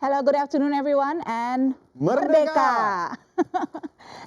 Hello, good afternoon, everyone, and Merdeka!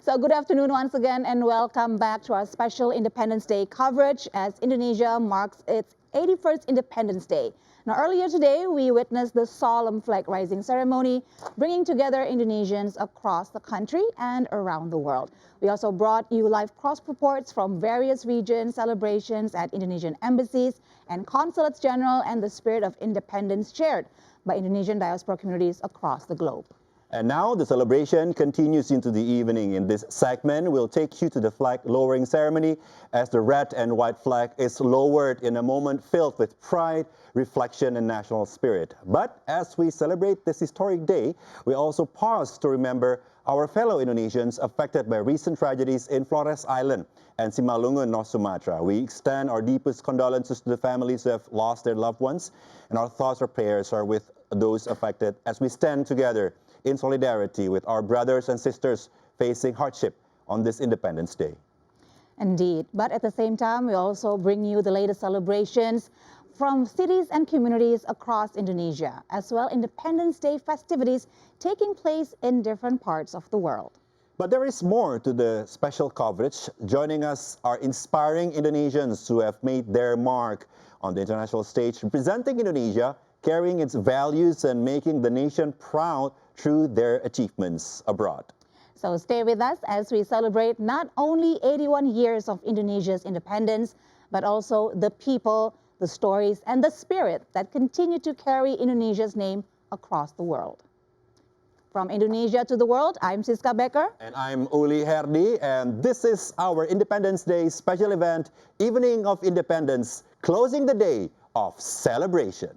So good afternoon once again, and welcome back to our special Independence Day coverage as Indonesia marks its 81st Independence Day. Now, earlier today, we witnessed the solemn flag raising ceremony, bringing together Indonesians across the country and around the world. We also brought you live cross reports from various regions, celebrations at Indonesian embassies and consulates general, and the spirit of independence shared by Indonesian diaspora communities across the globe. And now the celebration continues into the evening. In this segment, we'll take you to the flag lowering ceremony as the red and white flag is lowered in a moment filled with pride, reflection, and national spirit. But as we celebrate this historic day, we also pause to remember our fellow Indonesians affected by recent tragedies in Flores Island and Simalungun, North Sumatra. We extend our deepest condolences to the families who have lost their loved ones, and our thoughts or prayers are with those affected as we stand together in solidarity with our brothers and sisters facing hardship on this Independence Day. Indeed, but at the same time, we also bring you the latest celebrations from cities and communities across Indonesia, as well Independence Day festivities taking place in different parts of the world. But there is more to the special coverage. Joining us are inspiring Indonesians who have made their mark on the international stage, representing Indonesia, carrying its values and making the nation proud through their achievements abroad. So stay with us as we celebrate not only 81 years of Indonesia's independence, but also the people, the stories, and the spirit that continue to carry Indonesia's name across the world. From Indonesia to the world, I'm Siska Becker. And I'm Uli Herdi, and this is our Independence Day special event, Evening of Independence, closing the day of celebration.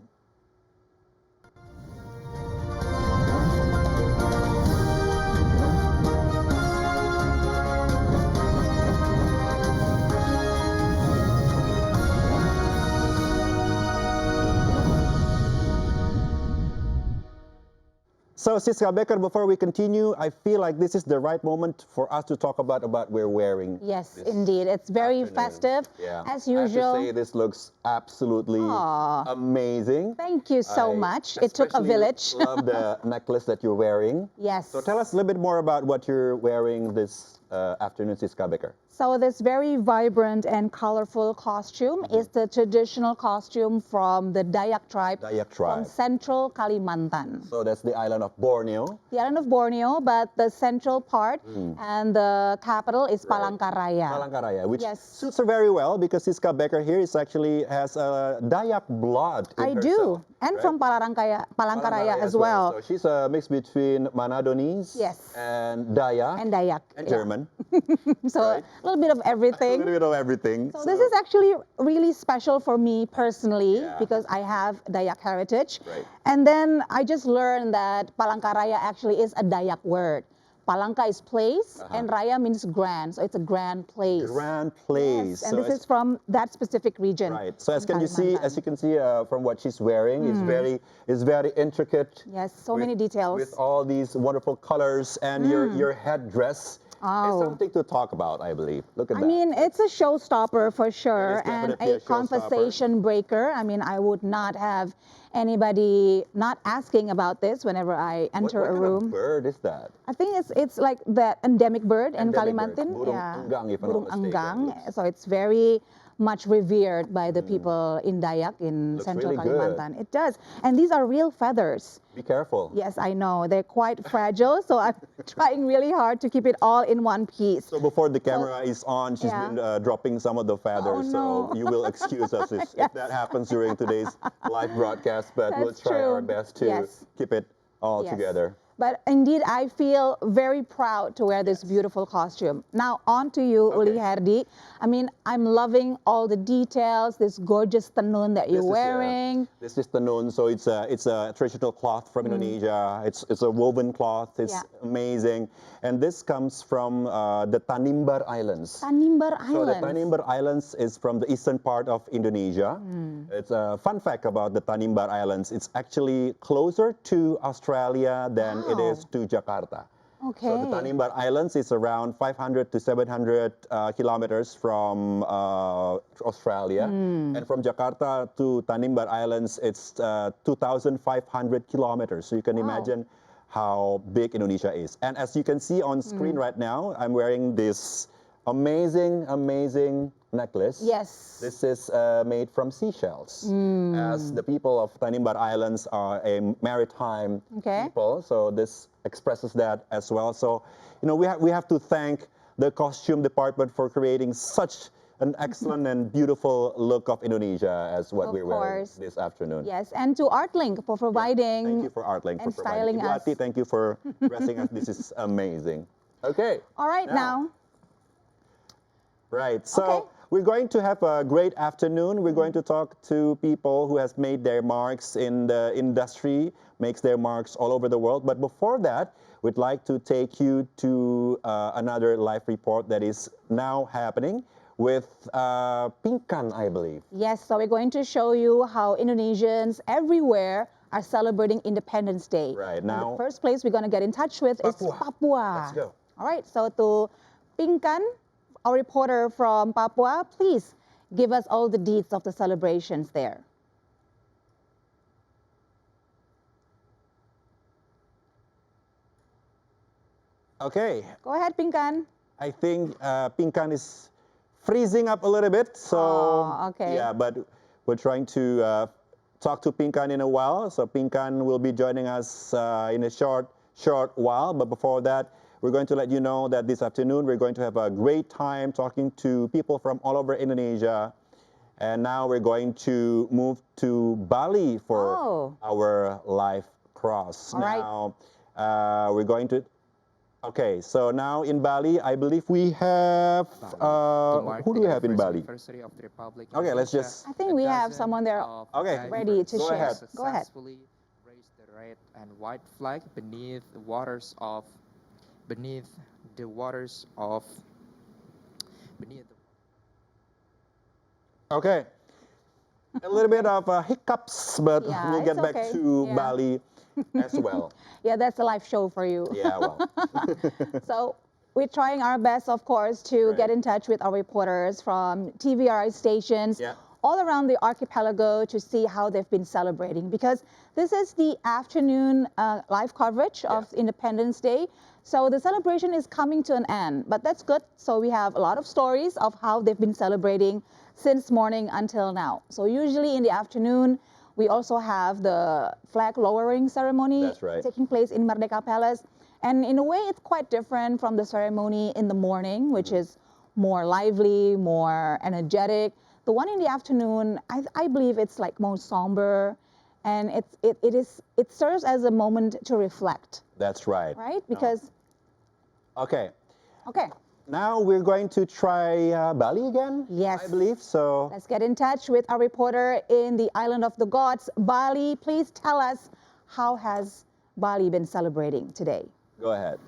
So, Siska Becker, before we continue, I feel like this is the right moment for us to talk about we're wearing. Yes, indeed. It's very festive, as usual. I have to say, this looks absolutely amazing. Thank you so much. It took a village. Love the necklace that you're wearing. Yes. So tell us a little bit more about what you're wearing this afternoon, Siska Becker. So this very vibrant and colorful costume is the traditional costume from the Dayak tribe, from central Kalimantan. So that's the island of Borneo. The island of Borneo, but the central part and the capital is Palangkaraya. Palangkaraya, which suits her very well because Siska Becker here actually has Dayak blood in herself. Do, and from Palangkaraya as well. So she's a mix between Manadonese and Dayak. And Dayak. And German. So a little bit of everything. A little bit of everything. So this is actually really special for me personally because I have Dayak heritage. And then I just learned that Palangkaraya actually is a Dayak word. Palangka is place and Raya means grand. So it's a grand place. Grand place. Yes, and so this is from that specific region. Right. So as you can see from what she's wearing, it's very intricate. Yes, so many details. With all these wonderful colors and your headdress. It's something to talk about, I believe. Look at that. I mean, it's a showstopper for sure and a conversation breaker. I mean, I would not have anybody not asking about this whenever I enter a room. What kind of bird is that? I think it's like the endemic bird in Kalimantan. Burung enggang, if I'm not mistaken. Enggang. So it's very much revered by the people in Dayak in central Kalimantan. It does. And these are real feathers. Be careful. Yes, I know. They're quite fragile, so I'm trying really hard to keep it all in one piece. So before the camera is on, she's been dropping some of the feathers, so you will excuse us if that happens during today's live broadcast, but we'll try our best to keep it all together. But indeed, I feel very proud to wear this beautiful costume. Now, on to you, Uli Herdi. I mean, I'm loving all the details, this gorgeous tenun that you're wearing. This is tenun, so it's a traditional cloth from Indonesia. It's a woven cloth. It's amazing. And this comes from the Tanimbar Islands. Tanimbar Islands. So the Tanimbar Islands is from the eastern part of Indonesia. It's a fun fact about the Tanimbar Islands. It's actually closer to Australia than it is to Jakarta. Okay. So the Tanimbar Islands is around 500 to 700 kilometers from Australia. And from Jakarta to Tanimbar Islands, it's 2,500 kilometers. So you can Wow. imagine how big Indonesia is. And as you can see on screen right now, I'm wearing this amazing necklace. Yes. This is made from seashells. As the people of Tanimbar Islands are a maritime Okay. people, so this expresses that as well. So, you know, we have to thank the costume department for creating such an excellent and beautiful look of Indonesia as what Of we're wearing course. this afternoon. Yes, and to ArtLink for providing. Thank you for ArtLink for and providing. styling us. Ibu Ati, thank you for dressing us. This is amazing. Okay. All right, now. Right. So Okay. we're going to have a great afternoon. We're going to talk to people who has made their marks in the industry, makes their marks all over the world. But before that, we'd like to take you to another live report that is now happening with Pinkan, I believe. Yes, so we're going to show you how Indonesians everywhere are celebrating Independence Day. Right, And now- the first place we're going to get in touch with is Papua. Papua. Let's go. All right, so to Pinkan, our reporter from Papua, please give us all the deets of the celebrations there. Okay. Go ahead, Pinkan. I think Pinkan is freezing up a little bit. So, Oh, okay. yeah, but we're trying to talk to Pinkan in a while. So Pinkan will be joining us in a short while. But before that, we're going to let you know that this afternoon we're going to have a great time talking to people from all over Indonesia. And now we're going to move to Bali for Oh. our live cross. All right. Now, we're going to... Okay, so now in Bali, I believe we have... who do we have in Bali? Okay, let's just... I think we have someone there Okay, ready to Go share. ahead. Go ahead. Successfully raised the red and white flag beneath the waters of beneath Okay. A little bit of hiccups, but Yeah, we'll get it's back okay. to Yeah. Bali as well. Yeah, that's a live show for you. Yeah, well. So we're trying our best, of course, to Right. get in touch with our reporters from TVRI stations Yeah. all around the archipelago to see how they've been celebrating. Because this is the afternoon live coverage of Independence Day. So the celebration is coming to an end, but that's good. So we have a lot of stories of how they've been celebrating since morning until now. So usually in the afternoon, we also have the flag lowering ceremony That's right. taking place in Merdeka Palace. And in a way, it's quite different from the ceremony in the morning, which is more lively, more energetic. The one in the afternoon, I believe it's like more somber, and it serves as a moment to reflect, That's right. right? Because, Okay. okay, Now we're going to try Bali again. Yes. I believe so. let's get in touch with our reporter in the Island of the Gods, Bali. Please tell us, how has Bali been celebrating today? Go ahead.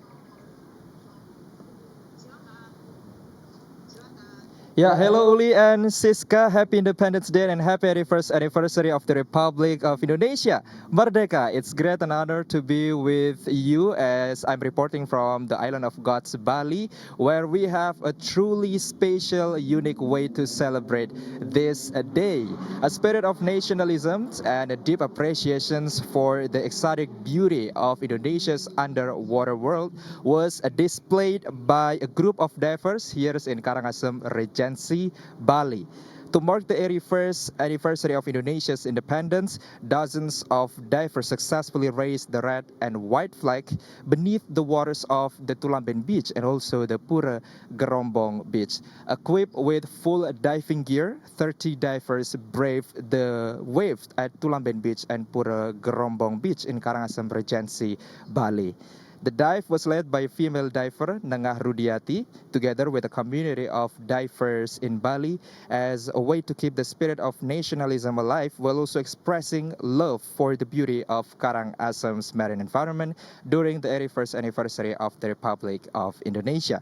Yeah, hello Uli and Siska. Happy Independence Day and happy 81st anniversary of the Republic of Indonesia. Merdeka, it's great and honor to be with you as I'm reporting from the Island of Gods, Bali, where we have a truly special, unique way to celebrate this day. A spirit of nationalism and a deep appreciations for the exotic beauty of Indonesia's underwater world was displayed by a group of divers here in Karangasem Regency, Bali. To mark the 81st anniversary of Indonesia's independence, dozens of divers successfully raised the red and white flag beneath the waters of the Tulamben Beach and also the Pura Gerombong Beach. Equipped with full diving gear, 30 divers braved the waves at Tulamben Beach and Pura Gerombong Beach in Karangasem Regency, Bali. The dive was led by female diver Nengah Rudiati, together with a community of divers in Bali, as a way to keep the spirit of nationalism alive, while also expressing love for the beauty of Karangasem's marine environment during the 81st anniversary of the Republic of Indonesia.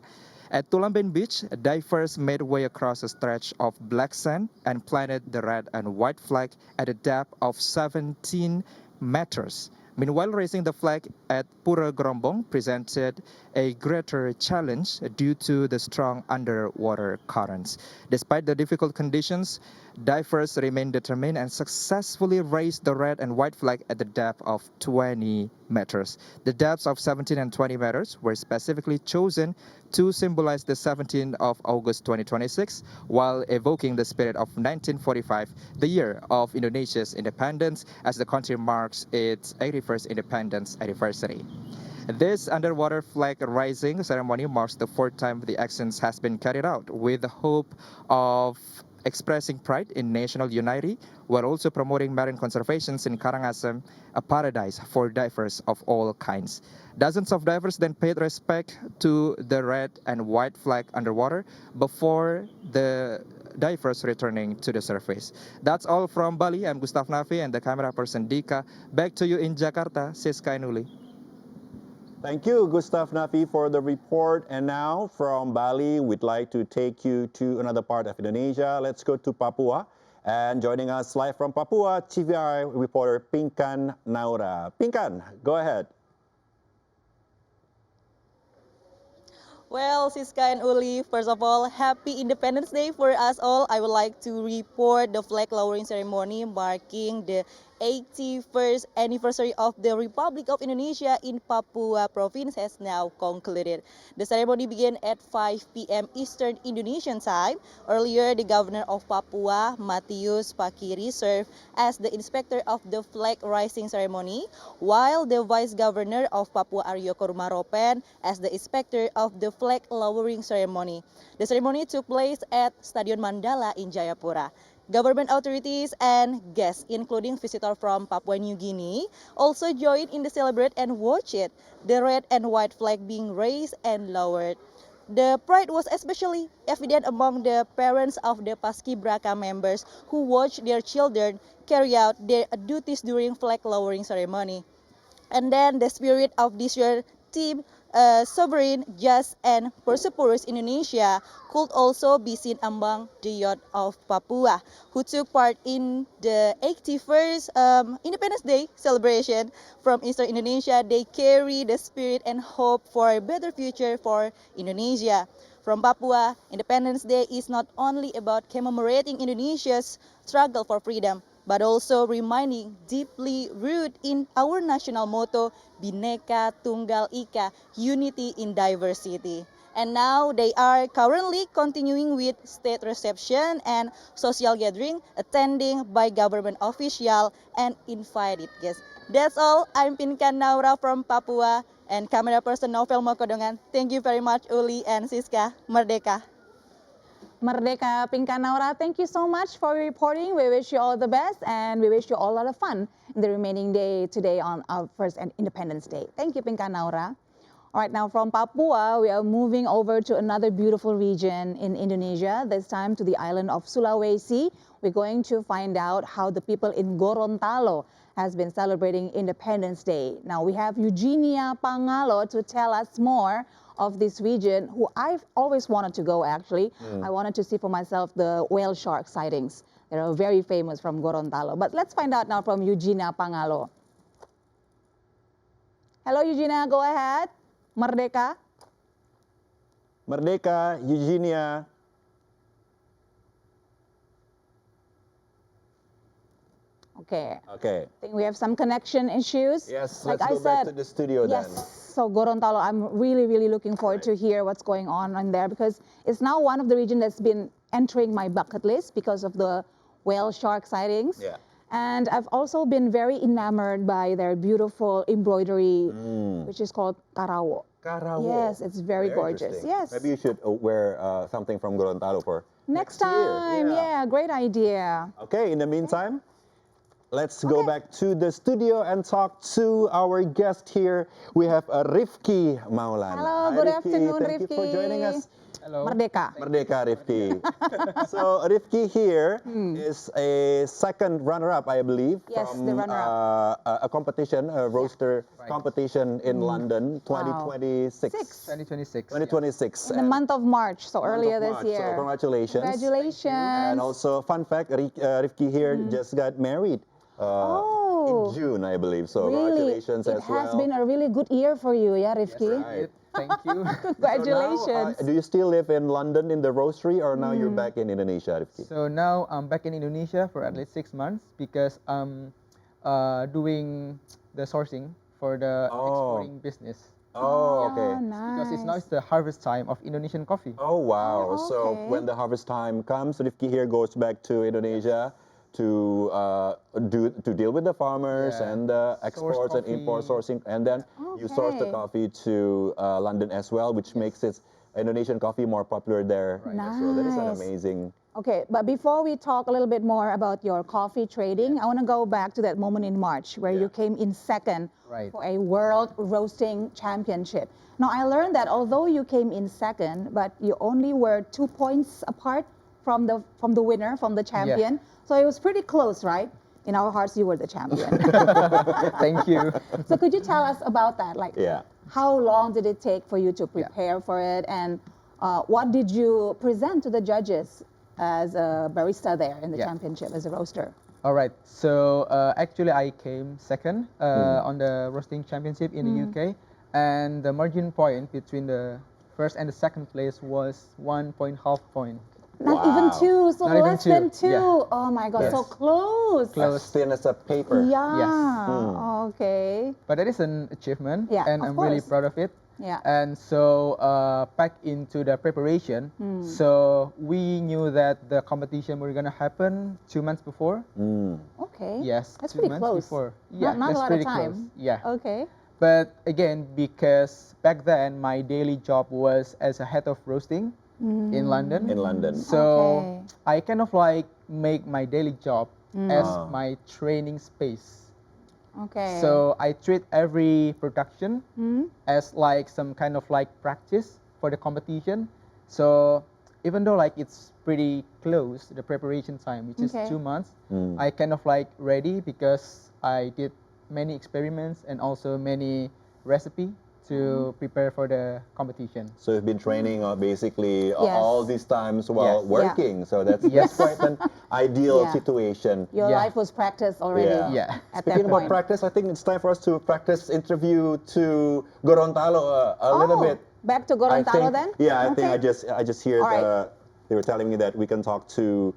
At Tulamben Beach, divers made way across a stretch of black sand and planted the red and white flag at a depth of 17 meters. Meanwhile, raising the flag at Pura Gerombong presented a greater challenge due to the strong underwater currents. Despite the difficult conditions, divers remained determined and successfully raised the red and white flag at the depth of 20 meters. The depths of 17 and 20 meters were specifically chosen to symbolize the 17th of August 2026, while evoking the spirit of 1945, the year of Indonesia's independence, as the country marks its 81st independence anniversary. This underwater flag raising ceremony marks the fourth time the actions has been carried out, with the hope of expressing pride in national unity, while also promoting marine conservation in Karangasem, a paradise for divers of all kinds. Dozens of divers then paid respect to the red and white flag underwater before the divers returning to the surface. That's all from Bali. I'm Gustav Nafi and the camera person Dika. Back to you in Jakarta, Siska and Uli. Thank you, Gustav Nafi, for the report. And now from Bali, we'd like to take you to another part of Indonesia. Let's go to Papua. And joining us live from Papua, TVRI reporter Pinkan Naura. Pinkan, go ahead. Well, Siska and Uli, first of all, happy Independence Day for us all. I would like to report the flag lowering ceremony marking the 81st anniversary of the Republic of Indonesia in Papua province has now concluded. The ceremony began at 5 p.m. Eastern Indonesian time. Earlier, the governor of Papua, Matius Pakiri, served as the inspector of the flag raising ceremony, while the vice governor of Papua, Aryo Korumaropen, as the inspector of the flag lowering ceremony. The ceremony took place at Stadion Mandala in Jayapura. Government authorities and guests, including visitors from Papua New Guinea, also joined in the celebrate and watch it, the red and white flag being raised and lowered. The pride was especially evident among the parents of the Paskibraka members who watched their children carry out their duties during flag lowering ceremony. And then the spirit of this year team, sovereign, just, and prosperous Indonesia could also be seen among the youth of Papua, who took part in the 81st Independence Day celebration. From Eastern Indonesia, they carry the spirit and hope for a better future for Indonesia. From Papua, Independence Day is not only about commemorating Indonesia's struggle for freedom, but also reminding deeply rooted in our national motto, Bhinneka Tunggal Ika, unity in diversity. And now they are currently continuing with state reception and social gathering, attending by government official and invited guests. That's all. I'm Pinkan Naura from Papua and camera person Novel Mokodongan. Thank you very much, Uli and Siska. Merdeka. Merdeka Pinkan Naura, thank you so much for reporting. We wish you all the best and we wish you all a lot of fun in the remaining day today on our first Independence Day. Thank you, Pinkan Naura. All right, now from Papua, we are moving over to another beautiful region in Indonesia, this time to the island of Sulawesi. We're going to find out how the people in Gorontalo has been celebrating Independence Day. Now we have Eugenia Pangalo to tell us more of this region, who I've always wanted to go actually. I wanted to see for myself the whale shark sightings. They are very famous from Gorontalo. But let's find out now from Eugenia Pangalo. Hello Eugenia, go ahead. Merdeka. Merdeka, Eugenia. Okay. Okay. I think we have some connection issues. Yes, like let's I go back said, to the studio yes. then. So Gorontalo, I'm really looking forward to hear what's going on in there, because it's now one of the regions that's been entering my bucket list because of the whale shark sightings. Yeah. And I've also been very enamored by their beautiful embroidery, which is called karawo. Karawo. Yes, it's very gorgeous. interesting. Yes. Maybe you should wear something from Gorontalo for Next year. time, yeah, great idea. Okay, in the meantime, let's go back to the studio and talk to our guest here. We have Rifki Maulana. Hello, Hi, good Rifki. afternoon, Thank you for Rifki. joining us. Hello. Merdeka. Merdeka, Rifki. So Rifki here is a second runner-up, I believe, Yes, from the runner-up. a competition, a roaster competition in London, 2026. 2026. 2026. In the month of March, so Month of earlier March. this year. So congratulations. Congratulations. And also, fun fact, Rifki here just got married. Oh. In June, I believe. So Really, congratulations it as has well. been a really good year for you, yeah, Rifki? Right. Thank you. Congratulations. So now, do you still live in London in the roastery, or now you're back in Indonesia, Rifki? So now I'm back in Indonesia for at least 6 months because I'm doing the sourcing for the Oh. exporting business. Oh, okay. Because it's now nice. it's the harvest time of Indonesian coffee. Oh, wow. Oh, So okay. when the harvest time comes, Rifki here goes back to Indonesia to deal with the farmers Yeah. and Source exports and import coffee. sourcing, and then you source the Okay. coffee to London as well, which makes it Indonesian coffee more popular there. Right. as well. That is an Nice. amazing. Okay, but before we talk a little bit more about your coffee trading, I want to go back to that moment in March where you Yeah. came in second Right. for a World Roasting Championship. Now, I learned that although you came in second, but you only were 2 points apart from the winner, from the champion. So it was pretty close, right? In our hearts, you were the champion. Thank you. So could you tell us about that? Like, Yeah. how long did it take for you to prepare for it, and what did you present to the judges as a barista there in the Yeah. championship as a roaster? All right. So actually, I came second on the roasting championship in the UK, and the margin point between the first and the second place was 1.5 point. Not even Wow. two, so Not even less than two, two. yeah. Oh my God, so Yes. close. Close. As thin as a paper. Yeah. Okay. But that is an achievement, Yeah, and of I'm really course. proud of it. Yeah. And so back into the preparation. So we knew that the competition were gonna happen 2 months before. Mm. Okay. Yes, That's 2 pretty months close. before. Not a that's lot of pretty time. close. Yeah. Okay. But again, because back then my daily job was as a head of roasting in London. In London. So Okay. I kind of like make my daily job as Ah. my training space. Okay. So I treat every production Hmm? as like some kind of like practice for the competition. So even though like it's pretty close the preparation time, which Okay. is 2 months, Mm. I kind of like ready because I did many experiments and also many recipe to prepare for the competition. So you've been training basically Yes. all these times while Yes. Yeah. working. So that's Yes. quite an ideal Yeah. situation. Your Yeah. life was practiced already. Yeah. At Speaking that about point. practice, I think it's time for us to practice interview to Gorontalo a little bit. Back to I Gorontalo think- then? Yeah, I think Okay. I just heard All right. they were telling me that we can talk to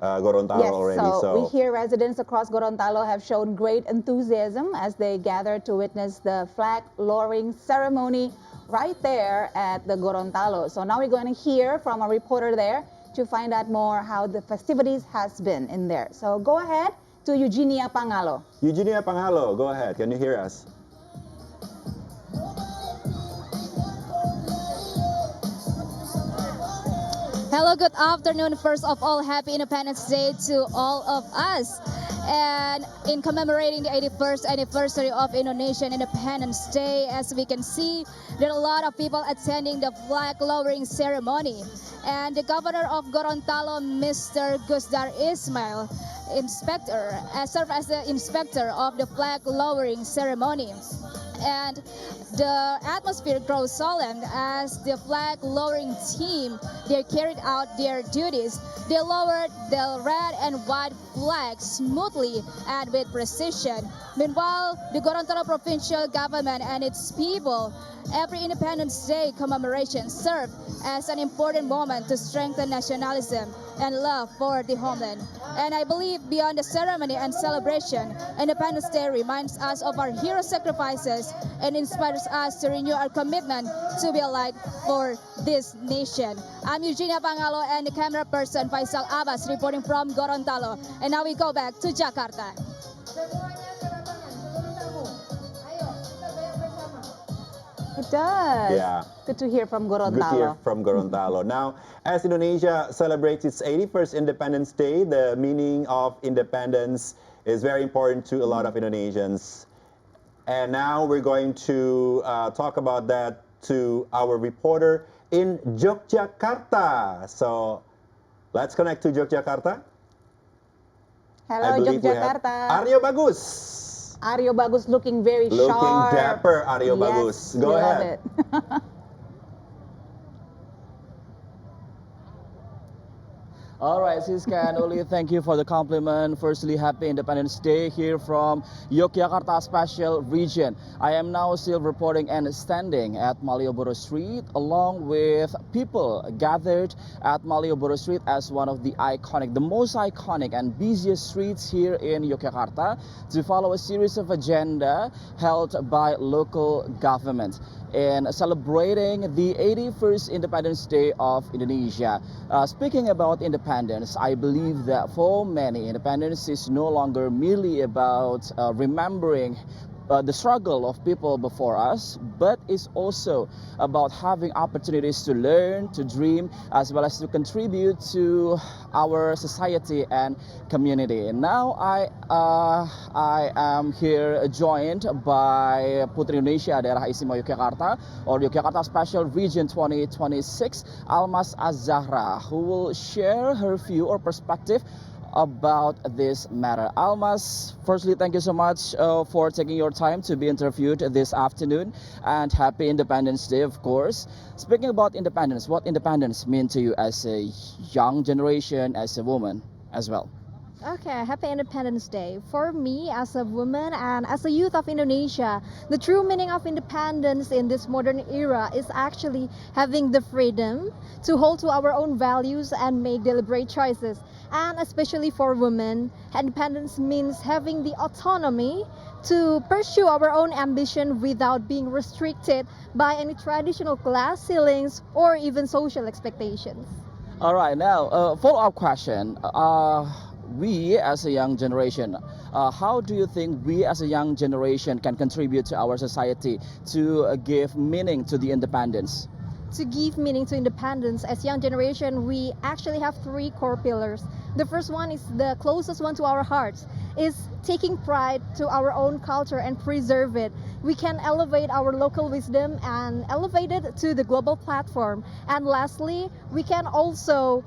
Gorontalo Yes, already. so we hear residents across Gorontalo have shown great enthusiasm as they gather to witness the flag lowering ceremony right there at the Gorontalo. So now we're going to hear from a reporter there to find out more how the festivities has been in there. So go ahead to Eugenia Pangalo. Eugenia Pangalo, go ahead. Can you hear us? Hello, good afternoon. First of all, happy Independence Day to all of us. And in commemorating the 81st anniversary of Indonesian Independence Day, as we can see, there are a lot of people attending the flag lowering ceremony. And the governor of Gorontalo, Mr. Gusdar Ismail, served as the inspector of the flag lowering ceremony. And the atmosphere grows solemn as the flag lowering team, they carried out their duties. They lowered the red and white flag smoothly and with precision. Meanwhile, the Gorontalo provincial government and its people, every Independence Day commemoration served as an important moment to strengthen nationalism and love for the homeland. And I believe beyond the ceremony and celebration, Independence Day reminds us of our hero sacrifices and inspires us to renew our commitment to be a light for this nation. I'm Eugenia Pangalo and the camera person Faisal Abbas reporting from Gorontalo. And now we go back to Jakarta. It does. Yeah. Good to hear from Good to hear Gorontalo. from Gorontalo. Now, as Indonesia celebrates its 81st Independence Day, the meaning of independence is very important to a lot of Indonesians. And now we're going to talk about that to our reporter in Yogyakarta. So let's connect to Yogyakarta. Hello, I believe we have Yogyakarta. Aryo Bagus. Aryo Bagus looking very Looking sharp. dapper, Aryo Yes, Bagus. we Go love ahead. it. All right, Siska and Uli, thank you for the compliment. Firstly, happy Independence Day here from Yogyakarta Special Region. I am now still reporting and standing at Malioboro Street along with people gathered at Malioboro Street as one of the most iconic and busiest streets here in Yogyakarta to follow a series of agenda held by local government in celebrating the 81st Independence Day of Indonesia. Speaking about independence, I believe that for many, independence is no longer merely about remembering the struggle of people before us, but it's also about having opportunities to learn, to dream, as well as to contribute to our society and community. And now I am here joined by Putri Indonesia Daerah Istimewa Yogyakarta or Yogyakarta Special Region 2026, Almas Az-Zahra, who will share her view or perspective about this matter. Almas, firstly, thank you so much for taking your time to be interviewed this afternoon, and happy Independence Day, of course. Speaking about independence, what independence mean to you as a young generation, as a woman as well? Okay, happy Independence Day. For me, as a woman and as a youth of Indonesia, the true meaning of independence in this modern era is actually having the freedom to hold to our own values and make deliberate choices. And especially for women, independence means having the autonomy to pursue our own ambition without being restricted by any traditional class ceilings or even social expectations. All right, now follow-up question. We as a young generation, how do you think we as a young generation can contribute to our society to give meaning to the independence? To give meaning to independence, as young generation, we actually have three core pillars. The first one is the closest one to our hearts, is taking pride to our own culture and preserve it. We can elevate our local wisdom and elevate it to the global platform. And lastly, we can also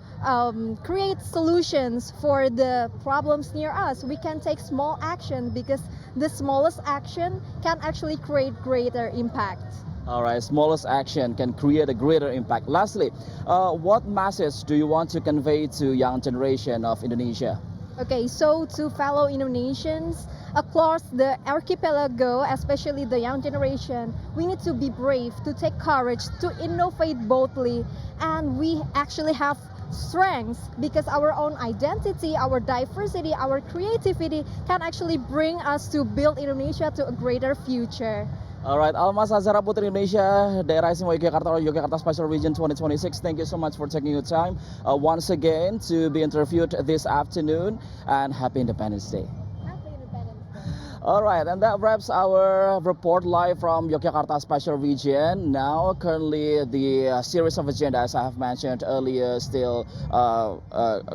create solutions for the problems near us. We can take small action because the smallest action can actually create greater impact. All right, smallest action can create a greater impact. Lastly, what message do you want to convey to young generation of Indonesia? Okay, so to fellow Indonesians across the archipelago, especially the young generation, we need to be brave, to take courage, to innovate boldly, and we actually have strengths because our own identity, our diversity, our creativity can actually bring us to build Indonesia to a greater future. Alright, Almas Az-Zahra Putri Indonesia, Daerah Istimewa Yogyakarta or Yogyakarta Special Region 2026. Thank you so much for taking your time once again to be interviewed this afternoon, and happy Independence Day. All right, and that wraps our report live from Yogyakarta Special Region. Now, currently, the series of agenda, as I have mentioned earlier, still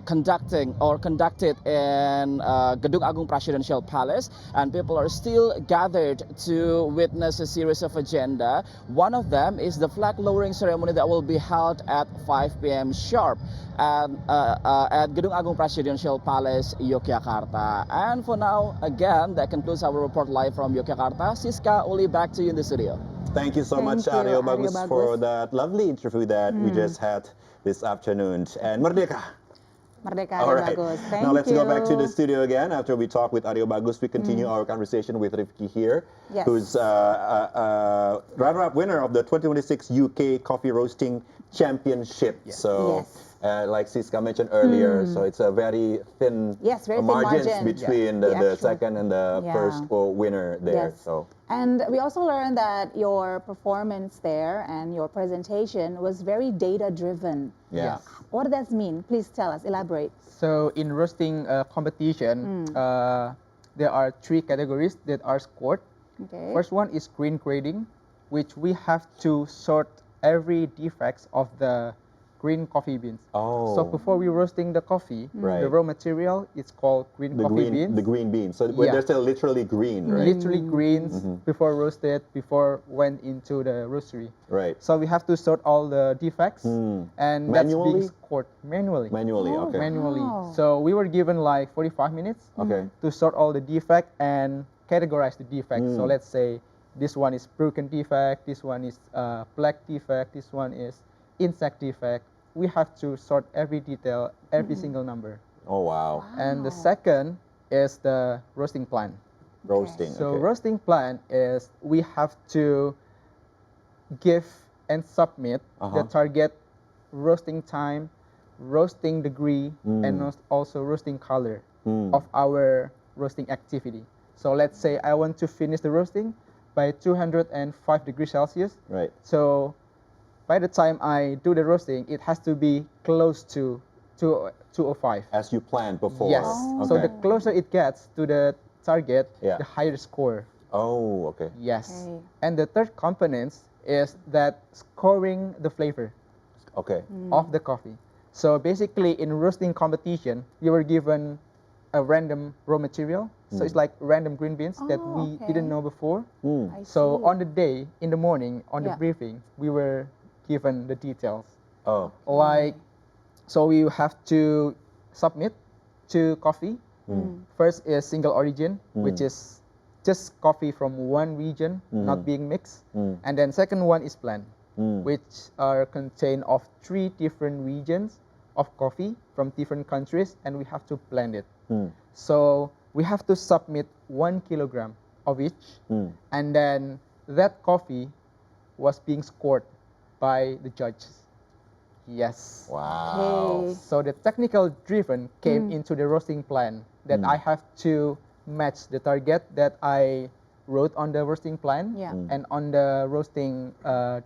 conducted in Gedung Agung Presidential Palace, and people are still gathered to witness a series of agenda. One of them is the flag lowering ceremony that will be held at 5 p.m. sharp at Gedung Agung Presidential Palace, Yogyakarta. And for now, again, that concludes our report live from Yogyakarta. Siska, Uli, back to you in the studio. Thank you so Thank much, you, Aryo Aryo Bagus, for Bagus. that lovely interview that we just had this afternoon. And Merdeka. Merdeka, All Aryo right. Bagus. Thank Now let's you. go back to the studio again. After we talk with Aryo Bagus, we continue our conversation with Rifki here, Yes. who's runner-up winner of the 2026 UK Coffee Roasting Championship. So, like Siska mentioned earlier, so it's a very thin Yes, very thin margins margin. between The the actual- second and the first winner there. Yes. So. And we also learned that your performance there and your presentation was very data driven. Yeah. What does that mean? Please tell us, elaborate. So in roasting competition, there are three categories that are scored. Okay. First one is green grading, which we have to sort every defects of the green coffee beans. Oh. So before we roasting the coffee, Right. the raw material is called green coffee beans. The green beans. So when Yeah. they're still literally green, right? Literally greens before roasted, before went into the roastery. Right. So we have to sort all the defects, and that's Manually? being scored manually. Manually, okay. Manually. Wow. So we were given like 45 minutes Okay. to sort all the defect and categorize the defect. So let's say this one is broken defect, this one is black defect, this one is insect defect, we have to sort every detail, every single number. Oh, wow. And the second is the roasting plan. Roasting. So okay. roasting plan is we have to give and submit the target roasting time, roasting degree, and also roasting color of our roasting activity. So let's say I want to finish the roasting by 205 degrees Celsius. Right. So by the time I do the roasting, it has to be close to 205. As you planned before. Yes. So Okay. the closer it gets to the target, Yeah. the higher the score. Oh, okay. Yes. Okay. And the third component is that scoring the flavor Okay. of the coffee. So basically in roasting competition, you were given a random raw material. So it's like random green beans that Oh, we okay. didn't know before. I So see. on the day, in the morning, on the Yeah. briefing, we were given the details. Oh. Like, so we have to submit two coffee. First is single origin, which is just coffee from one region, not being mixed. And then second one is blend, which are contained of 3 different regions of coffee from different countries, and we have to blend it. So we have to submit 1 kilogram of each, and then that coffee was being scored by the judges. Yes. Wow. Okay. So the technical driven came into the roasting plan that I have to match the target that I wrote on the roasting plan Yeah. and on the roasting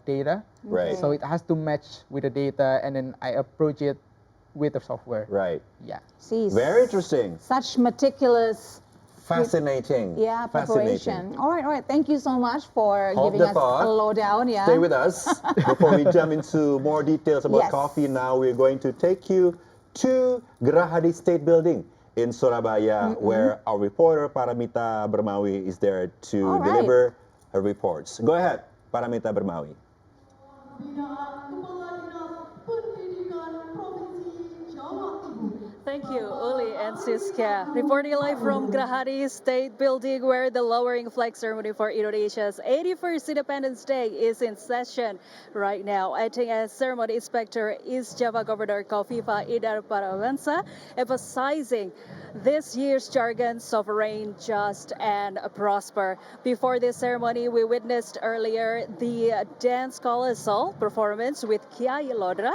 data. Right. So it has to match with the data, and then I approach it with the software. Right. Yeah. See, Very interesting. such meticulous, Fascinating. yeah, preparation. All right. Thank you so much for Hold giving the us thought. a lowdown. Yeah. Stay with us. Before we jump into more details about Yes. coffee, now we're going to take you to Gerahadi State Building in Surabaya, where our reporter Paramita Bermawi is there to All right. deliver her reports. Go ahead, Paramita Bermawi. Thank you, Uli and Siska. Reporting live from Gerahadi State Building, where the lowering flag ceremony for Indonesia's 81st Independence Day is in session right now. Acting as ceremony inspector is Java Governor Kofifa Indar Parawansa, emphasizing this year's jargon: sovereign, just, and prosper. Before this ceremony, we witnessed earlier the dance colossal performance with Kiai Lodra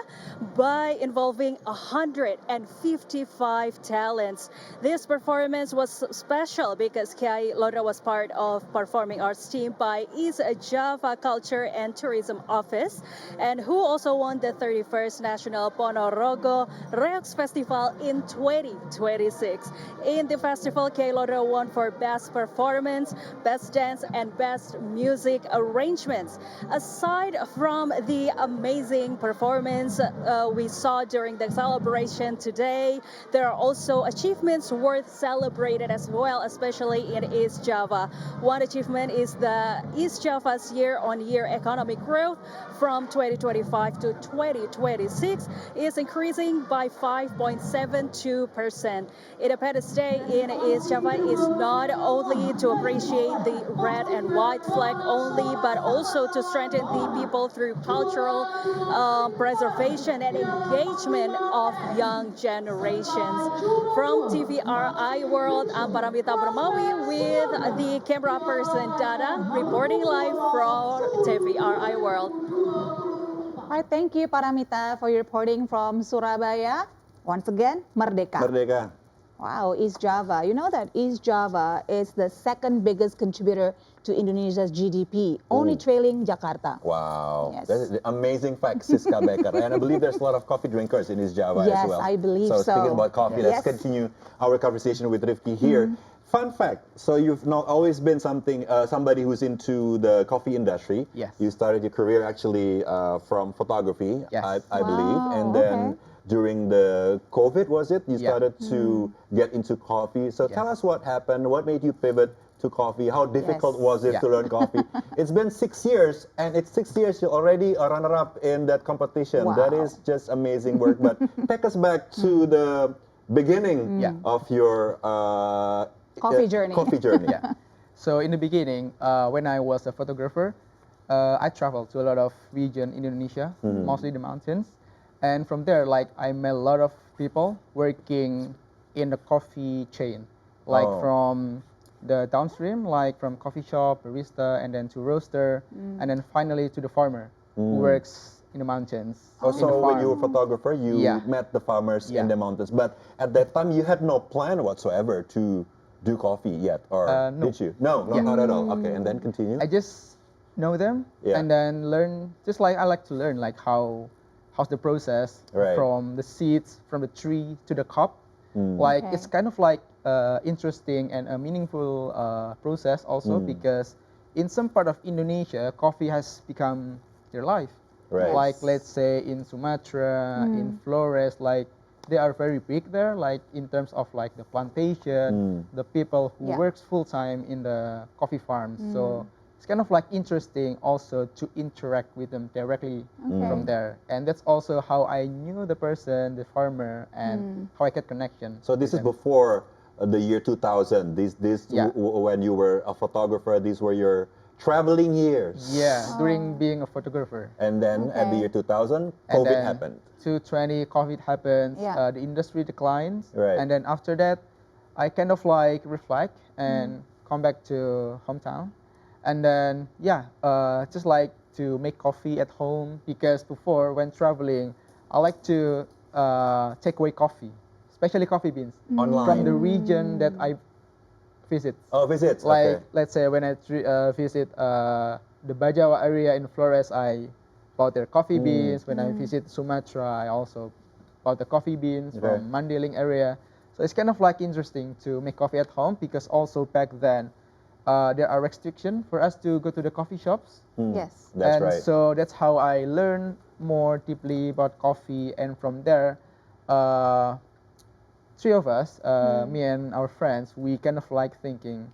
by involving 155 talents. This performance was special because Kiai Lodra was part of performing arts team by East Java Culture and Tourism Office, and who also won the 31st National Ponorogo Reoks Festival in 2026. In the festival, Kiai Lodra won for Best Performance, Best Dance, and Best Music Arrangements. Aside from the amazing performance we saw during the celebration today, there are also achievements worth celebrating as well, especially in East Java. One achievement is the East Java's year-on-year economic growth from 2025 to 2026 is increasing by 5.72%. Independence Day in East Java is not only to appreciate the red and white flag only, but also to strengthen the people through cultural preservation and engagement of young generations. From TVRI World, I'm Paramita Bermawi with the camera person Dada, reporting live from TVRI World. All right. Thank you, Paramita, for your reporting from Surabaya. Once again, Merdeka. Merdeka. Wow, East Java. You know that East Java is the second biggest contributor to Indonesia's GDP, only trailing Jakarta. Wow. Yes. That is an amazing fact, Siska Becker. And I believe there's a lot of coffee drinkers in East Java as Yes, well. I believe so. Speaking about coffee, Yes. let's continue our conversation with Rifki here. Fun fact, so you've not always been somebody who's into the coffee industry. Yes. You started your career actually from photography, Yes. I believe. Wow, And then okay. during the COVID, was it? You Yeah. started to get into coffee. So tell us what happened. What made you pivot to coffee? How difficult Yes. was it Yeah. to learn coffee? It's been 6 years, and it's 6 years you're already a runner-up in that competition. That Wow. is just amazing work. But take us back to the beginning Yeah. of your Coffee journey. Coffee journey. Yeah. So in the beginning, when I was a photographer, I traveled to a lot of region in Indonesia, mostly the mountains. And from there, like I met a lot of people working in the coffee chain, like Oh. from the downstream, like from coffee shop, barista, and then to roaster, and then finally to the farmer who works in the mountains. in the Also, when you were a farm. photographer, you Yeah. met the farmers Yeah. in the mountains. But at that time, you had no plan whatsoever to do coffee yet, or No. did you? No, Yeah. not at all. Okay, and then continue. I just know them Yeah. and then learn. Just like I like to learn, like how's the process Right. from the seeds from the tree to the cup. Mm. Like Okay. it's kind of like interesting and a meaningful process also because in some part of Indonesia, coffee has become their life. Right. Like let's say in Sumatra, in Flores, like they are very big there. Like in terms of like the plantation, the people who Yeah. works full time in the coffee farms. So it's kind of like interesting also to interact with them directly from there. And that's also how I knew the person, the farmer, and how I get connection. So this is with them. before the year 2000. Yeah. When you were a photographer, these were your traveling years. Yeah, during being a photographer. And then at the Okay. year 2000, And COVID then happened. 220 COVID happens, Yeah. the industry declines, Right. and then after that, I kind of like reflect and come back to hometown, and then just like to make coffee at home because before when traveling, I like to take away coffee, especially coffee beans Online. from the region that I visit. Oh, visits. Like okay. let's say when I visit the Bajawa area in Flores, I bought their coffee beans. When I visit Sumatra, I also bought the coffee beans Okay. from Mandeling area. So it's kind of like interesting to make coffee at home because also back then there are restrictions for us to go to the coffee shops. Yes. That's and right. so that's how I learned more deeply about coffee. And from there, three of us, me and our friends, we kind of like thinking,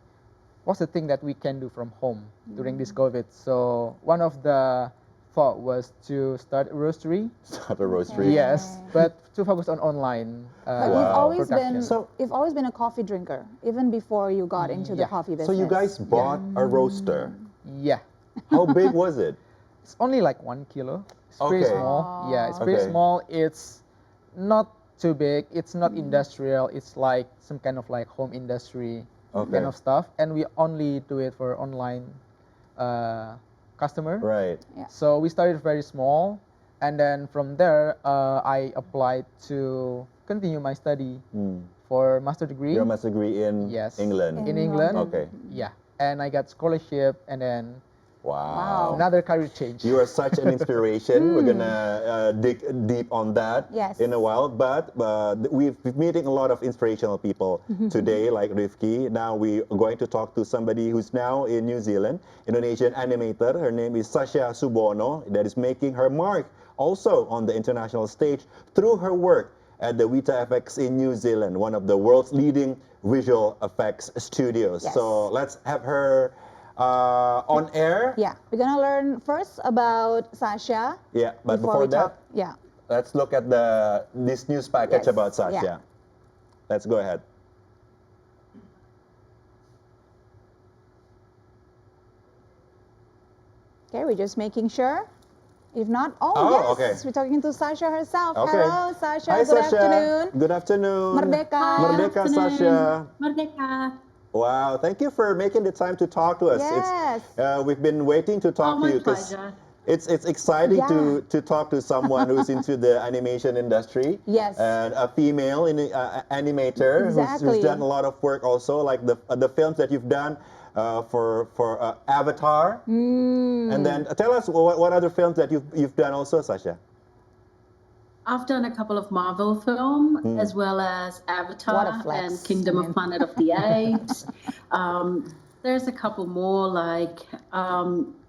what's the thing that we can do from home during this COVID? So one of the thought was to start a roastery. Start a roastery. Yes, but to focus on online But you've Wow. always production. been So- you've always been a coffee drinker, even before you got into the Yeah. coffee business. So you guys bought a roaster. Yeah, How big was it? it's only like 1 kilo. It's pretty Okay. small. Yeah, it's pretty Okay. small. It's not too big. It's not industrial. It's like some kind of like home industry Okay. kind of stuff. And we only do it for online customer. Right. So we started very small, and then from there I applied to continue my study for master degree. Your master degree in Yes. England. in England. Okay. Yeah, and I got scholarship, and then Wow. another career change. You are such an inspiration. We're gonna dig deep on that Yes. in a while. But we've been meeting a lot of inspirational people today, like Rifki. Now we are going to talk to somebody who's now in New Zealand, Indonesian animator. Her name is Sasha Subono, that is making her mark also on the international stage through her work at the Vita FX in New Zealand, one of the world's leading visual effects studios. Yes. So let's have her on air. Yeah, we're gonna learn first about Sasha. Yeah, but before before we that, talk. Yeah. let's look at this news package Yes, about Sasha. yeah. Let's go ahead. Okay, we're just making sure. If not, Oh, yes, okay. we're talking to Sasha herself. Okay. Hello, Sasha. Hi, Good Sasha. afternoon. Good afternoon. Merdeka. Merdeka, Sasha. Merdeka. Wow, thank you for making the time to talk to us. Yes. We've been waiting to talk Oh, to my you 'cause pleasure. it's exciting Yeah. to talk to someone who's into the animation industry. Yes. And a female animator Exactly. who's done a lot of work also, like the films that you've done for Avatar. And then tell us what other films that you've done also, Sasha. I've done a couple of Marvel films as well as What a Avatar flex. and Kingdom I mean. of Planet of the Apes. There's a couple more like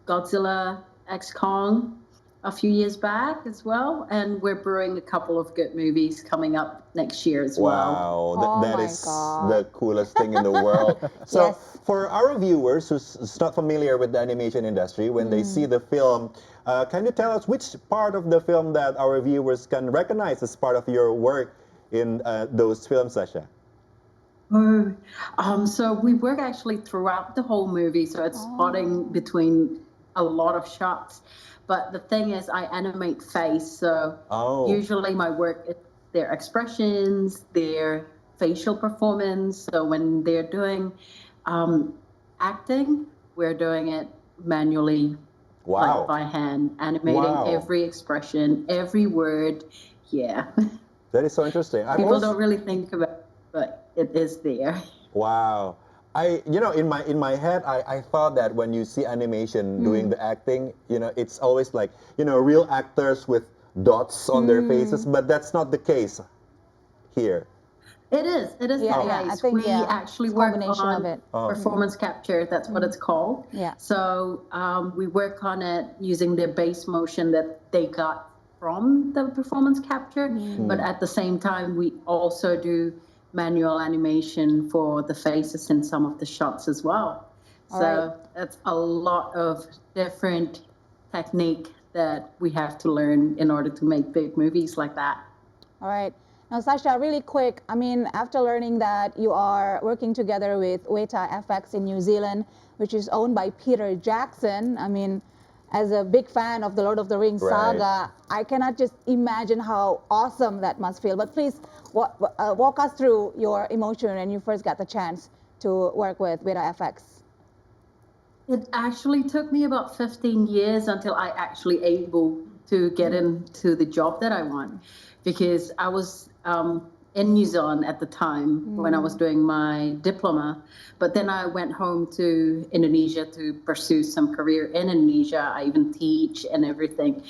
Godzilla X Kong a few years back as well. And we're brewing a couple of good movies coming up next year as well. Wow, Oh that my is God. the coolest thing in the world. So, Yes. for our viewers who's not familiar with the animation industry, when they see the film, can you tell us which part of the film that our viewers can recognize as part of your work in those films, Sasha? So we work actually throughout the whole movie. So it's spotting between a lot of shots. But the thing is, I animate face, so Oh. usually my work is their expressions, their facial performance. So when they're doing acting, we're doing it manually, Wow. like by hand, animating Wow. every expression, every word. Yeah. That is so interesting. I've People also- don't really think about it, but it is there. Wow. In my head, I thought that when you see animation doing the acting, it's always like, real actors with dots on their faces, but that's not the case here. It is. It is Yeah, the yeah, I case. think, We yeah, actually it's a work combination on of it. Oh. performance capture. That's what it's called. Yeah. So we work on it using the base motion that they got from the performance capture, but at the same time, we also do manual animation for the faces in some of the shots as well. All So right. that's a lot of different technique that we have to learn in order to make big movies like that. All right. Now, Sasha, really quick, I mean, after learning that you are working together with Weta FX in New Zealand, which is owned by Peter Jackson, I mean, as a big fan of the Lord of the Rings Right. saga, I cannot just imagine how awesome that must feel. But please walk us through your emotion when you first got the chance to work with Weta FX. It actually took me about 15 years until I actually able to get into the job that I want, because I was in New Zealand at the time when I was doing my diploma, but then I went home to Indonesia to pursue some career in Indonesia. I even teach and everything,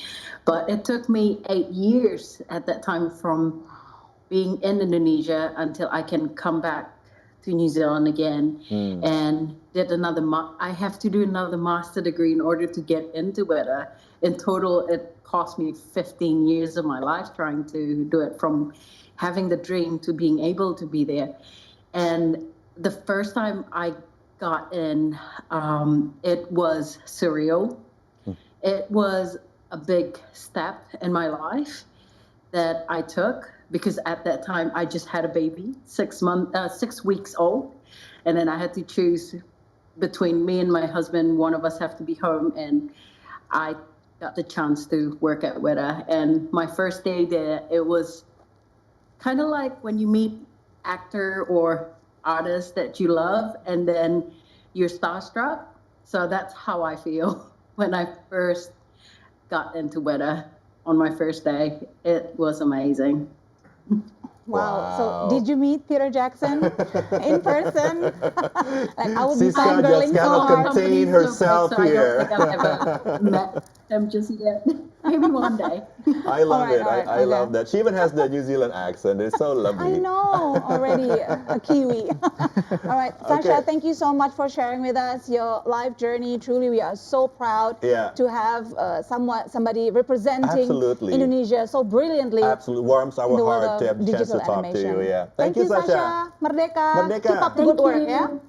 but it took me 8 years at that time from being in Indonesia until I can come back to New Zealand again and did another. I have to do another master degree in order to get into it. In total, it cost me 15 years of my life trying to do it, from having the dream to being able to be there. And the first time I got in, it was surreal. It was a big step in my life that I took, because at that time I just had a baby, 6 weeks old, and then I had to choose between me and my husband. One of us have to be home, and I got the chance to work at Weta. And my first day there, it was kind of like when you meet actor or artist that you love, and then you're starstruck. So that's how I feel when I first got into Weta on my first day. It was amazing. Wow. Wow. So did you meet Peter Jackson in person? Like, I would be Siska just fangirling so cannot hard. contain herself So I here. don't think I've ever met them just yet. Maybe one day. I love right, it. all right, I love okay. that. She even has the New Zealand accent. It's so lovely. I know, already a Kiwi. All right, Sasha, Okay. thank you so much for sharing with us your life journey. Truly, we are so proud Yeah. to have somebody representing Absolutely. Indonesia so brilliantly Absolutely warms in our the world heart to of have the chance to digital talk to you. animation. Yeah. Thank you, Sasha. Merdeka. Merdeka. Keep up the good work, yeah?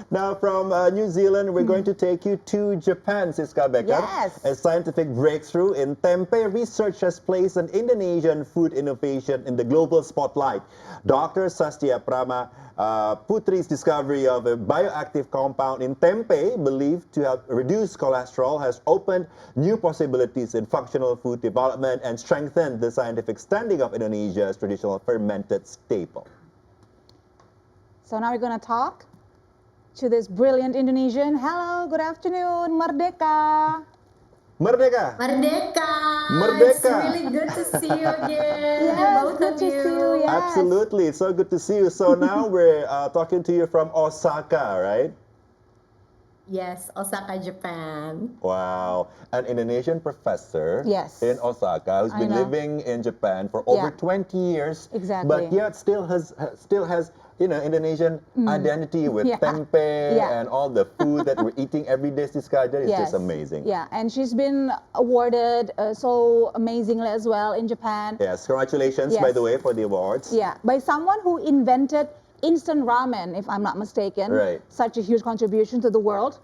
Now from New Zealand, we're going to take you to Japan, Siska Becker. Yes. A scientific breakthrough in tempeh research has placed an Indonesian food innovation in the global spotlight. Dr. Sastia Prama Putri's discovery of a bioactive compound in tempeh, believed to have reduced cholesterol, has opened new possibilities in functional food development and strengthened the scientific standing of Indonesia's traditional fermented staple. So now we're going to talk to this brilliant Indonesian. Hello, good afternoon, Merdeka. Merdeka! Merdeka! Merdeka! It's really good to see you again, Yes, both good of to you. see you. Yes. Absolutely, it's so good to see you. So now we're talking to you from Osaka, right? Yes, Osaka, Japan. Wow, an Indonesian professor Yes. in Osaka who's I been know. living in Japan for over Yeah. 20 years, Exactly. but yet still has Indonesian identity with Yeah. tempeh Yeah. and all the food that we're eating every day. This guy, that is just amazing. Yeah, and she's been awarded so amazingly as well in Japan. Yes, congratulations by Yes. the way for the awards. Yeah, by someone who invented instant ramen, if I'm not mistaken. Right. Such a huge contribution to the world,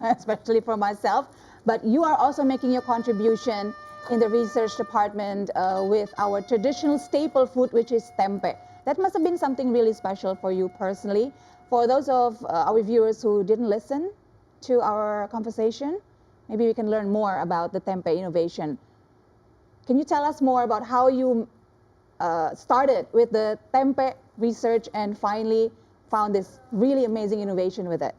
especially for myself. But you are also making your contribution in the research department with our traditional staple food, which is tempeh. That must have been something really special for you personally. For those of our viewers who didn't listen to our conversation. Maybe we can learn more about the tempeh innovation. Can you tell us more about how you started with the tempeh research and finally found this really amazing innovation with it?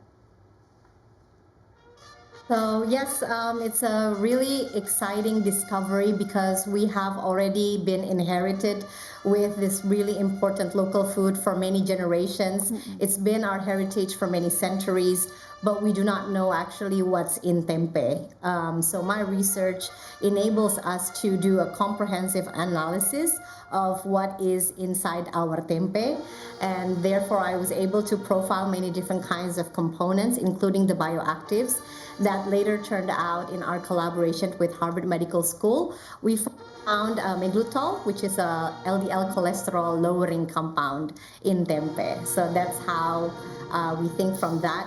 So yes, it's a really exciting discovery because we have already been inherited with this really important local food for many generations. It's been our heritage for many centuries, but we do not know actually what's in tempeh. So my research enables us to do a comprehensive analysis of what is inside our tempeh, and therefore I was able to profile many different kinds of components, including the bioactives that later turned out in our collaboration with Harvard Medical School. We found eglutol, which is a LDL cholesterol lowering compound in tempeh. So that's how we think from that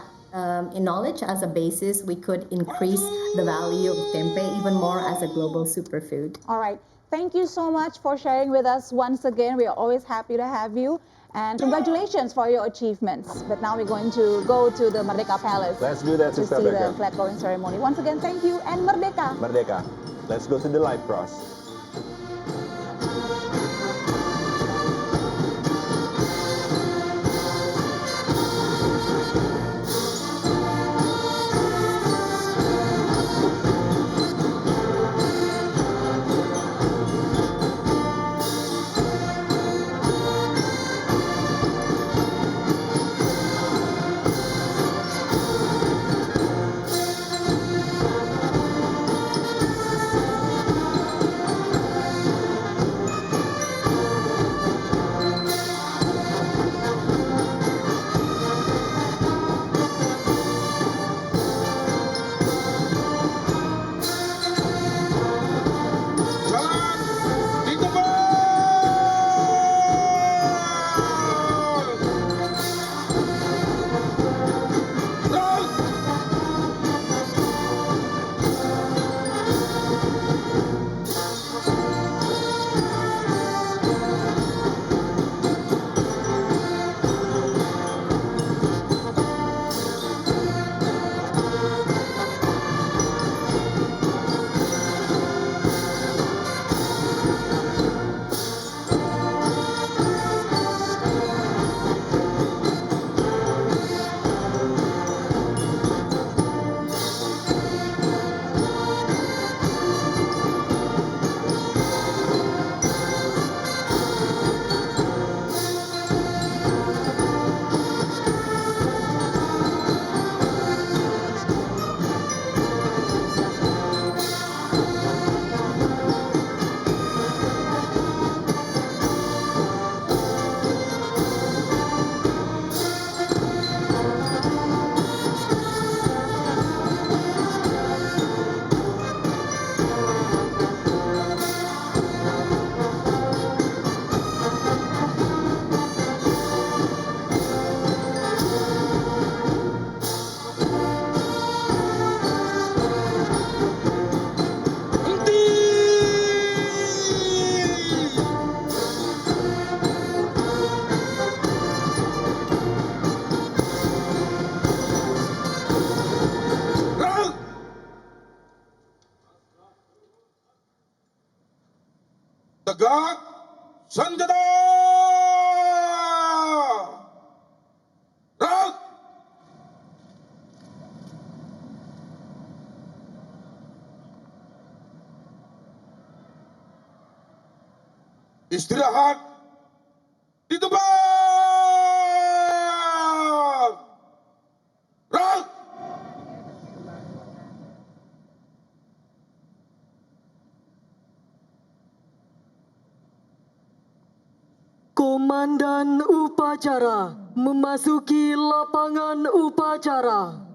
knowledge as a basis, we could increase the value of tempeh even more as a global superfood. All right. Thank you so much for sharing with us once again. We are always happy to have you. And congratulations for your achievements. But now we're going to go to the Merdeka Palace. Let's do that, to Sister see the Beckham. flag lowering ceremony. Once again, thank you and Merdeka. Merdeka. Let's go to the live cross. Tegak, senjata! Gerak! Istirahat di tempat! Gerak! Komandan upacara memasuki lapangan upacara.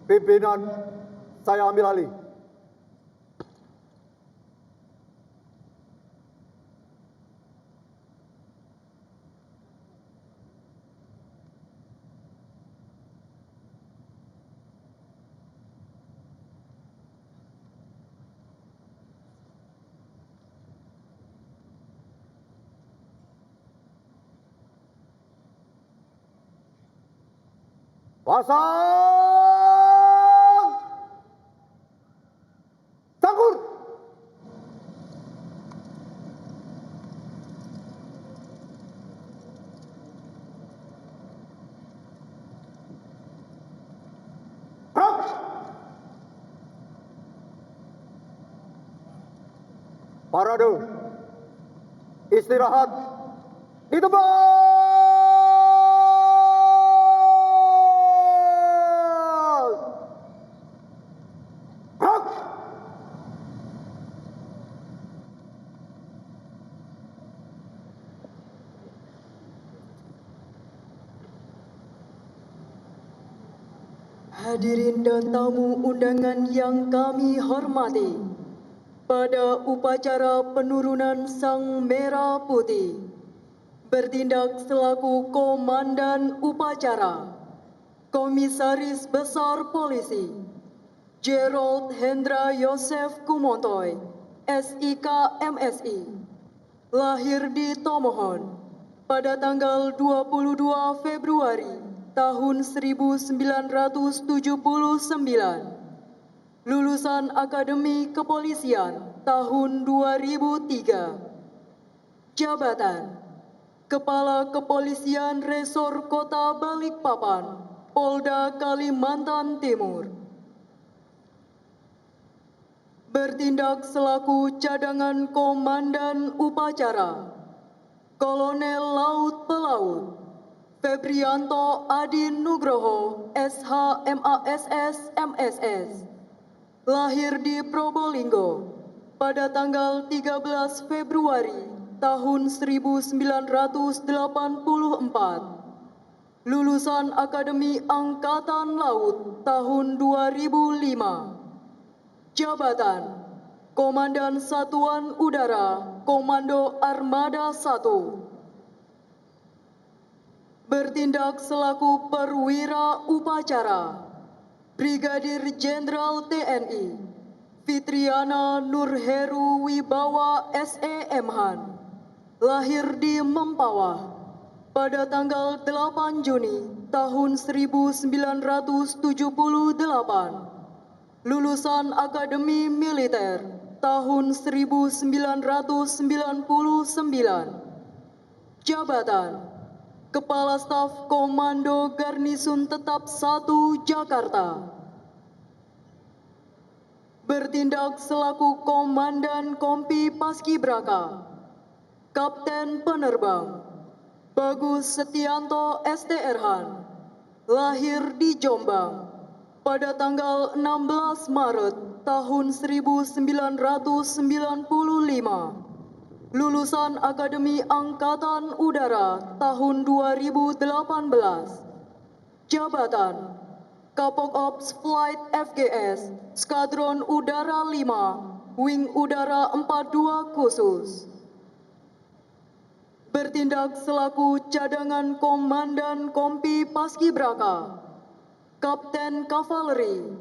pimpinan saya ambil alih. Pasang sangkur. Gerak. Parade. Istirahat di tempat. Hadirin dan tamu undangan yang kami hormati, pada upacara penurunan Sang Merah Putih, bertindak selaku Komandan Upacara, Komisaris Besar Polisi, Gerald Hendra Yosef Kumontoy, SIK MSI, lahir di Tomohon pada tanggal 22 Februari tahun 1979, lulusan Akademi Kepolisian tahun 2003, jabatan Kepala Kepolisian Resor Kota Balikpapan, Polda Kalimantan Timur, bertindak selaku cadangan Komandan Upacara, Kolonel Laut Pelaut Febrianto Adi Nugroho, SH MASS MSS, lahir di Probolinggo pada tanggal 13 Februari tahun 1984, lulusan Akademi Angkatan Laut tahun 2005, jabatan Komandan Satuan Udara Komando Armada 1, bertindak selaku perwira upacara, Brigadir Jenderal TNI Fitriana Nurheru Wibawa SEMhan, lahir di Mempawah pada tanggal 8 Juni tahun 1978, lulusan Akademi Militer tahun 1999, jabatan Kepala Staf Komando Garnisun Tetap 1 Jakarta, bertindak selaku Komandan Kompi Paskibraka, Kapten Penerbang Bagus Setianto STRhan, lahir di Jombang pada tanggal 16 Maret tahun 1995, lulusan Akademi Angkatan Udara tahun 2018, jabatan Kapok Ops Flight FGS Skadron Udara 5 Wing Udara 42 Khusus, bertindak selaku cadangan Komandan Kompi Paskibraka, Kapten Kavaleri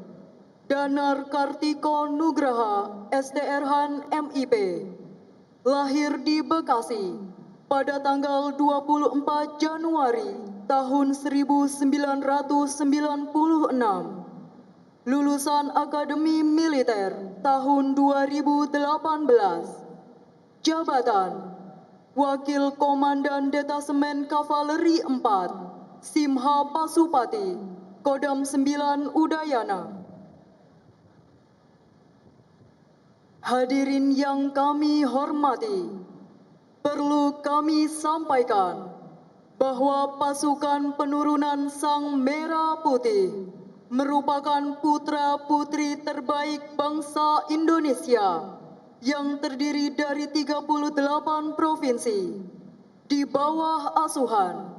Danar Kartiko Nugraha STRhan MIP, lahir di Bekasi pada tanggal 24 Januari tahun 1996, lulusan Akademi Militer tahun 2018, jabatan Wakil Komandan Detasemen Kavaleri 4 Simha Pasupati Kodam 9 Udayana. Hadirin yang kami hormati, perlu kami sampaikan bahwa pasukan penurunan Sang Merah Putih merupakan putra-putri terbaik bangsa Indonesia yang terdiri dari 38 provinsi di bawah asuhan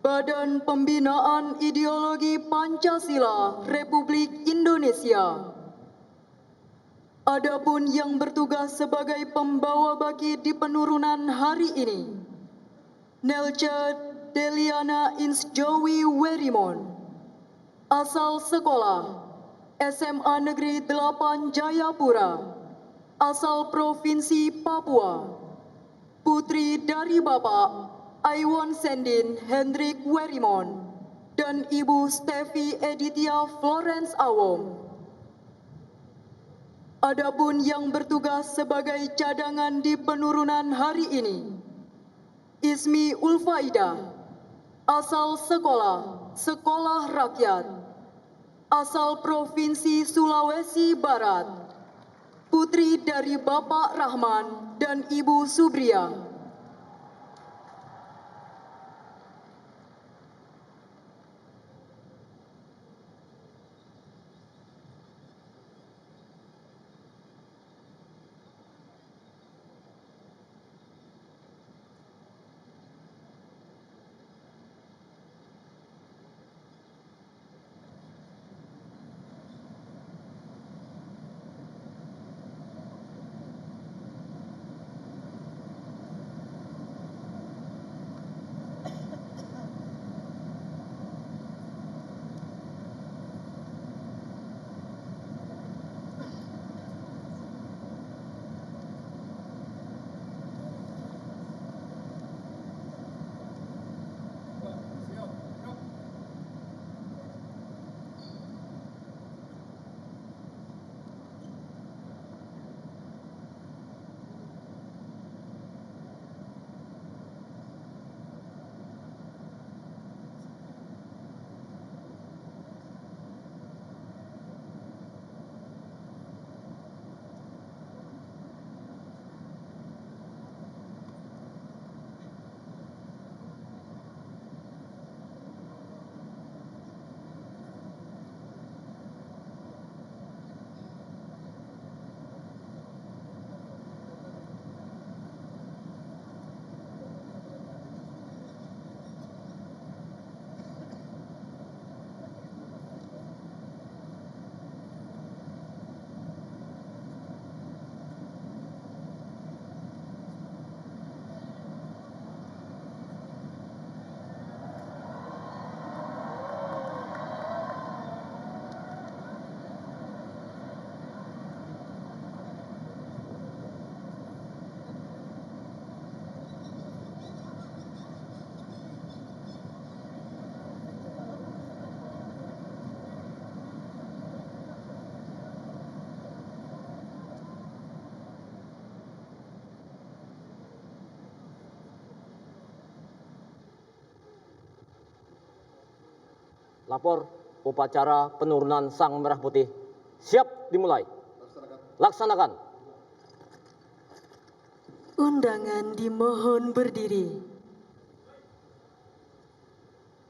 Badan Pembinaan Ideologi Pancasila Republik Indonesia. Adapun yang bertugas sebagai pembawa baki di penurunan hari ini, Nelce Deliana Insjowi Werimon, asal sekolah SMA Negeri 8 Jayapura, asal Provinsi Papua, putri dari Bapak Aiwan Sendin Hendrik Werimon dan Ibu Stevi Edithia Florence Awom. Adapun yang bertugas sebagai cadangan di penurunan hari ini, Ismi Ulfaida, asal Sekolah Rakyat, asal Provinsi Sulawesi Barat, putri dari Bapak Rahman dan Ibu Subria. Lapor upacara penurunan Sang Merah Putih siap dimulai. Laksanakan. Undangan dimohon berdiri.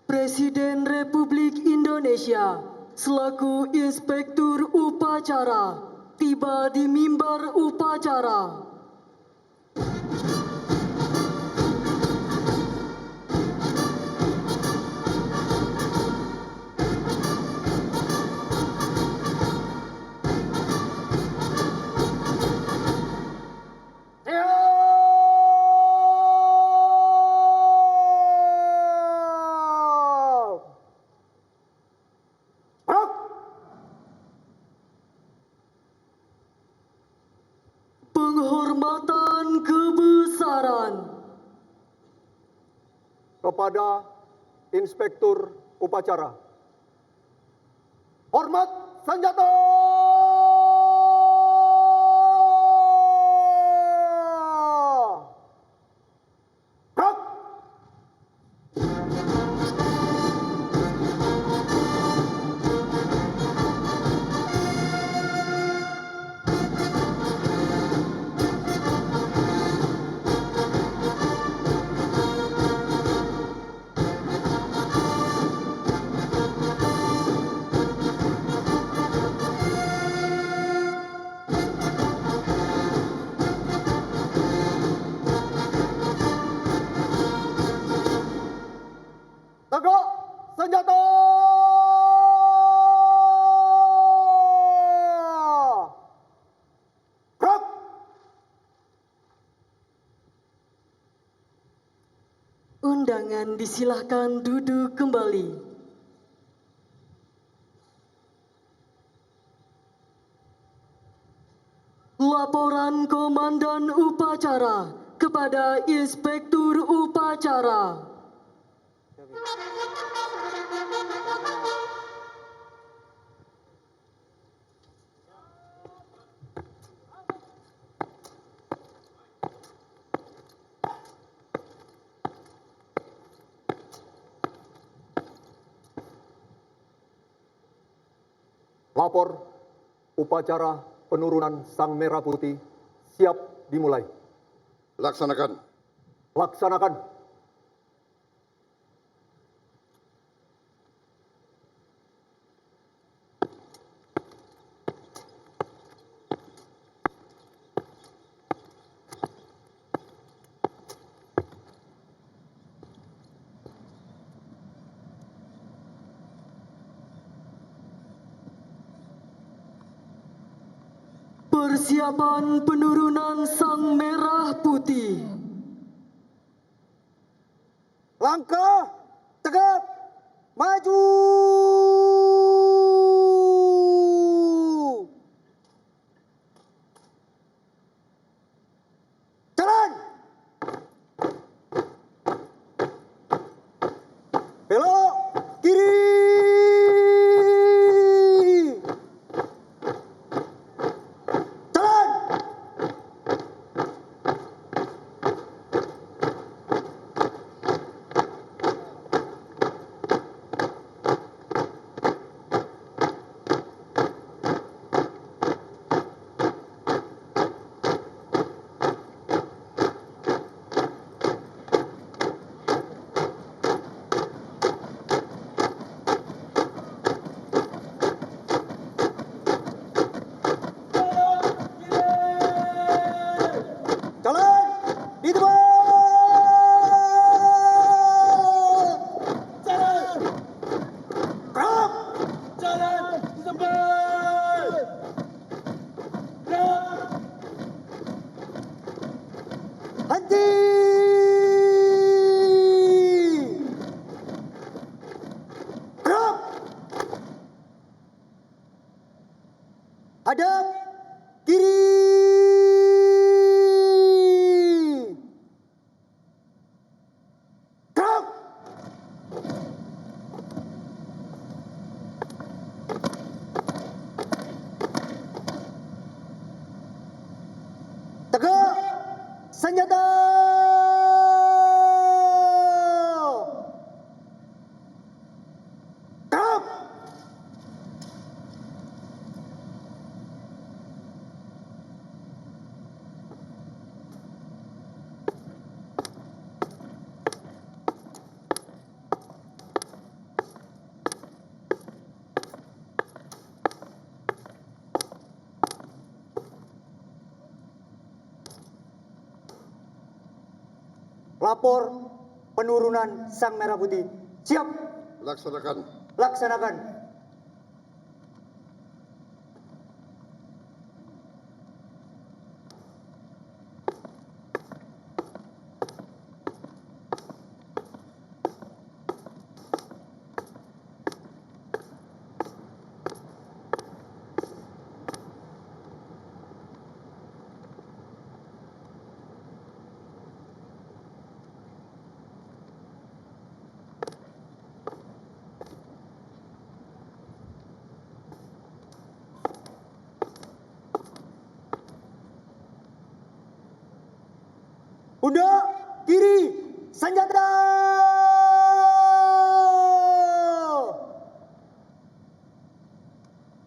Presiden Republik Indonesia selaku Inspektur Upacara tiba di mimbar upacara. Penghormatan kebesaran kepada Inspektur Upacara. Hormat senjata! Tegak senjata. Gerak. Undangan disilahkan duduk kembali. Laporan Komandan Upacara kepada Inspektur Upacara. Lapor upacara penurunan Sang Merah Putih siap dimulai. Laksanakan. Laksanakan. Persiapan penurunan Sang Merah Putih. Langkah tegap maju. Jalan. Belok kiri. Jalan. Jalan di depan. Jalan. Gerak. Jalan di depan. Gerak. Henti. Gerak. Hadap kiri. Gerak. Tegak senjata. Gerak. Lapor penurunan Sang Merah Putih. Siap. Laksanakan. Laksanakan. Pundak kiri senjata.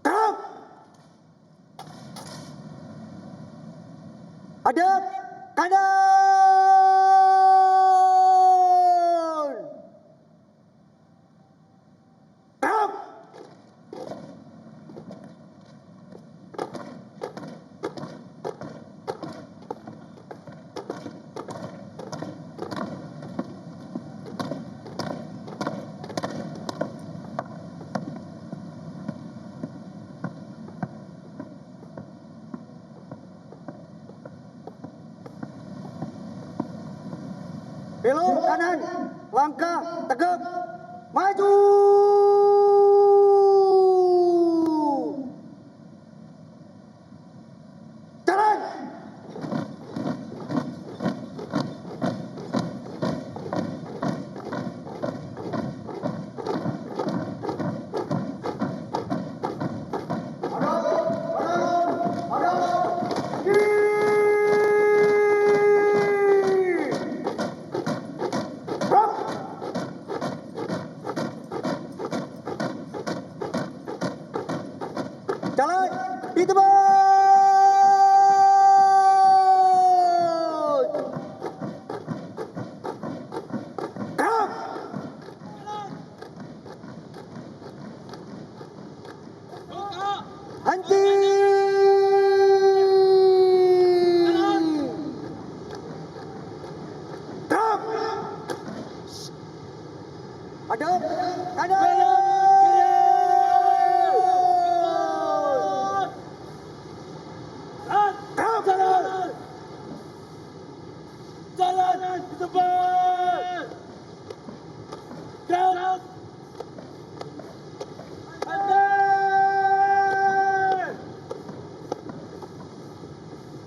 Gerak. Hadap kanan. Gerak. Belok kanan. Langkah tegak. Maju. Jalan. Jalan di tempat. Gerak. Henti. Gerak. Hadap kanan. Jalan di tempat. Gerak.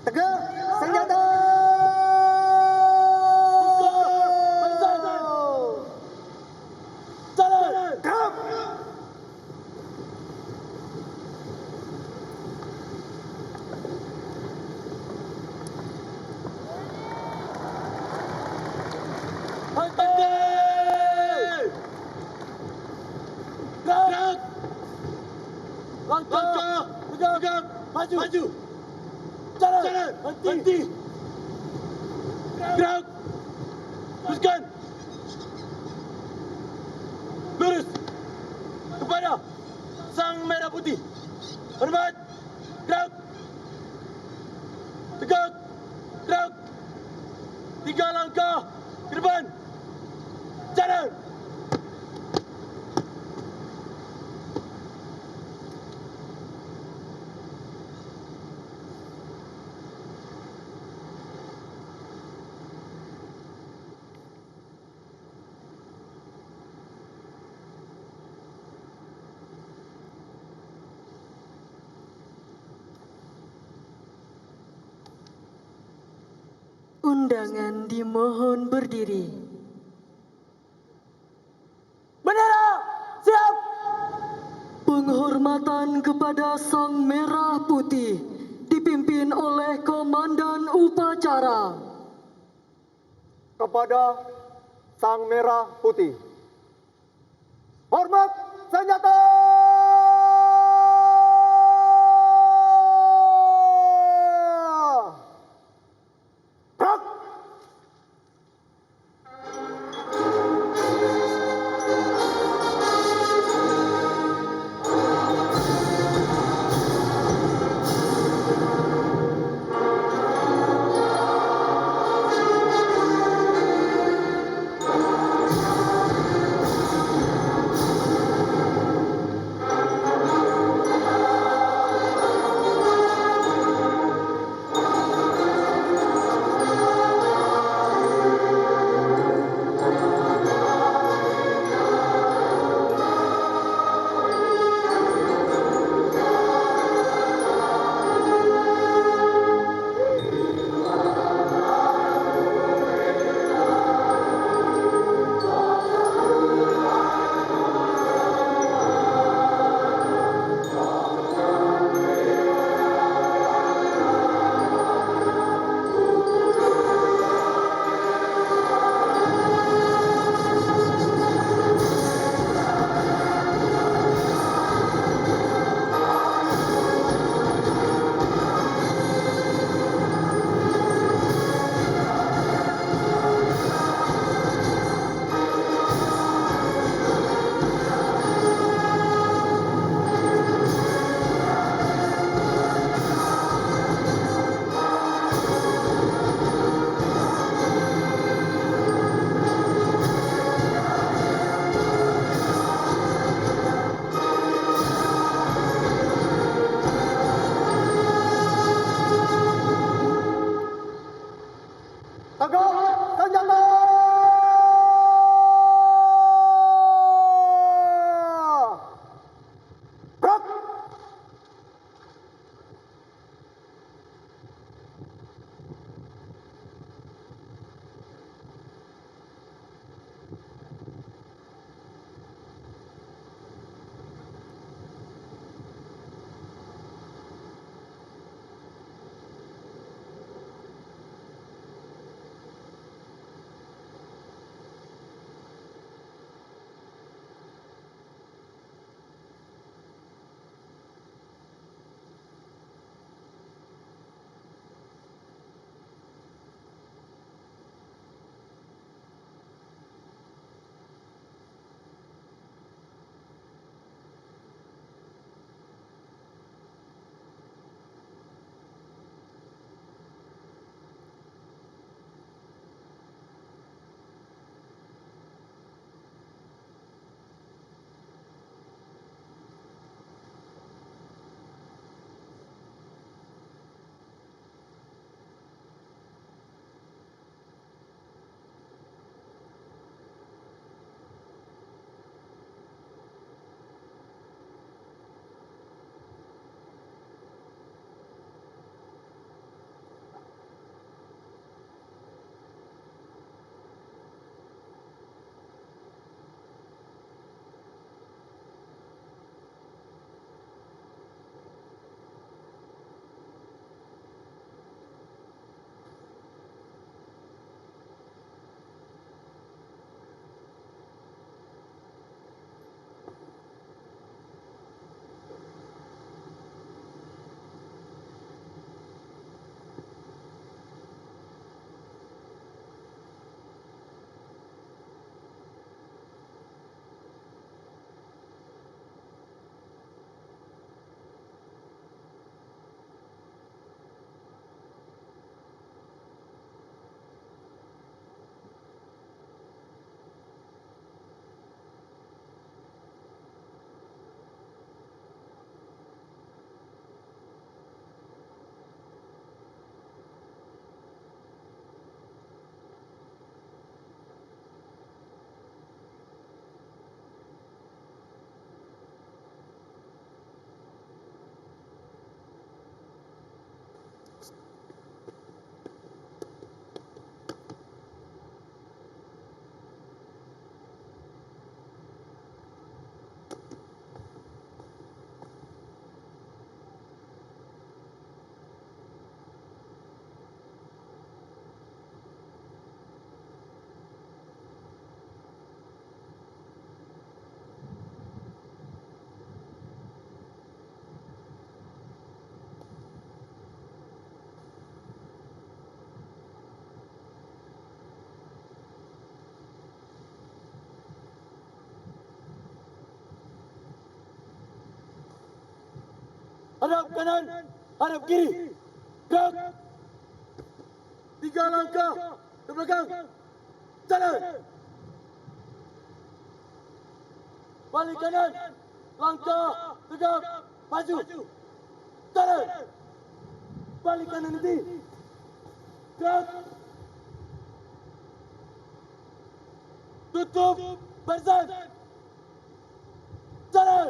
Tegak senjata. Jalan. Gerak. Gerak. Langkah. Tegak. Maju. Jalan. Henti. Gerak. Teruskan. Lurus. Kepada Sang Merah Putih. Hormat. Gerak. Tegak. Gerak. 3 langkah ke depan. Jalan. Undangan dimohon berdiri. Bendera siap. Penghormatan kepada Sang Merah Putih dipimpin oleh Komandan Upacara. Kepada Sang Merah Putih. Hormat senjata. Gerak. Hadap kanan, hadap kiri. Gerak. 3 langkah ke belakang. Jalan. Balik kanan. Langkah tegap. Maju. Jalan. Balik kanan nanti. Gerak. Tutup barisan. Jalan.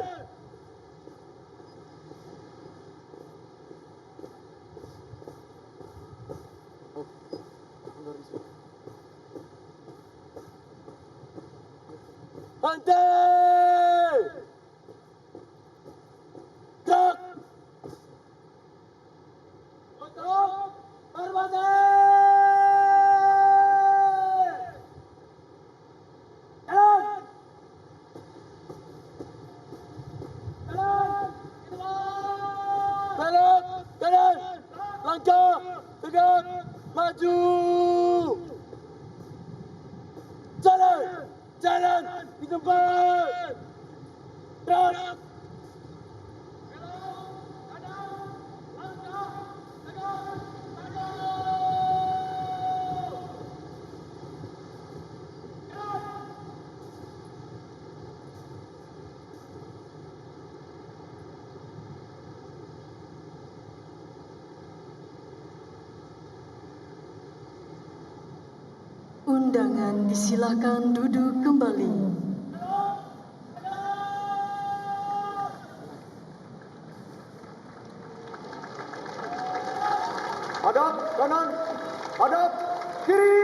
Henti! Gerak! Tutup berbalik! Jalan! Jalan! Belok! Kanan! Langkah! Tegak! Maju! Jalan! Jalan! Di tempat! Gerak! Undangan disilakan duduk kembali. Hadap kanan, hadap kiri.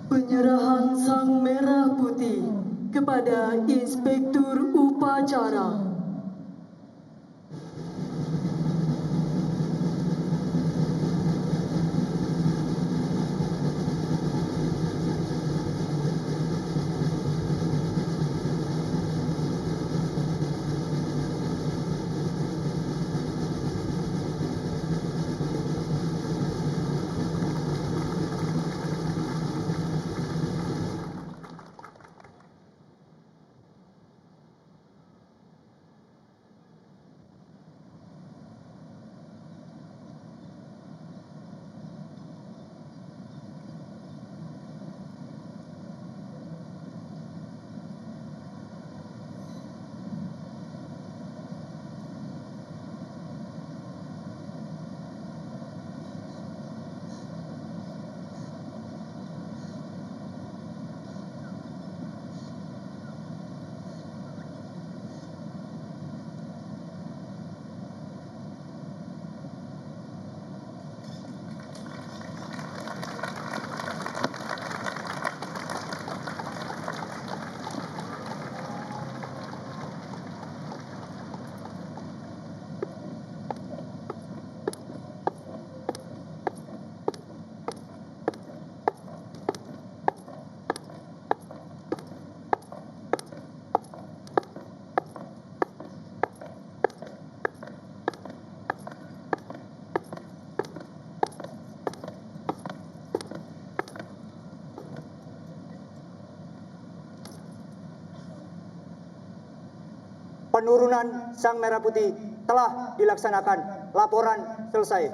Penyerahan sang merah putih kepada Inspektur Upacara. Penurunan sang merah putih telah dilaksanakan. Laporan selesai.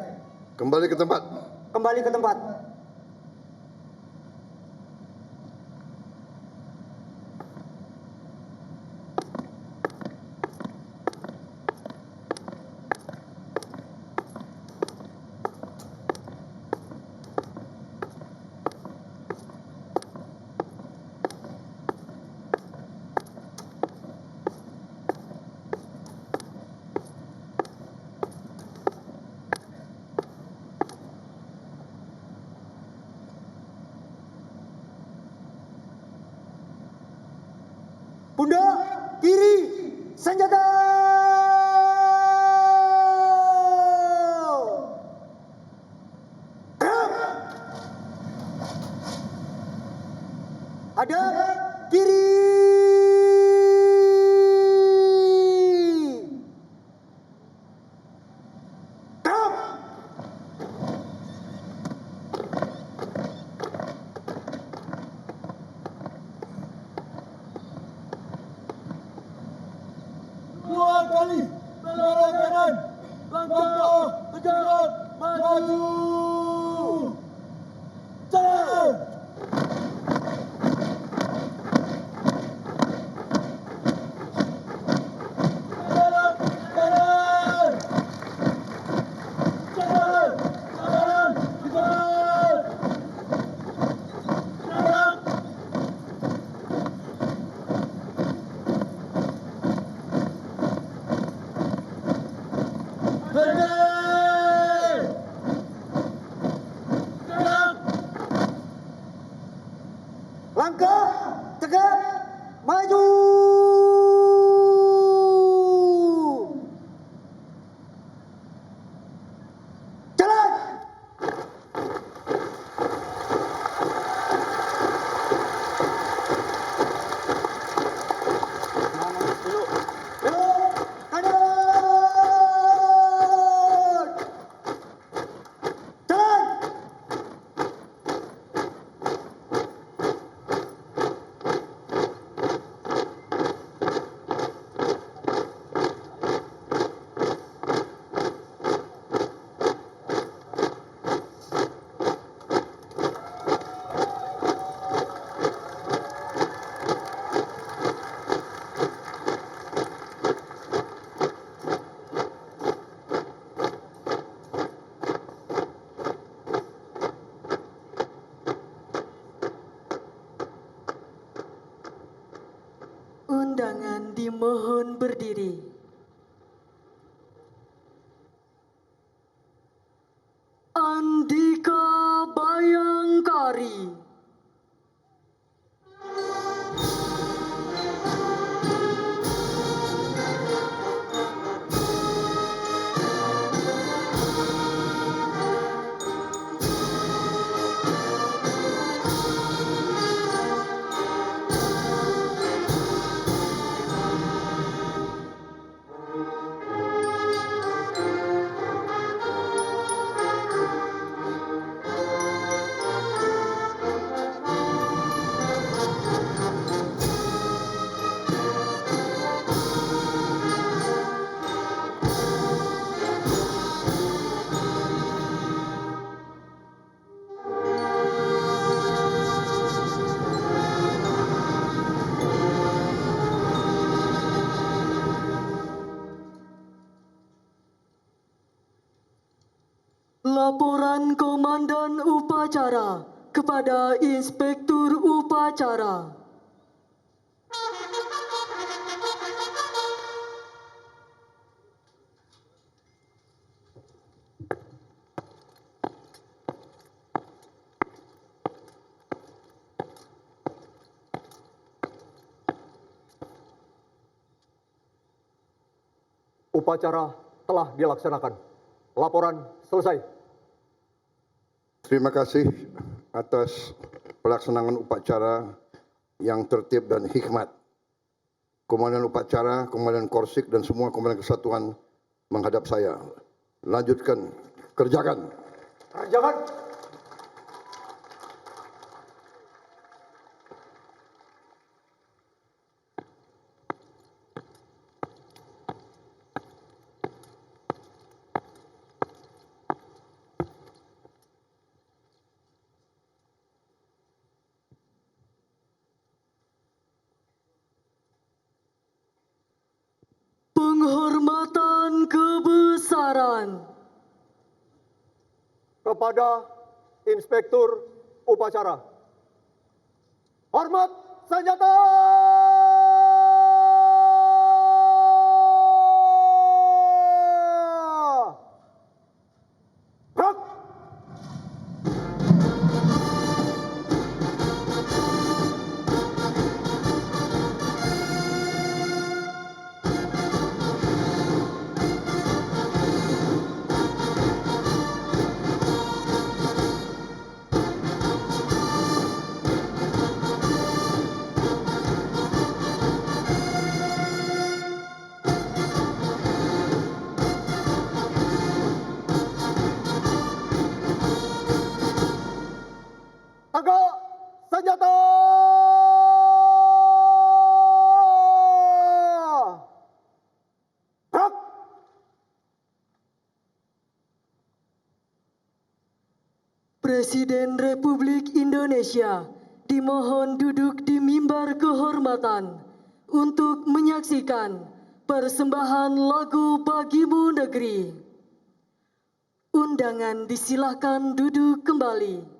Kembali ke tempat. Kembali ke tempat. Pundak kiri, senjata! Hadap kiri! Dua kali belok kanan, langkah tegak maju. Jalan. Belok kanan. Jalan. Jalan. Jalan. Jalan. Benar. Gerak. Langkah tegak maju. Jalan. Belok kanan. Jalan. Undangan dimohon berdiri. Andika Bayangkari, Laporan Komandan Upacara kepada Inspektur Upacara. Upacara telah dilaksanakan. Laporan selesai. Terima kasih atas pelaksanaan upacara yang tertib dan hikmat. Komandan upacara, Komandan Korsik, dan semua komandan kesatuan menghadap saya. Lanjutkan, kerjakan. Kerjakan. Penghormatan kebesaran Kepada Inspektur Upacara. Hormat senjata! Gerak! Tegak senjata! Gerak! Presiden Republik Indonesia dimohon duduk di mimbar kehormatan untuk menyaksikan persembahan lagu Bagimu Negeri. Undangan disilahkan duduk kembali.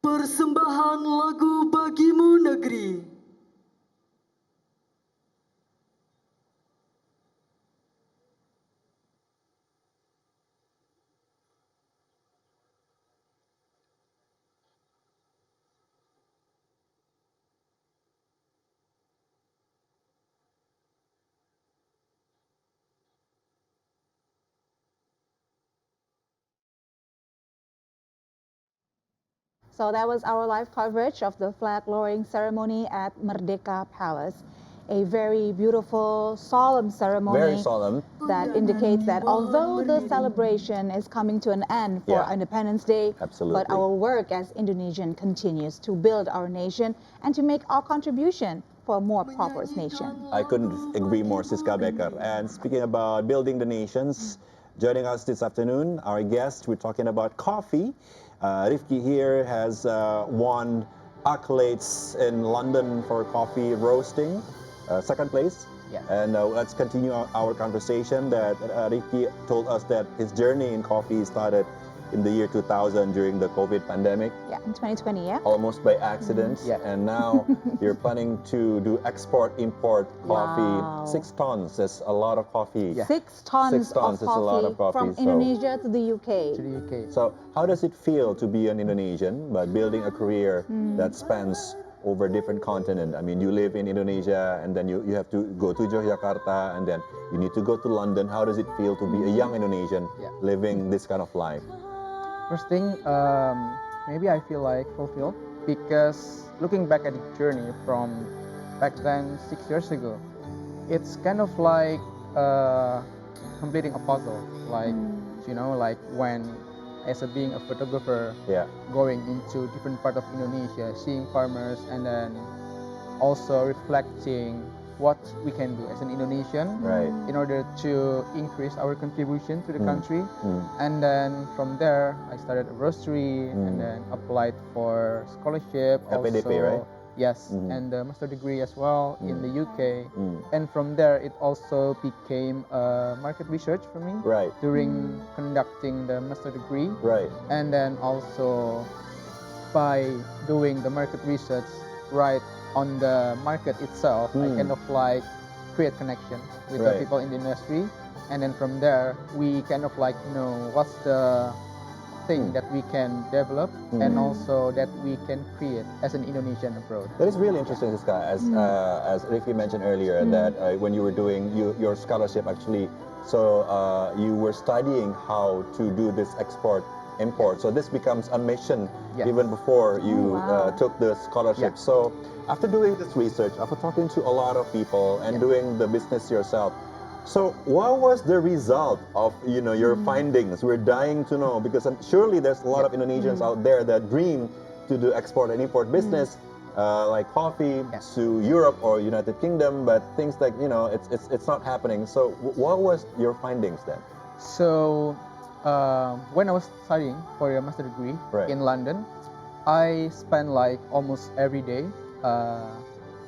Persembahan lagu Bagimu Negeri. So that was our live coverage of the flag lowering ceremony at Merdeka Palace. A very beautiful, solemn ceremony. Very solemn. That indicates that although the celebration is coming to an end for Independence Day, Absolutely. but our work as Indonesian continues to build our nation and to make our contribution for a more prosperous nation. I couldn't agree more, Siska Becker. And speaking about building the nations, joining us this afternoon, our guest, we're talking about coffee. Rifki here has won accolades in London for coffee roasting, second place. Yeah. And let's continue our conversation that Rifki told us that his journey in coffee started in the year 2000 during the COVID pandemic. Yeah, in 2020, yeah? Almost by accident. Yeah. And now you're planning to do export-import coffee. Wow. 6 tons, that's a lot of coffee. Yeah. 6 tons, 6 tons of is a lot of coffee, from so- Indonesia to the UK. To the UK. So how does it feel to be an Indonesian but building a career that spans over different continent? I mean, you live in Indonesia and then you have to go to Yogyakarta and then you need to go to London. How does it feel to be a young Indonesian living this kind of life? First thing, maybe I feel like fulfilled because looking back at the journey from back then 6 years ago, it's kind of like completing a puzzle. Like, you know, like when as a being a photographer, Yeah. going into different part of Indonesia, seeing farmers, and then also reflecting what we can do as an Indonesian Right. in order to increase our contribution to the Mm. country. Mm. And then from there, I started a roastery and then applied for scholarship. LPDP, also, right? Yes, and the master degree as well in the UK. And from there, it also became market research for me Right. during conducting the master degree. Right. And then also by doing the market research right on the market itself, I kind of like create connection with the Right. people in the industry. And then from there, we kind of like know what's the thing that we can develop and also that we can create as an Indonesian abroad. That is really interesting, Siska. As Ricky mentioned earlier, that when you were doing your scholarship, actually, so you were studying how to do this import. So this becomes a mission even before you took the scholarship. So after doing this research, after talking to a lot of people and doing the business yourself, so what was the result of your findings? We're dying to know, because surely there's a lot of Indonesians out there that dream to do export and import business, like coffee to Europe or United Kingdom, but things like it's not happening. So what was your findings then? So when I was studying for a master degree in London, I spent like almost every day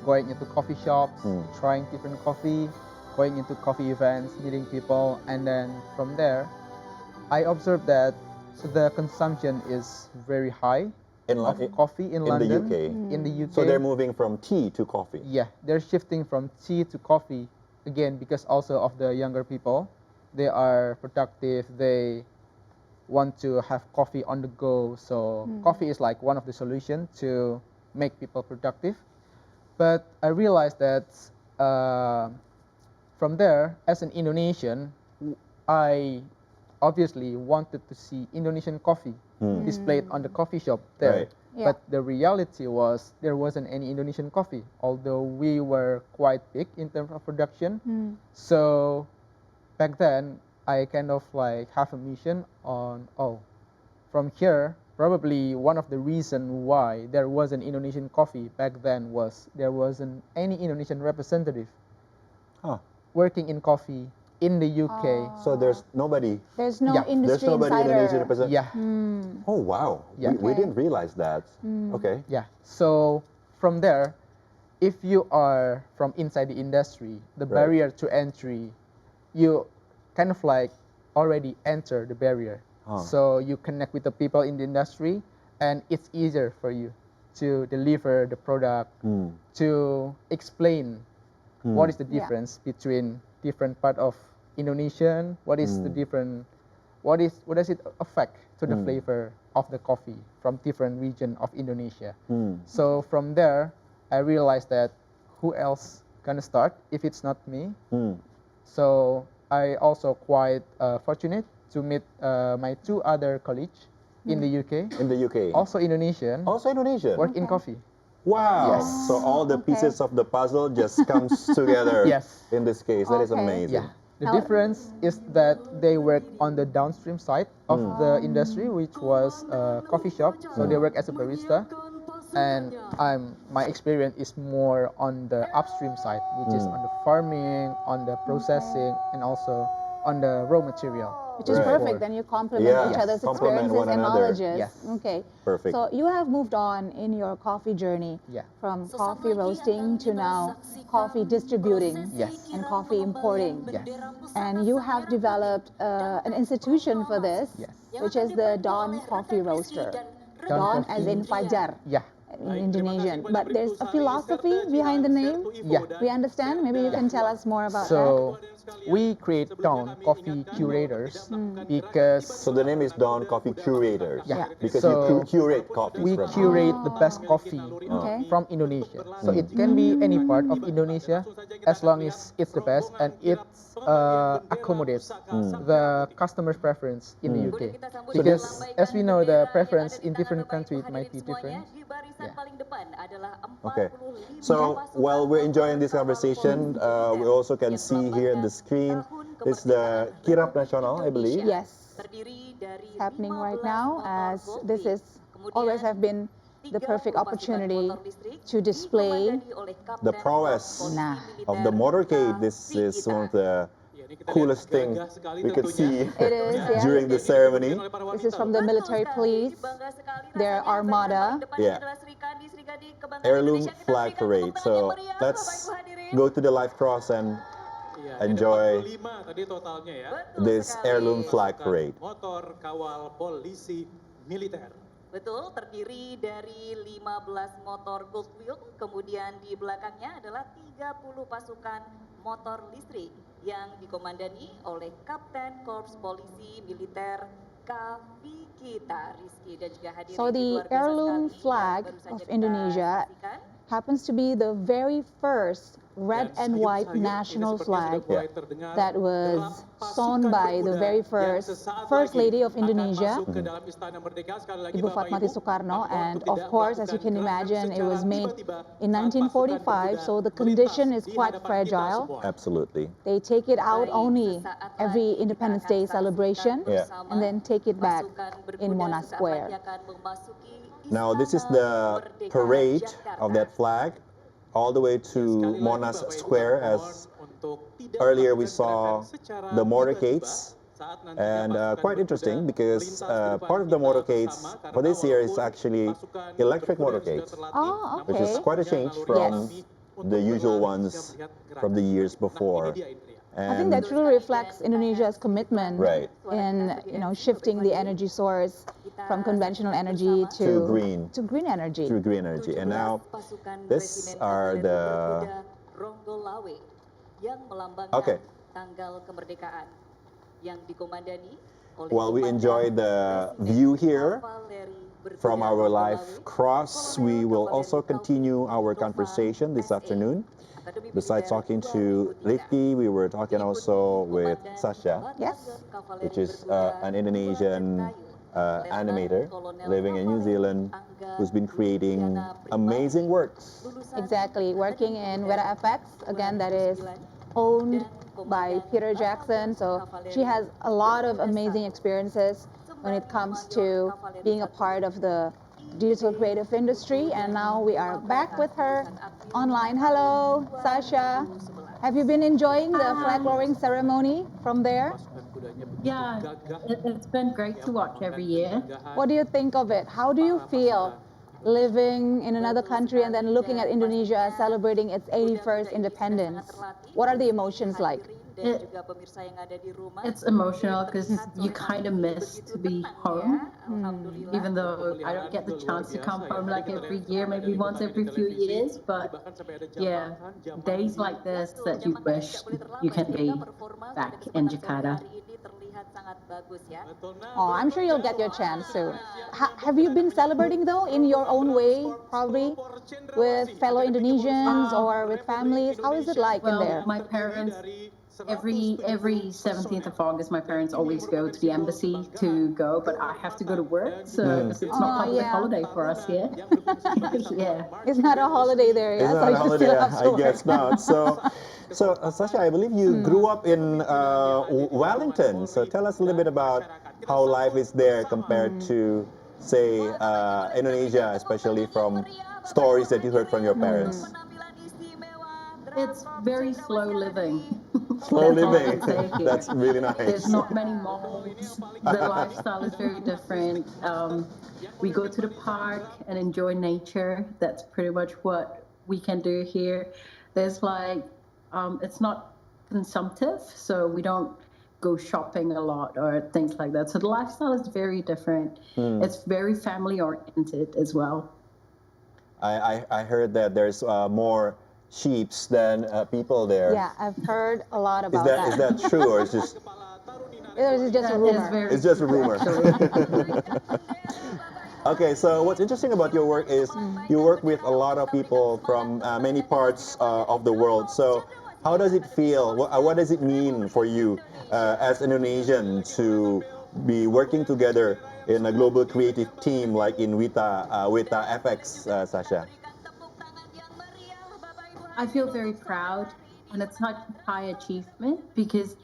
going into coffee shops, trying different coffee, going into coffee events, meeting people, and then from there, I observed that the consumption is very high of coffee in London, the UK. In the UK. So they're moving from tea to coffee. Yeah, they're shifting from tea to coffee again because also of the younger people. They are productive. They want to have coffee on the go. So coffee is like one of the solutions to make people productive. But I realized that from there, as an Indonesian, I obviously wanted to see Indonesian coffee displayed on the coffee shop there. Right. But the reality was there wasn't any Indonesian coffee, although we were quite big in terms of production. So back then, I kind of like have a mission on, from here, probably one of the reasons why there wasn't Indonesian coffee back then was there wasn't any Indonesian representative working in coffee in the UK. So there's nobody. There's no industry There's nobody insider. Indonesian representative. Yeah. Oh wow. Yeah. We didn't realize that. Okay. Yeah. So from there, if you are from inside the industry, the barrier to entry, you kind of like already enter the barrier. So you connect with the people in the industry, and it's easier for you to deliver the product, to explain what is the difference between different part of Indonesian, what is the different, what does it affect to the flavor of the coffee from different region of Indonesia. So from there, I realized that who else gonna start if it's not me. So I also quite fortunate to meet my two other colleagues in the UK. In the UK. Also Indonesian. Also Indonesian. Work in coffee. Wow. Yes. So all the pieces of the puzzle just comes together. Yes. In this case, that is amazing. Yeah. The difference is that they work on the downstream side of the industry, which was a coffee shop. So they work as a barista, and my experience is more on the upstream side, which is on the farming, on the processing, and also on the raw material. Which is perfect. Then you complement each other's Complement experiences one and another. knowledges. Yes. Okay. Perfect. So you have moved on in your coffee journey from coffee roasting to now coffee distributing and coffee importing. Yes. And you have developed an institution for this, which is the Dawn Coffee Roaster. Dawn as in Fajar. Yeah. In Indonesian, but there's a philosophy behind the name. Yeah. We understand. Maybe you can tell us more about So we create Dawn Coffee Curators because So the name is Dawn Coffee Curators. Yeah. Because So you curate coffees. we from curate the best coffee from Indonesia. So it can be any part of Indonesia as long as it's the best and it accommodates the customer's preference in the UK. Because as we know, the preference in different countries might be different. Okay. So while we're enjoying this conversation, we also can see here on the screen is the Kirap Nasional, I believe. Yes. Happening right now, as this is always have been the perfect opportunity to display The prowess of the motorcade. This is one of the coolest thing we could see It is, yes. during the ceremony. This is from the military police, their armada. Yeah. heirloom flag parade. So let's go to the live cross and enjoy this heirloom flag parade. Motor kawal polisi militer. Betul, terdiri dari 15 motor Gold Wheel, kemudian di belakangnya adalah 30 pasukan motor listrik yang dikomandani oleh Kapten Korps Polisi Militer Kavi kita, Rizky, dan juga hadirin. So the heirloom flag of Indonesia happens to be the very first red and white national flag that was sewn by the very first lady of Indonesia, Ibu Fatmawati Soekarno, and of course, as you can imagine, it was made in 1945, so the condition is quite fragile. Absolutely. They take it out only every Independence Day celebration, and then take it back in Monas Square. Now this is the parade of that flag, all the way to Monas Square, as earlier we saw the motorcades. And quite interesting because part of the motorcades for this year is actually electric motorcades, Oh, okay. which is quite a change from the usual ones from the years before. And I think that truly reflects Indonesia's commitment in shifting the energy source from conventional energy to green energy. To green energy. And now these are the While we enjoy the view here from our live cross, we will also continue our conversation this afternoon. Besides talking to Rifki, we were talking also with Sasha, which is an Indonesian animator living in New Zealand who's been creating amazing works. Exactly, working in Weta FX, again, that is owned by Peter Jackson. So she has a lot of amazing experiences when it comes to being a part of the digital creative industry, and now we are back with her online. Hello, Sasha. Have you been enjoying the flag lowering ceremony from there? Yeah, it's been great to watch every year. What do you think of it? How do you feel living in another country and then looking at Indonesia celebrating its 81st independence? What are the emotions like? It's emotional because you kind of miss to be home, even though I don't get the chance to come home like every year, maybe once every few years. But yeah, days like this that you wish you can be back in Jakarta. Oh, I'm sure you'll get your chance soon. Have you been celebrating though in your own way, probably with fellow Indonesians or with families? How is it like in there? My parents, every 17th of August, my parents always go to the embassy to go, but I have to go to work, so it's not public holiday for us here. Yeah, it's not a holiday there. It's not a holiday, I guess not. So Sasha, I believe you grew up in Wellington. So tell us a little bit about how life is there compared to, say, Indonesia, especially from stories that you heard from your parents. It's very slow living. Slow living. That's really nice. There's not many malls. The lifestyle is very different. We go to the park and enjoy nature. That's pretty much what we can do here. There's it's not consumptive, so we don't go shopping a lot or things like that. So the lifestyle is very different. It's very family oriented as well. I heard that there's more sheeps than people there. Yeah, I've heard a lot about that. Is that true, or is just? It's just a rumor. It's just a rumor. Okay, so what's interesting about your work is you work with a lot of people from many parts of the world. So how does it feel? What does it mean for you as Indonesian to be working together in a global creative team like in Weta FX, Sasha? I feel very proud, and it's such a high achievement because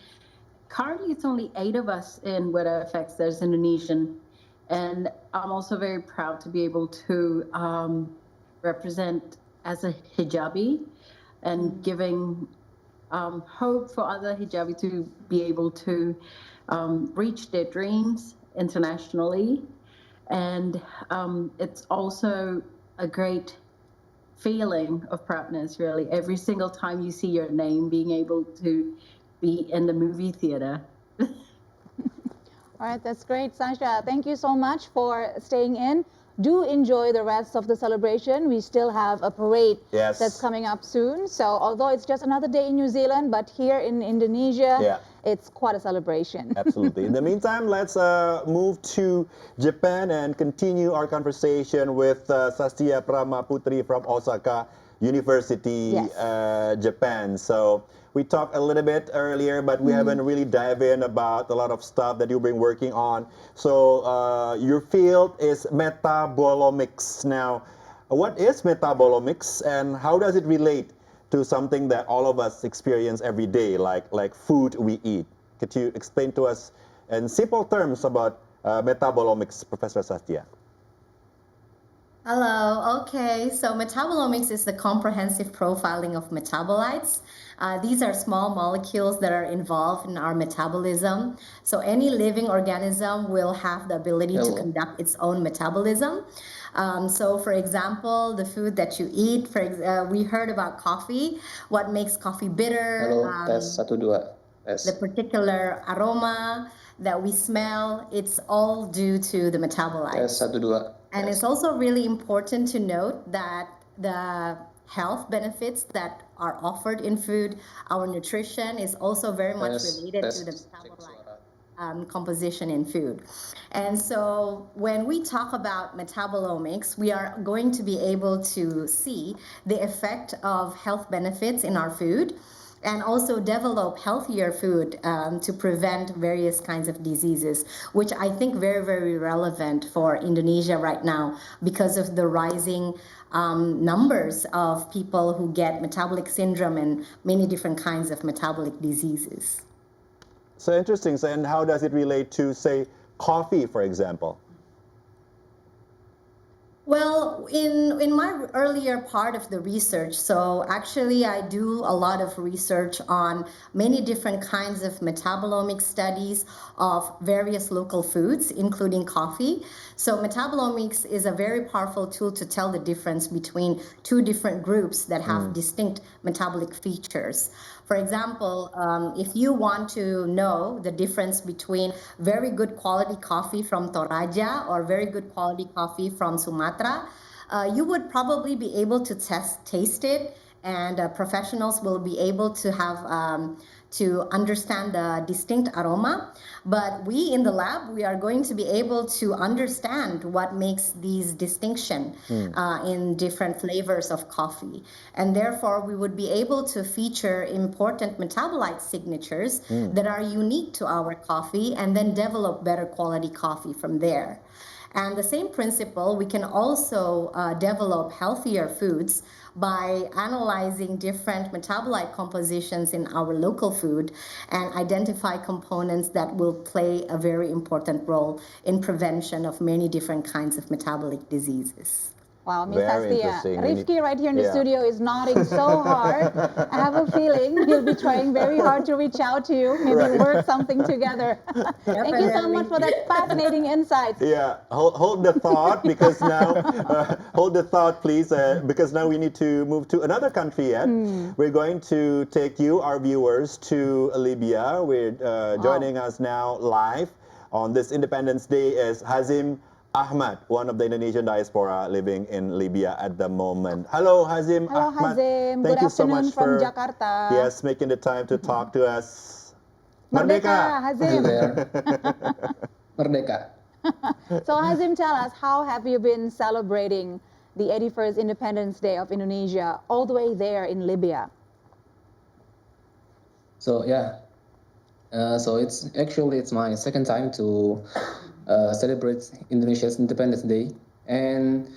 currently it's only 8 of us in Weta FX that's Indonesian, and I'm also very proud to be able to represent as a hijabi and giving hope for other hijabi to be able to reach their dreams internationally. And it's also a great feeling of proudness, really. Every single time you see your name, being able to be in the movie theater. All right, that's great, Sasha. Thank you so much for staying in. Do enjoy the rest of the celebration. We still have a parade Yes. that's coming up soon. So although it's just another day in New Zealand, but here in Indonesia, it's quite a celebration. Absolutely. In the meantime, let's move to Japan and continue our conversation with Sastia Pramaputri from Osaka University, Japan. So we talked a little bit earlier, but we haven't really dived in about a lot of stuff that you've been working on. So your field is metabolomics. Now, what is metabolomics and how does it relate to something that all of us experience every day, like food we eat? Could you explain to us in simple terms about metabolomics, Professor Sastia? Hello, okay, so metabolomics is the comprehensive profiling of metabolites. These are small molecules that are involved in our metabolism. So any living organism will have the ability to conduct its own metabolism. So for example, the food that you eat, we heard about coffee, what makes coffee bitter, tes 1 2 tes. the particular aroma that we smell, it's all due to the metabolites. Tes 1 2. And it's also really important to note that the health benefits that are offered in food, our nutrition is also very much related to the metabolite composition in food. And so when we talk about metabolomics, we are going to be able to see the effect of health benefits in our food and also develop healthier food to prevent various kinds of diseases, which I think very, very relevant for Indonesia right now because of the rising numbers of people who get metabolic syndrome and many different kinds of metabolic diseases. So interesting. So, and how does it relate to, say, coffee, for example? Well, in my earlier part of the research, so actually I do a lot of research on many different kinds of metabolomic studies of various local foods, including coffee. So metabolomics is a very powerful tool to tell the difference between two different groups that have distinct metabolic features. For example, if you want to know the difference between very good quality coffee from Toraja or very good quality coffee from Sumatra, you would probably be able to taste it, and professionals will be able to have to understand the distinct aroma. But we in the lab, we are going to be able to understand what makes these distinction in different flavors of coffee. And therefore, we would be able to feature important metabolite signatures that are unique to our coffee and then develop better quality coffee from there. And the same principle, we can also develop healthier foods by analyzing different metabolite compositions in our local food and identify components that will play a very important role in prevention of many different kinds of metabolic diseases. Wow, Miss Very Sastia. interesting. Rifki right here in the studio is nodding so hard. I have a feeling he'll be trying very hard to reach out to you, maybe work something together. Thank you so much for that fascinating insight. Yeah, hold the thought because now, hold the thought please, because now we need to move to another country yet. We're going to take you, our viewers, to Libya. We're joining us now live on this Independence Day is Hazim Ahmad, one of the Indonesian diaspora living in Libya at the moment. Hello, Hazim Ahmad. Hazim. Thank Good you so afternoon much from for Jakarta. yes, making the time to talk to us. Merdeka, Hazim. Merdeka. So Hazim, tell us, how have you been celebrating the 81st Independence Day of Indonesia all the way there in Libya? So yeah, so it's my second time to celebrate Indonesia's Independence Day, and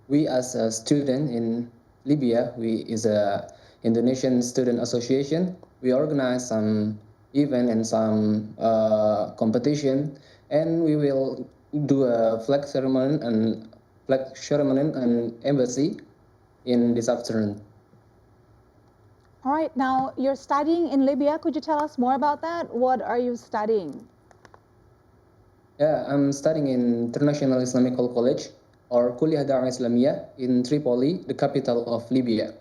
we as a student in Libya, we is a Indonesian Student Association. We organize some event and some competition, and we will do a flag ceremony and embassy in this afternoon. All right, now you're studying in Libya. Could you tell us more about that? What are you studying? Yeah, I'm studying in International Islamic College or Kuliah Darah Islamiyah in Tripoli, the capital of Libya.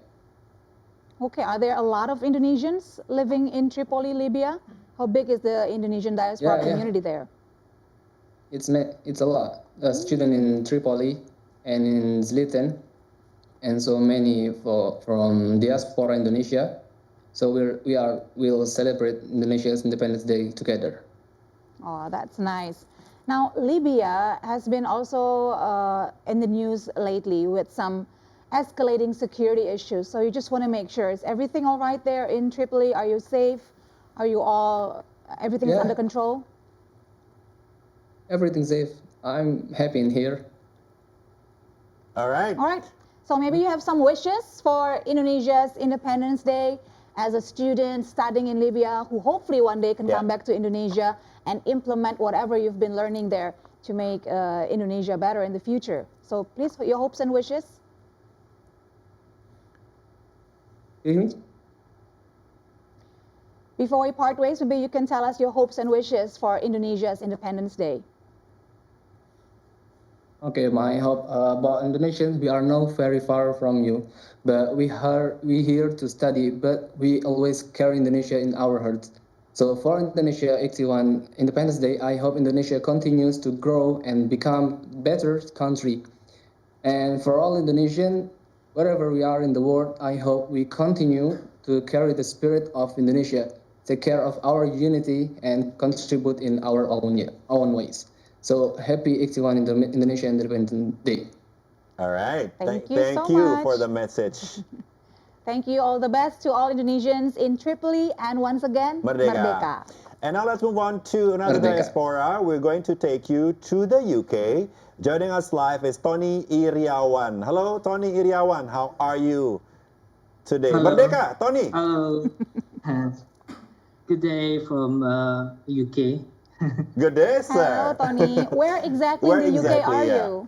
Okay, are there a lot of Indonesians living in Tripoli, Libya? How big is the Indonesian diaspora Yeah, yeah. community there? It's a lot. A student in Tripoli and in Zliten, and so many from diaspora Indonesia. So we'll celebrate Indonesia's Independence Day together. Oh, that's nice. Now, Libya has been also in the news lately with some escalating security issues. So you just want to make sure, is everything all right there in Tripoli? Are you safe? Are you all, everything is Yeah. under control? Everything's safe. I'm happy in here. All right. All right. So maybe you have some wishes for Indonesia's Independence Day as a student studying in Libya who hopefully one day can come back to Indonesia and implement whatever you've been learning there to make Indonesia better in the future. So please, your hopes and wishes. Before we part ways, maybe you can tell us your hopes and wishes for Indonesia's Independence Day. Okay, my hope about Indonesians, we are now very far from you, but we here to study, but we always carry Indonesia in our hearts. So for Indonesia 81 Independence Day, I hope Indonesia continues to grow and become better country. And for all Indonesian, wherever we are in the world, I hope we continue to carry the spirit of Indonesia, take care of our unity and contribute in our own ways. So happy 81 Indonesia Independence Day. All right. Thank you Thank so you much. for the message. Thank you. All the best to all Indonesians in Tripoli. And once again, Merdeka. And now let's move on to another Merdeka. diaspora. We're going to take you to the UK. Joining us live is Tony Iriawan. Hello, Tony Iriawan. How are you today? Hello. Merdeka, Tony. Hello. Good day from UK. Good day, sir. Hello, Tony. Where exactly Where in the UK exactly, are yeah. you?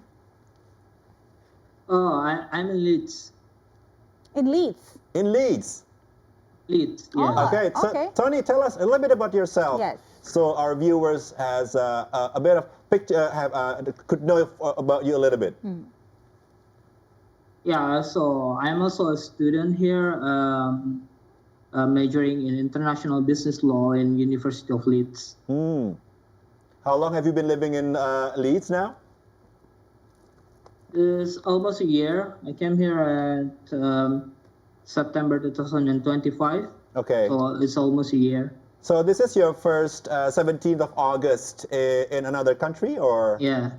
Oh, I'm in Leeds. In Leeds. In Leeds. Leeds, yeah. Oh, Okay, so okay. Tony, tell us a little bit about yourself. Yes. So our viewers has a bit of picture, could know about you a little bit. Yeah, so I'm also a student here, majoring in international business law in University of Leeds. How long have you been living in Leeds now? It's almost a year. I came here at September 2025. Okay. So it's almost a year. So this is your first 17th of August in another country, or? Yeah.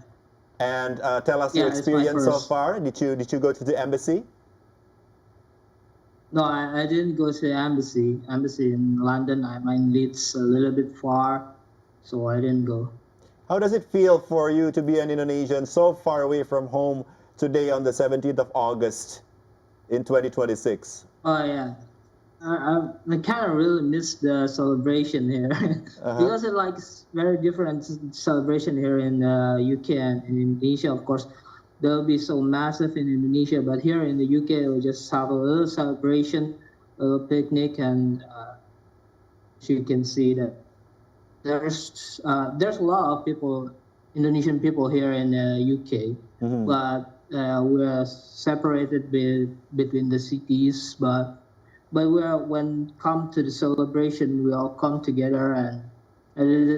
And tell us Yeah, your it's my experience so first. far. Did you go to the embassy? No, I didn't go to the embassy. Embassy in London. I'm in Leeds, a little bit far, so I didn't go. How does it feel for you to be an Indonesian so far away from home today on the 17th of August in 2026? Oh yeah, I kind of really miss the celebration here because it's like very different celebration here in UK and in Indonesia. Of course, they'll be so massive in Indonesia, but here in the UK we'll just have a little celebration, a little picnic, and as you can see that there's a lot of people, Indonesian people here in UK, but we're separated between the cities, but when come to the celebration, we all come together and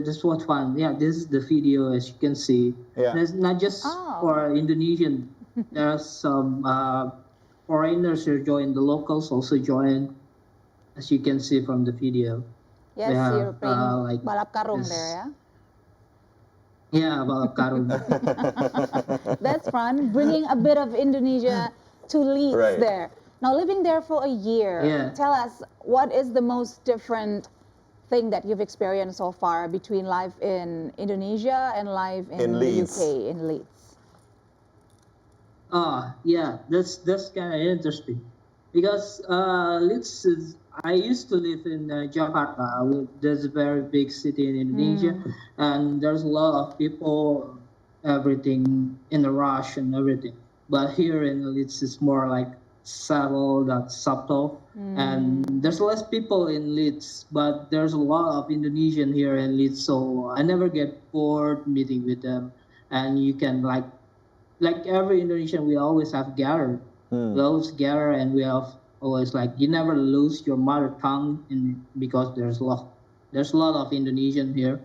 this was fun. Yeah, this is the video, as you can see. Yeah. And it's not just for Indonesian. There are some foreigners who join. The locals also join, as you can see from the video. Yes, They have, you're playing like balap karung this- there, yeah? Yeah, balap karung. That's fun, bringing a bit of Indonesia to Leeds Right. there. Now, living there for a year, Yeah. tell us, what is the most different thing that you've experienced so far between life in Indonesia and life in the Leeds. UK, in Leeds? Oh, yeah, that's kind of interesting because Leeds is. I used to live in Jakarta. There's a very big city in Indonesia, and there's a lot of people, everything in a rush and everything. But here in Leeds, it's more like settled, subtle, and there's less people in Leeds, but there's a lot of Indonesian here in Leeds, so I never get bored meeting with them, and you can like like every Indonesian, we always have gather. We always gather, and we have always like you never lose your mother tongue, because there's a lot of Indonesian here.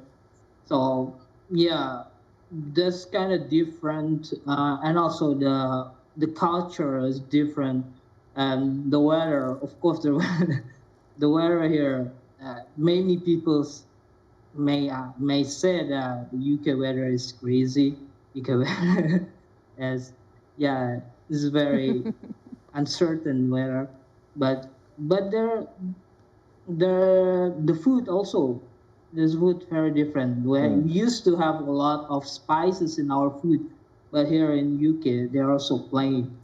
So yeah, that's kind of different, and also the culture is different, and the weather, of course, the the weather here. Many people may say that the UK weather is crazy because as yeah, it's very uncertain weather, but the food also, this food very different. We used to have a lot of spices in our food, but here in UK they're also plain.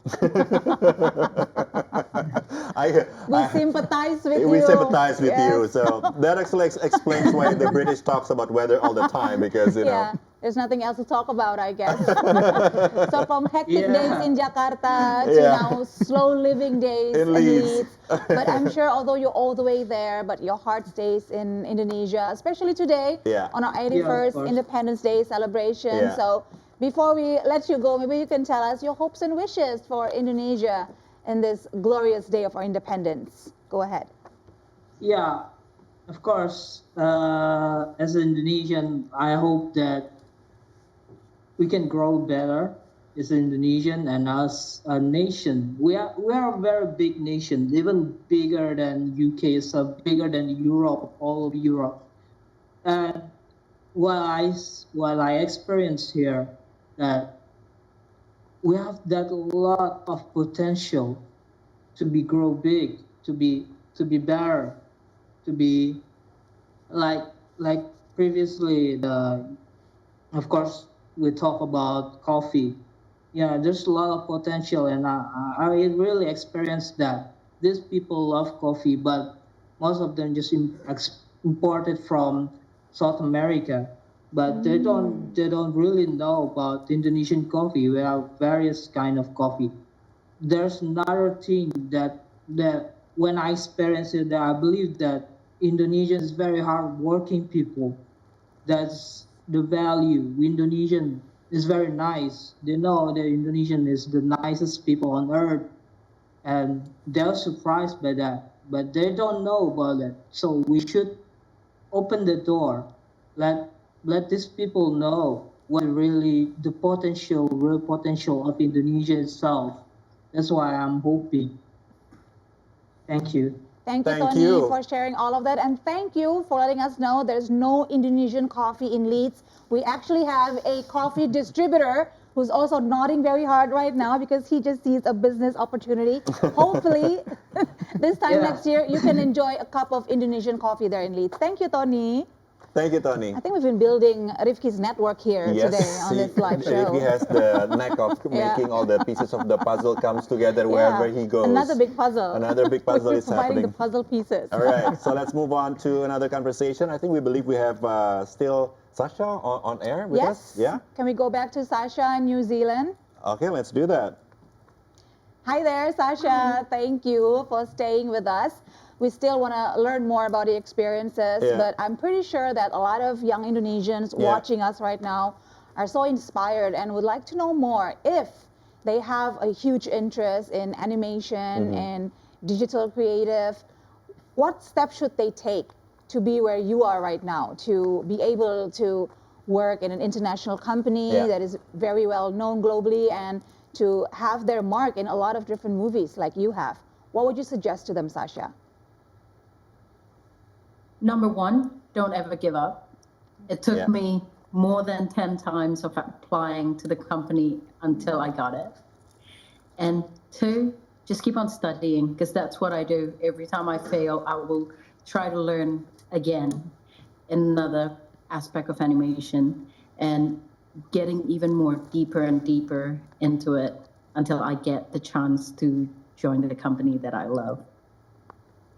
We sympathize with you. We sympathize with Yes. you. So that actually explains why the British talks about weather all the time, because you know. Yeah, there's nothing else to talk about, I guess. So from hectic days in Jakarta to Yeah. now slow living days In in Leeds. Leeds. But I'm sure although you're all the way there, but your heart stays in Indonesia, especially today Yeah. on our Yeah, of 81st course. Independence Day celebration. Yeah. So before we let you go, maybe you can tell us your hopes and wishes for Indonesia in this glorious day of our independence. Go ahead. Yeah, of course. As an Indonesian, I hope that we can grow better as an Indonesian and as a nation. We are a very big nation, even bigger than UK, so bigger than Europe, all of Europe. And while I experience here that we have that lot of potential to be grow big, to be better, to be like previously of course we talk about coffee. Yeah, there's a lot of potential, and I really experienced that these people love coffee, but most of them just imported from South America, but they don't really know about Indonesian coffee. We have various kind of coffee. There's another thing that when I experienced it, that I believe that Indonesians is very hard working people. That's the value. Indonesian is very nice. They know that Indonesian is the nicest people on earth, and they're surprised by that. But they don't know about it. So we should open the door. Let these people know what really the real potential of Indonesia itself. That's why I'm hoping. Thank you. Thank you, Thank Tony, you. for sharing all of that. And thank you for letting us know there's no Indonesian coffee in Leeds. We actually have a coffee distributor who's also nodding very hard right now because he just sees a business opportunity. Hopefully, this time Yeah. next year, you can enjoy a cup of Indonesian coffee there in Leeds. Thank you, Tony. Thank you, Tony. I think we've been building Rifki's network here today on this live show. He has the knack of Yeah. making all the pieces of the puzzle comes together wherever he goes. Another big puzzle. Another big puzzle is Providing happening. the puzzle pieces. All right, so let's move on to another conversation. I think we believe we have still Sasha on air with us. Yeah? Can we go back to Sasha in New Zealand? Okay, let's do that. Hi there, Sasha. Thank you for staying with us. We still want to learn more about the experiences, Yeah. but I'm pretty sure that a lot of young Indonesians Yeah. watching us right now are so inspired and would like to know more if they have a huge interest in animation and digital creative. What steps should they take to be where you are right now, to be able to work in an international company Yeah. that is very well known globally and to have their mark in a lot of different movies like you have? What would you suggest to them, Sasha? Number one, don't ever give up. It took Yeah. me more than 10 times of applying to the company until I got it. And two, just keep on studying, because that's what I do. Every time I fail, I will try to learn again in another aspect of animation and getting even more deeper and deeper into it until I get the chance to join the company that I love.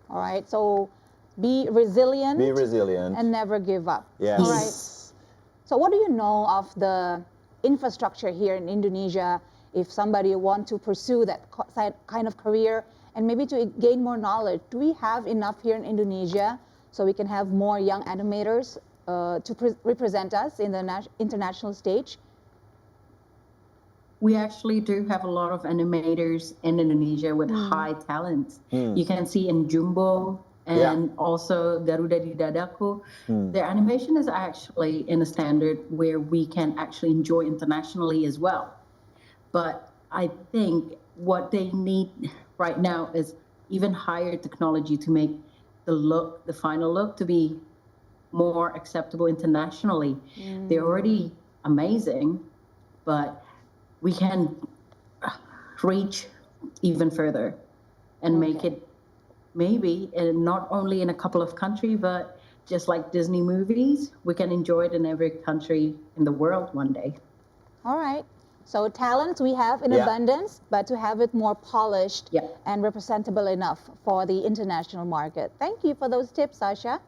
All right, so be resilient. Be resilient. And never give up. Yes. All right. So what do you know of the infrastructure here in Indonesia if somebody want to pursue that kind of career and maybe to gain more knowledge? Do we have enough here in Indonesia so we can have more young animators to represent us in the international stage? we actually do have a lot of animators in Indonesia with high talents. You can see in Jumbo and also Garuda di Dadaku. Their animation is actually in a standard where we can actually enjoy internationally as well. But I think what they need right now is even higher technology to make the final look to be more acceptable internationally. They're already amazing, but we can reach even further and make it maybe not only in a couple of countries, but just like Disney movies, we can enjoy it in every country in the world one day. All right. So talents we have in abundance, but to have it more polished and representable enough for the international market. Thank you for those tips, Sasha.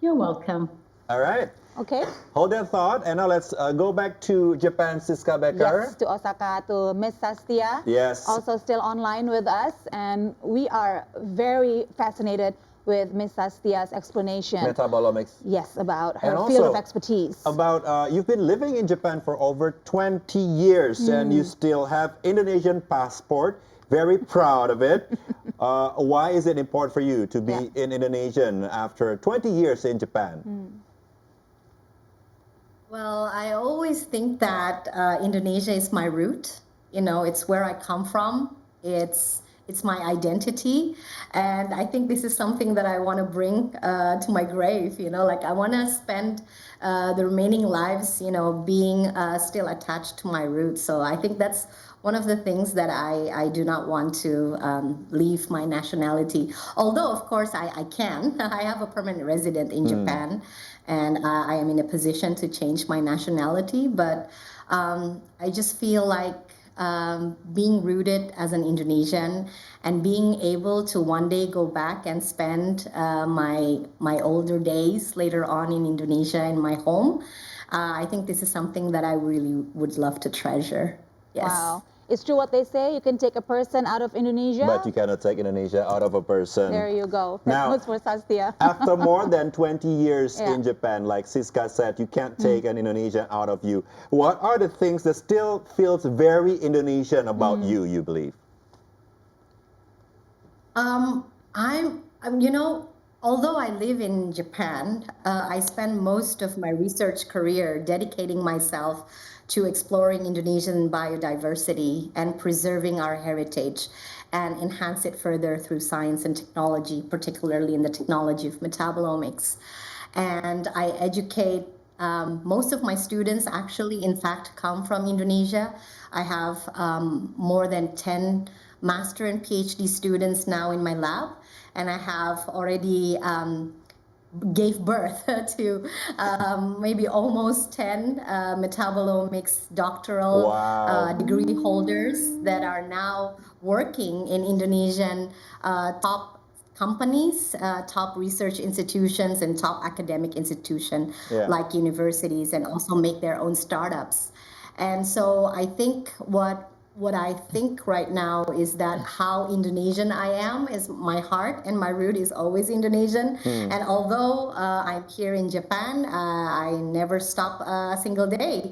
You're welcome. All right. Okay. Hold that thought, and now let's go back to Japan, Siska Becker. Yes, to Osaka, to Miss Sastia. Yes. Also still online with us, and we are very fascinated with Miss Sastia's explanation. Metabolomics. Yes, about her And field also of expertise. About, you've been living in Japan for over 20 years, and you still have Indonesian passport. Very proud of it. Why is it important for you to be in Indonesian after 20 years in Japan? Well, I always think that Indonesia is my root. You know, it's where I come from. It's my identity, and I think this is something that I want to bring to my grave. You know, like I want to spend the remaining lives, you know, being still attached to my roots. So I think that's one of the things that I do not want to leave my nationality. Although, of course, I can. I have a permanent resident in Japan, and I am in a position to change my nationality. But I just feel like being rooted as an Indonesian and being able to one day go back and spend my older days later on in Indonesia in my home, I think this is something that I really would love to treasure. Yes. Wow. It's true what they say, you can take a person out of Indonesia. But you cannot take Indonesia out of a person. There you go. Now, That was for Sastia. After more than 20 years in Japan, like Siska said, you can't take an Indonesian out of you. What are the things that still feels very Indonesian about you believe? You know, although I live in Japan, I spend most of my research career dedicating myself to exploring Indonesian biodiversity and preserving our heritage and enhance it further through science and technology, particularly in the technology of metabolomics. And I educate most of my students actually, in fact, come from Indonesia. I have more than 10 master and PhD students now in my lab, and I have already gave birth to maybe almost 10 metabolomics doctoral degree holders that are now working in Indonesian top companies, top research institutions, and top academic institutions like universities, and also make their own startups. And so I think what I think right now is that how Indonesian I am is my heart, and my root is always Indonesian. And although I'm here in Japan, I never stop a single day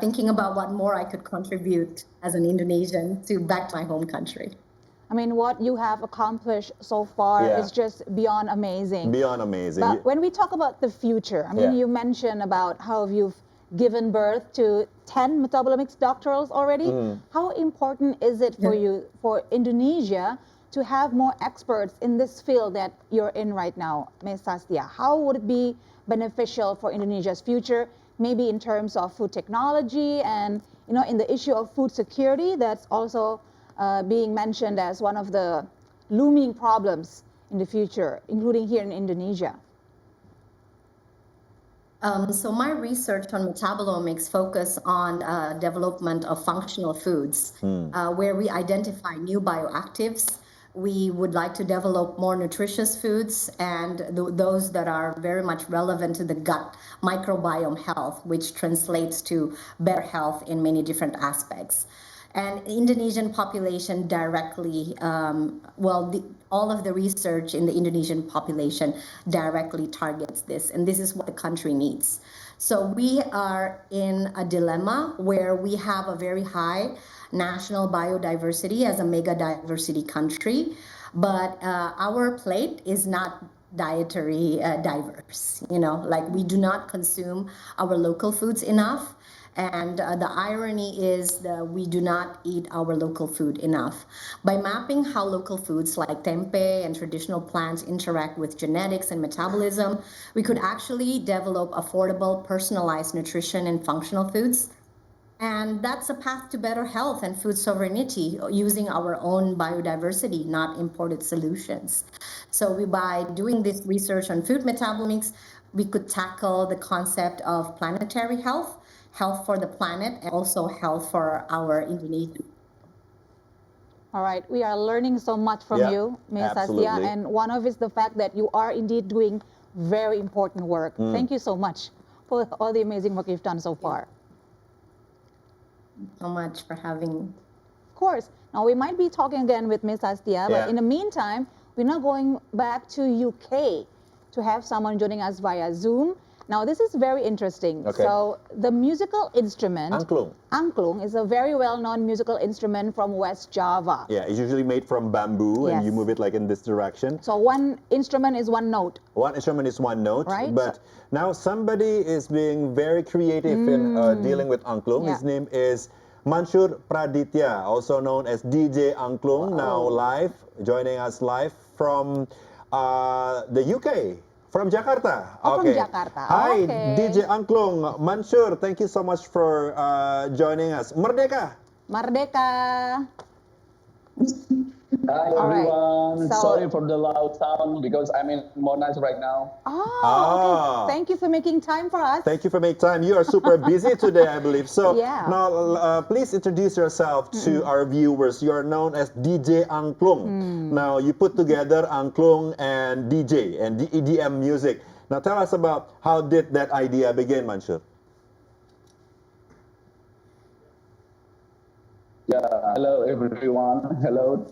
thinking about what more I could contribute as an Indonesian to back to my home country. I mean, what you have accomplished so far is just beyond amazing. Beyond amazing. But when we talk about the future, I mean, you mentioned about how you've given birth to 10 metabolomics doctorals already. How important is it for you, for Indonesia, to have more experts in this field that you're in right now, Ms. Sastia? How would it be beneficial for Indonesia's future, maybe in terms of food technology and, you know, in the issue of food security that's also being mentioned as one of the looming problems in the future, including here in Indonesia? So my research on metabolomics focus on development of functional foods, where we identify new bioactives. We would like to develop more nutritious foods and those that are very much relevant to the gut microbiome health, which translates to better health in many different aspects. And Indonesian population directly, all of the research in the Indonesian population directly targets this, and this is what the country needs. So we are in a dilemma where we have a very high national biodiversity as a mega diversity country, but our plate is not dietary diverse. Like we do not consume our local foods enough. And the irony is that we do not eat our local food enough. By mapping how local foods like tempeh and traditional plants interact with genetics and metabolism, we could actually develop affordable, personalized nutrition and functional foods. And that's a path to better health and food sovereignty using our own biodiversity, not imported solutions. So by doing this research on food metabolomics, we could tackle the concept of planetary health, health for the planet, and also health for our Indonesian. All right, we are learning so much from you, Ms. absolutely. Astia, and one of it is the fact that you are indeed doing very important work. Thank you so much for all the amazing work you've done so far. So much for having. Of course. Now we might be talking again with Ms. Astia, but in the meantime, we're now going back to UK to have someone joining us via Zoom. Now this is very interesting. Okay. So the musical instrument Angklung. Angklung is a very well-known musical instrument from West Java. Yeah, it's usually made from bamboo, and you Yes. move it like in this direction. So one instrument is one note. One instrument is one note, Right. but now somebody is being very creative in dealing with angklung. His name is Mansur Praditya, also known as DJ Angklung, now live, joining us live from the UK, from Jakarta. Oh, from Jakarta. Hi, Okay. DJ Angklung. Mansur, thank you so much for joining us. Merdeka! Merdeka! Hi All right. everyone. So- Sorry for the loud sound because I'm in Monash right now. Okay. Thank you for making time for us. Thank you for making time. You are super busy today, I believe. So Yeah. now, please introduce yourself to our viewers. You are known as DJ Angklung. Now, you put together Angklung and DJ and the EDM music. Now, tell us about how did that idea begin, Mansur? Yeah, hello everyone. Hello,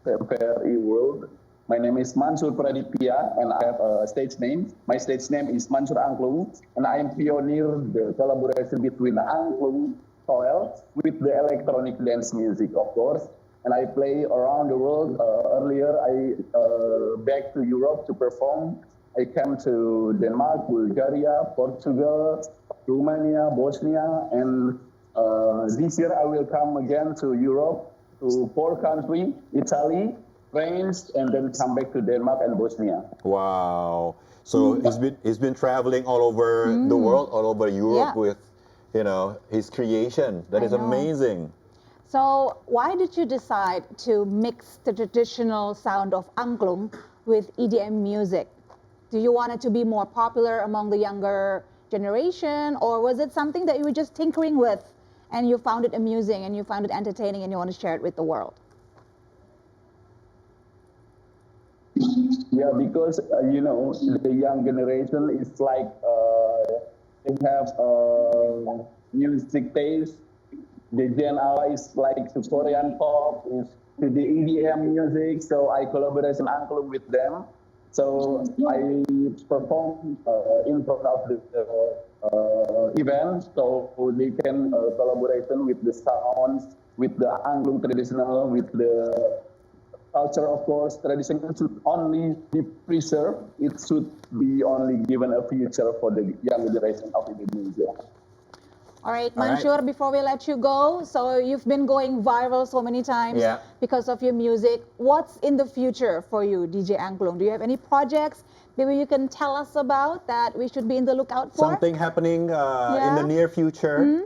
PRI world. My name is Mansur Pradipya and I have a stage name. My stage name is Mansur Angklung and I am pioneer the collaboration between Angklung soil with the electronic dance music, of course. And I play around the world. Earlier, I back to Europe to perform. I came to Denmark, Bulgaria, Portugal, Romania, Bosnia, and this year I will come again to Europe, to 4 countries, Italy, France, and then come back to Denmark and Bosnia. Wow. So he's been traveling all over the world, all over Europe with, his creation. That is I know. amazing. So why did you decide to mix the traditional sound of angklung with EDM music? Do you want it to be more popular among the younger generation, or was it something that you were just tinkering with and you found it amusing and you found it entertaining and you want to share it with the world? Yeah, because, the young generation is like, they have music taste. The Gen Alpha is like to Korean pop, is to the EDM music. So I collaborate in Angklung with them. So I perform in front of the event, so they can collaboration with the sounds, with the Angklung traditional, with the culture, of course. Tradition should only be preserved. It should be only given a future for the young generation of Indonesia. All right, All right. Mansur, before we let you go, so you've been going viral so many times because of your music. What's in the future for you, DJ Angklung? Do you have any projects maybe you can tell us about that we should be in the lookout for? Something happening in the near future?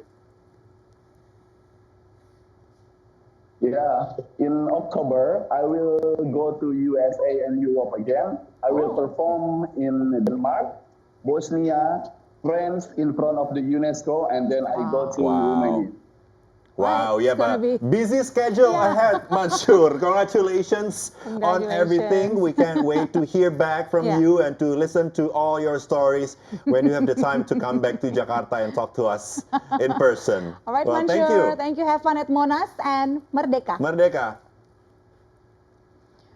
Yeah, in October, I will go to USA and Europe again. I will perform in Denmark, Bosnia, France in front of the UNESCO, and then I go to Romania. Wow, you have a busy schedule ahead, Mansur. Congratulations on everything. We can't wait to hear back from you and to listen to all your stories when you have the time to come back to Jakarta and talk to us in person. All right, well, Mansur, thank you. thank you. Have fun at Monas and Merdeka. Merdeka.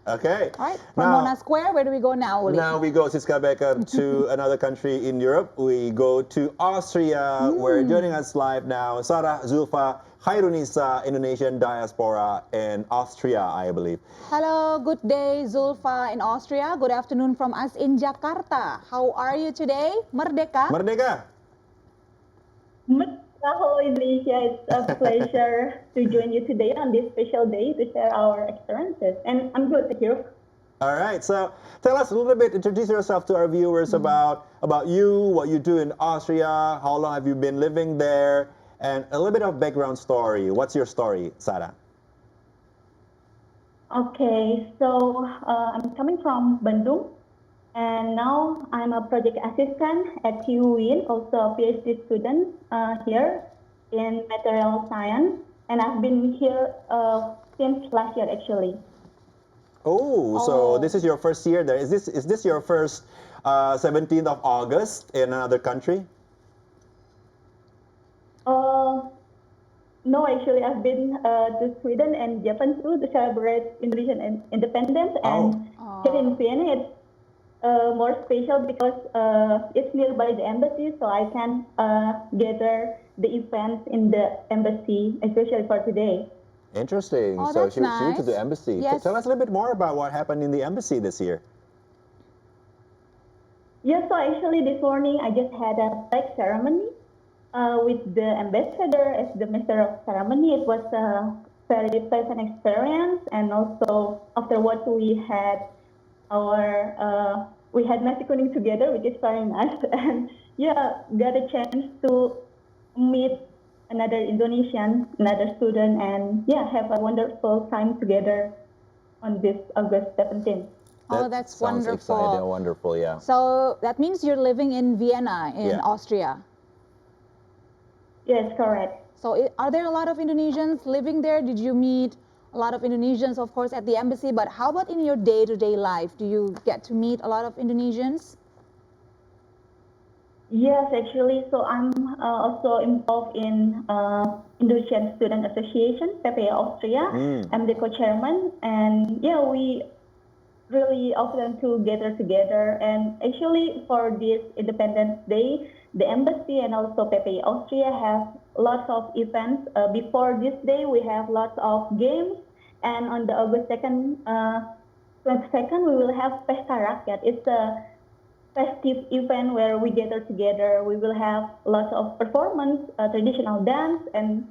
Okay. All right, from Now- Monas Square, where do we go now, Uli? Now we go, Siska Becker, to another country in Europe. We go to Austria, where joining us live now, Sarah Zulfa Khairunisa, Indonesian diaspora in Austria, I believe. Hello, good day, Zulfa in Austria. Good afternoon from us in Jakarta. How are you today? Merdeka? Merdeka. Hello, Indonesia. It's a pleasure to join you today on this special day to share our experiences. And I'm good, thank you. All right, so tell us a little bit, introduce yourself to our viewers about you, what you do in Austria, how long have you been living there, and a little bit of background story. What's your story, Sarah? Okay, so I'm coming from Bandung, and now I'm a project assistant at TU Win, also a PhD student here in material science, and I've been here since last year actually. Oh, so this is your first year there. Is this your first 17th of August in another country? No, actually, I've been to Sweden and Japan too to celebrate Indonesian independence. And here in Vienna, it's more special because it's nearby the embassy, so I can gather the events in the embassy, especially for today. Interesting. Oh, so that's she went to nice. the embassy. Yes. Tell us a little bit more about what happened in the embassy this year. Yeah, so actually this morning I just had a flag ceremony with the ambassador as the master of ceremony. It was a very pleasant experience, and also afterwards we had nasi kuning together, which is very nice, and yeah, got a chance to meet another Indonesian, another student, and yeah, have a wonderful time together on this August 17th. Oh, that's sounds wonderful. exciting, wonderful, yeah. So that means you're living in Vienna, in Yeah. Austria. Yes, correct. So are there a lot of Indonesians living there? Did you meet a lot of Indonesians, of course, at the embassy? But how about in your day-to-day life? Do you get to meet a lot of Indonesians? Yes, actually. So I'm also involved in Indonesian Student Association, PPA Austria. I'm the co-chairman, and yeah, we really often to gather together. And actually, for this Independence Day, the embassy and also PPA Austria have lots of events. Before this day, we have lots of games, and on the August 22nd, we will have Pesta Rakyat. It's a festive event where we gather together. We will have lots of performance, traditional dance, and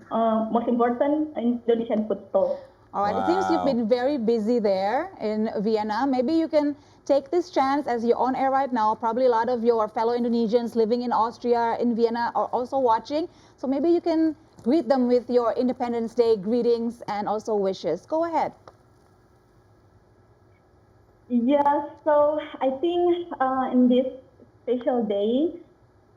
most important, Indonesian food stall. All right, it seems you've been very busy there in Vienna. Maybe you can take this chance as you're on air right now. Probably a lot of your fellow Indonesians living in Austria, in Vienna, are also watching. So maybe you can greet them with your Independence Day greetings and also wishes. Go ahead. Yeah, so I think in this special day,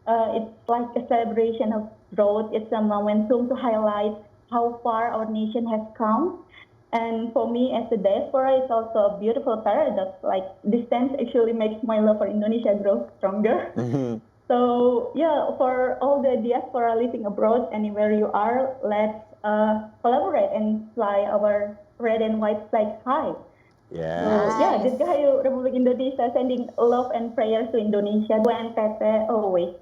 it's like a celebration of growth. It's a momentum to highlight how far our nation has come. And for me as a diaspora, it's also a beautiful paradox. Like distance actually makes my love for Indonesia grow stronger. So yeah, for all the diaspora living abroad, anywhere you are, let's collaborate and fly our red and white flag high. Yeah. So, yeah, Dirgahayu Republik Indonesia, sending love and prayers to Indonesia. NTT always.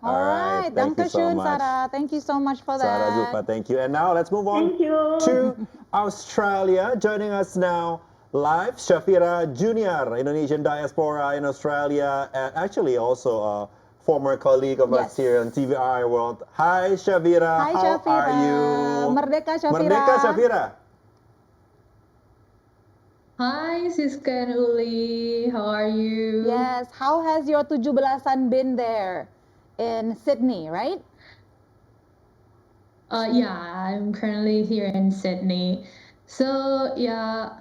All right, thank you so Dankeschön, much. Sarah. Thank you so much for that. Sarah Zulfa, thank you. And now let's move on Thank you. to Australia. Joining us now live, Shafira Junior, Indonesian diaspora in Australia, and actually also a former colleague of us here on TVI World. Hi, Shafira. Hi, How Shafira. are you? Merdeka, Shafira. Merdeka, Shafira. Hi, Siska and Uli. How are you? Yes, how has your 17-an been there in Sydney, right? Yeah, I'm currently here in Sydney. So yeah,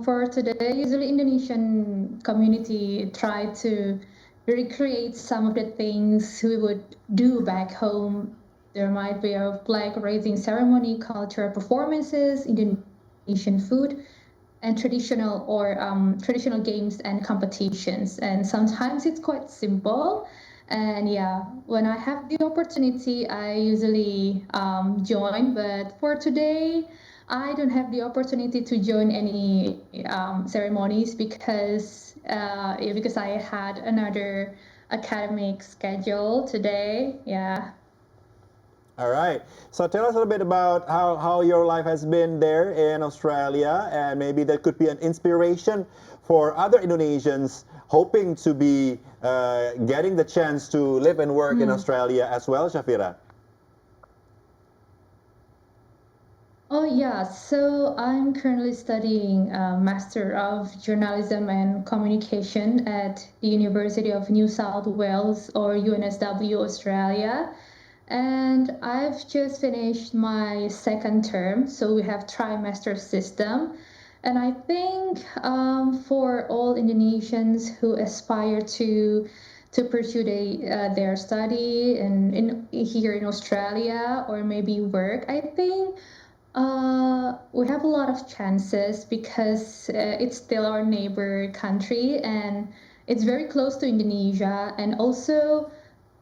for today, usually Indonesian community try to recreate some of the things we would do back home. There might be a flag raising ceremony, cultural performances, Indonesian food, and traditional games and competitions. And sometimes it's quite simple. And yeah, when I have the opportunity, I usually join. But for today, I don't have the opportunity to join any ceremonies because I had another academic schedule today. Yeah. All right. So tell us a little bit about how your life has been there in Australia, and maybe that could be an inspiration for other Indonesians hoping to be getting the chance to live and work in Australia as well, Shafira. Oh yeah, so I'm currently studying Master of Journalism and Communication at the University of New South Wales, or UNSW Australia. And I've just finished my second term, so we have trimester system. And I think for all Indonesians who aspire to pursue their study here in Australia or maybe work, I think we have a lot of chances because it's still our neighbor country and it's very close to Indonesia, and also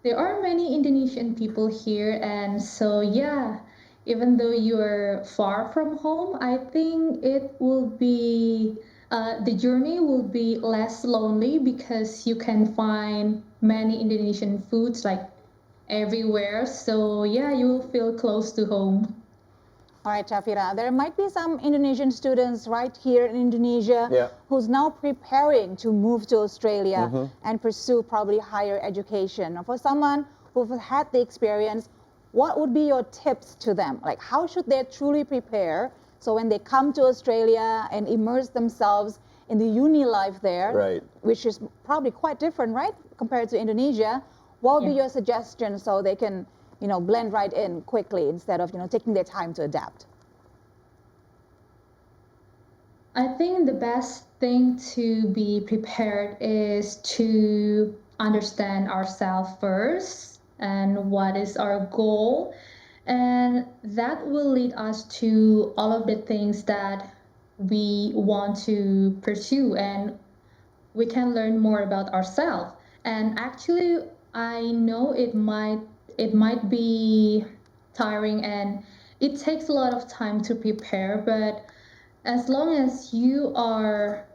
there are many Indonesian people here, and so yeah, even though you're far from home, I think it will be the journey will be less lonely because you can find many Indonesian foods like everywhere. So yeah, you will feel close to home. All right, Shafira, there might be some Indonesian students right here in Indonesia who's now preparing to move to Australia and pursue probably higher education. For someone who've had the experience, what would be your tips to them? Like, how should they truly prepare so when they come to Australia and immerse themselves in the uni life there, which is probably quite different, right, compared to Indonesia, what would be your suggestion so they can blend right in quickly instead of, taking their time to adapt? I think the best thing to be prepared is to understand ourselves first and what is our goal. And that will lead us to all of the things that we want to pursue, and we can learn more about ourselves. And actually, I know it might be tiring and it takes a lot of time to prepare, but as long as you are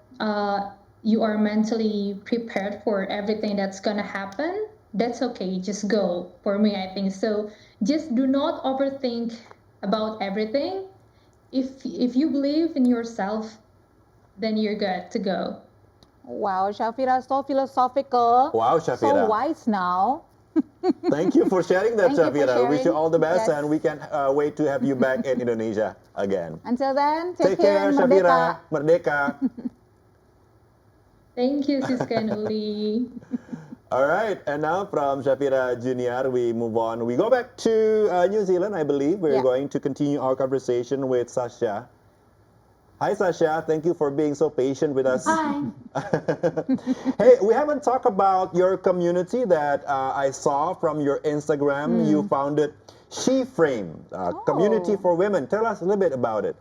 mentally prepared for everything that's gonna happen, that's okay. Just go. For me, I think so. Just do not overthink about everything. If you believe in yourself, then you're good to go. Wow, Shafira, so philosophical. Wow, Shafira. So wise now. Thank you for sharing that, Shafira. Wish you all the best, Yes. and we can't wait to have you back in Indonesia again. Until then, Take care, Shafira. Merdeka. Thank you, Siska and Uli. All right, and now from Shafira Junior, we move on. We go back to New Zealand, I believe. We're going to continue our conversation with Sasha. Hi, Sasha. Thank you for being so patient with us. Hi. Hey, we haven't talked about your community that I saw from your Instagram. You founded She Frame, community for women. Tell us a little bit about it.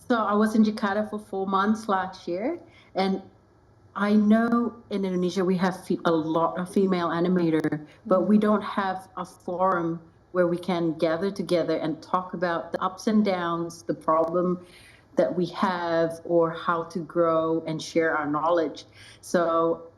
So I was in Jakarta for 4 months last year, and I know in Indonesia we have a lot of female animator, but we don't have a forum where we can gather together and talk about the ups and downs, the problem that we have, or how to grow and share our knowledge. So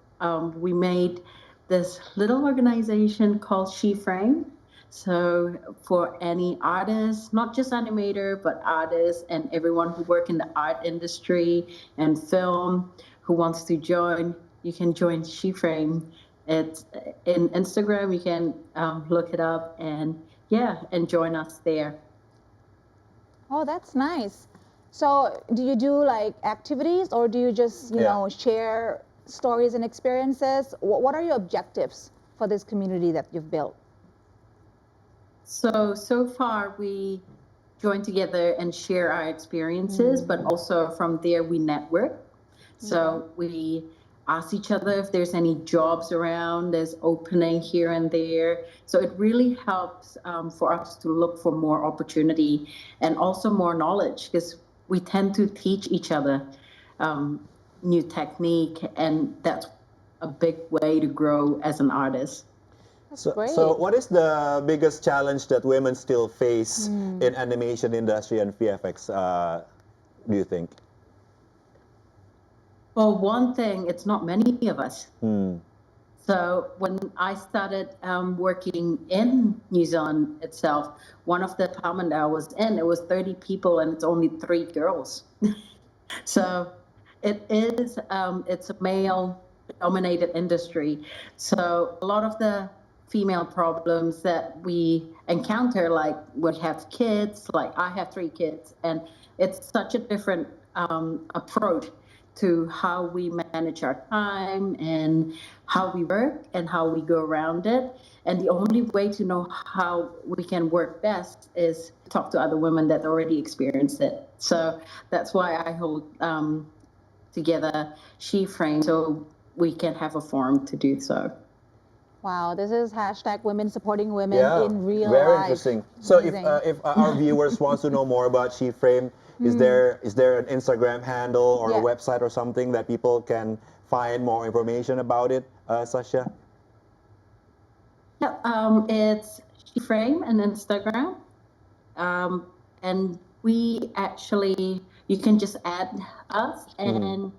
we made this little organization called She Frame. So for any artist, not just animator, but artists and everyone who work in the art industry and film who wants to join, you can join She Frame. It's in Instagram. You can look it up and join us there. Oh, that's nice. So do you do like activities, or do you just, you know, share stories and experiences? What are your objectives for this community that you've built? So far we join together and share our experiences, but also from there we network. So we ask each other if there's any jobs around, there's opening here and there. So it really helps for us to look for more opportunity and also more knowledge, because we tend to teach each other new technique, and that's a big way to grow as an artist. Great. So what is the biggest challenge that women still face in animation industry and VFX, do you think? For one thing, it's not many of us. Hmm. So when I started working in New Zealand itself, one of the department I was in, it was 30 people and it's only 3 girls. So it is, it's a male-dominated industry. So a lot of the female problems that we encounter, like we have kids, like I have 3 kids, and it's such a different approach to how we manage our time and how we work and how we go around it. And the only way to know how we can work best is to talk to other women that already experienced it. So that's why I hold together SheFrame, so we can have a forum to do so. Wow, this is hashtag women supporting women in real very life. interesting. So Amazing. if our viewers wants to know more about SheFrame, is there an Instagram handle or a website or something that people can find more information about it, Sasha? Yeah, it's SheFrame on Instagram, and we actually, you can just add us and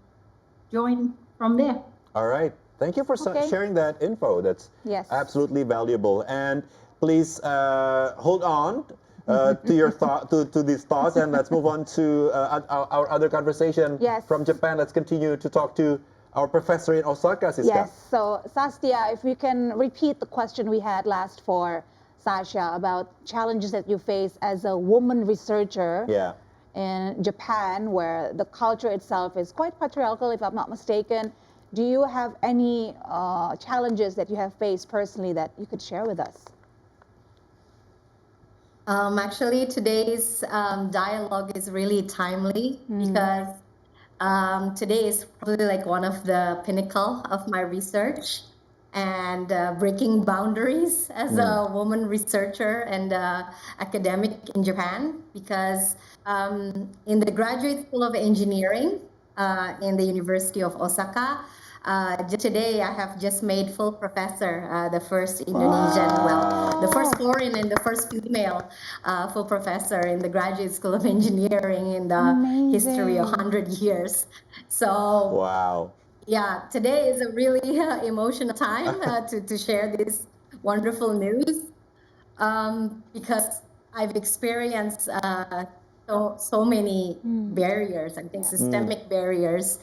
join from there. All right. Thank you for sharing that info. That's absolutely valuable. And please hold on to your to these thoughts, and let's move on to our other conversation from Japan. Let's continue to talk to our professor in Osaka, Siska. Yes. So Sastia, if we can repeat the question we had last for Sasha about challenges that you face as a woman researcher in Japan, where the culture itself is quite patriarchal, if I'm not mistaken. Do you have any challenges that you have faced personally that you could share with us? Actually, today's dialogue is really timely because today is probably like one of the pinnacle of my research and breaking boundaries as a woman researcher and academic in Japan, because in the Graduate School of Engineering in the University of Osaka, today I have just made full professor, the first Indonesian, the first foreign and the first female full professor in the Graduate School of Engineering in the history of 100 years. So yeah, today is a really emotional time to share this wonderful news because I've experienced so many barriers, I think systemic barriers.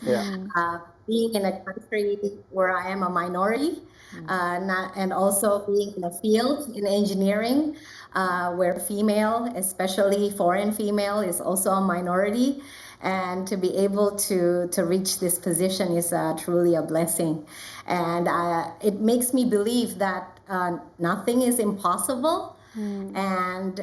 Being in a country where I am a minority, and also being in a field in engineering where female, especially foreign female, is also a minority. And to be able to reach this position is truly a blessing. And it makes me believe that nothing is impossible. And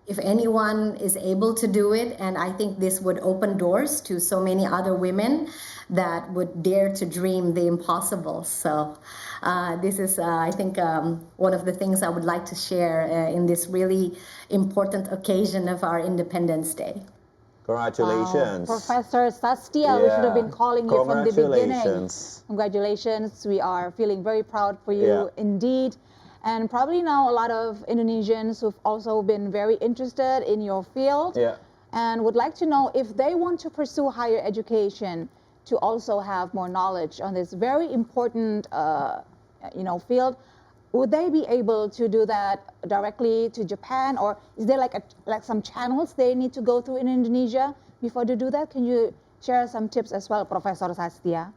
if anyone is able to do it, and I think this would open doors to so many other women that would dare to dream the impossible. So this is, I think, one of the things I would like to share in this really important occasion of our Independence Day. Congratulations. Professor Sastia, we should have been calling you from the beginning. Congratulations. Congratulations. We are feeling very proud for you indeed. And probably now a lot of Indonesians who've also been very interested in your field and would like to know if they want to pursue higher education to also have more knowledge on this very important field. Would they be able to do that directly to Japan, or is there like some channels they need to go through in Indonesia before they do that? Can you share some tips as well, Professor Sastia?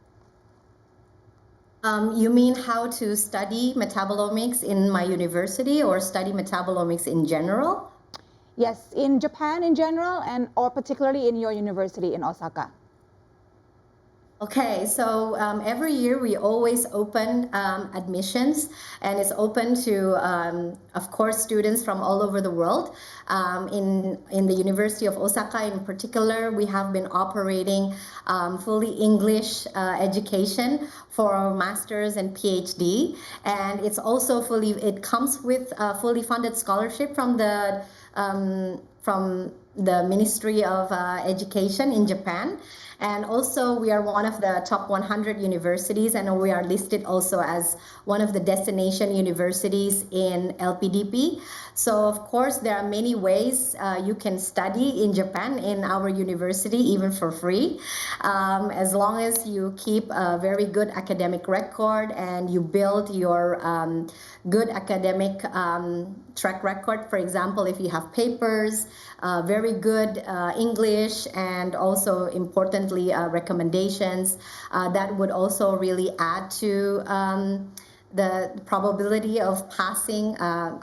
You mean how to study metabolomics in my university or study metabolomics in general? Yes, in Japan in general, and or particularly in your university in Osaka. Okay, so every year we always open admissions, and it's open to, of course, students from all over the world. In the University of Osaka in particular, we have been operating fully English education for our master's and PhD, and it's also it comes with a fully funded scholarship from the Ministry of Education in Japan. And also we are one of the top 100 universities, and we are listed also as one of the destination universities in LPDP. So of course there are many ways you can study in Japan in our university, even for free, as long as you keep a very good academic record and you build your good academic track record. For example, if you have papers, very good English, and also importantly recommendations, that would also really add to the probability of passing,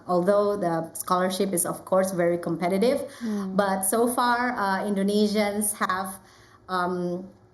although the scholarship is of course very competitive. But so far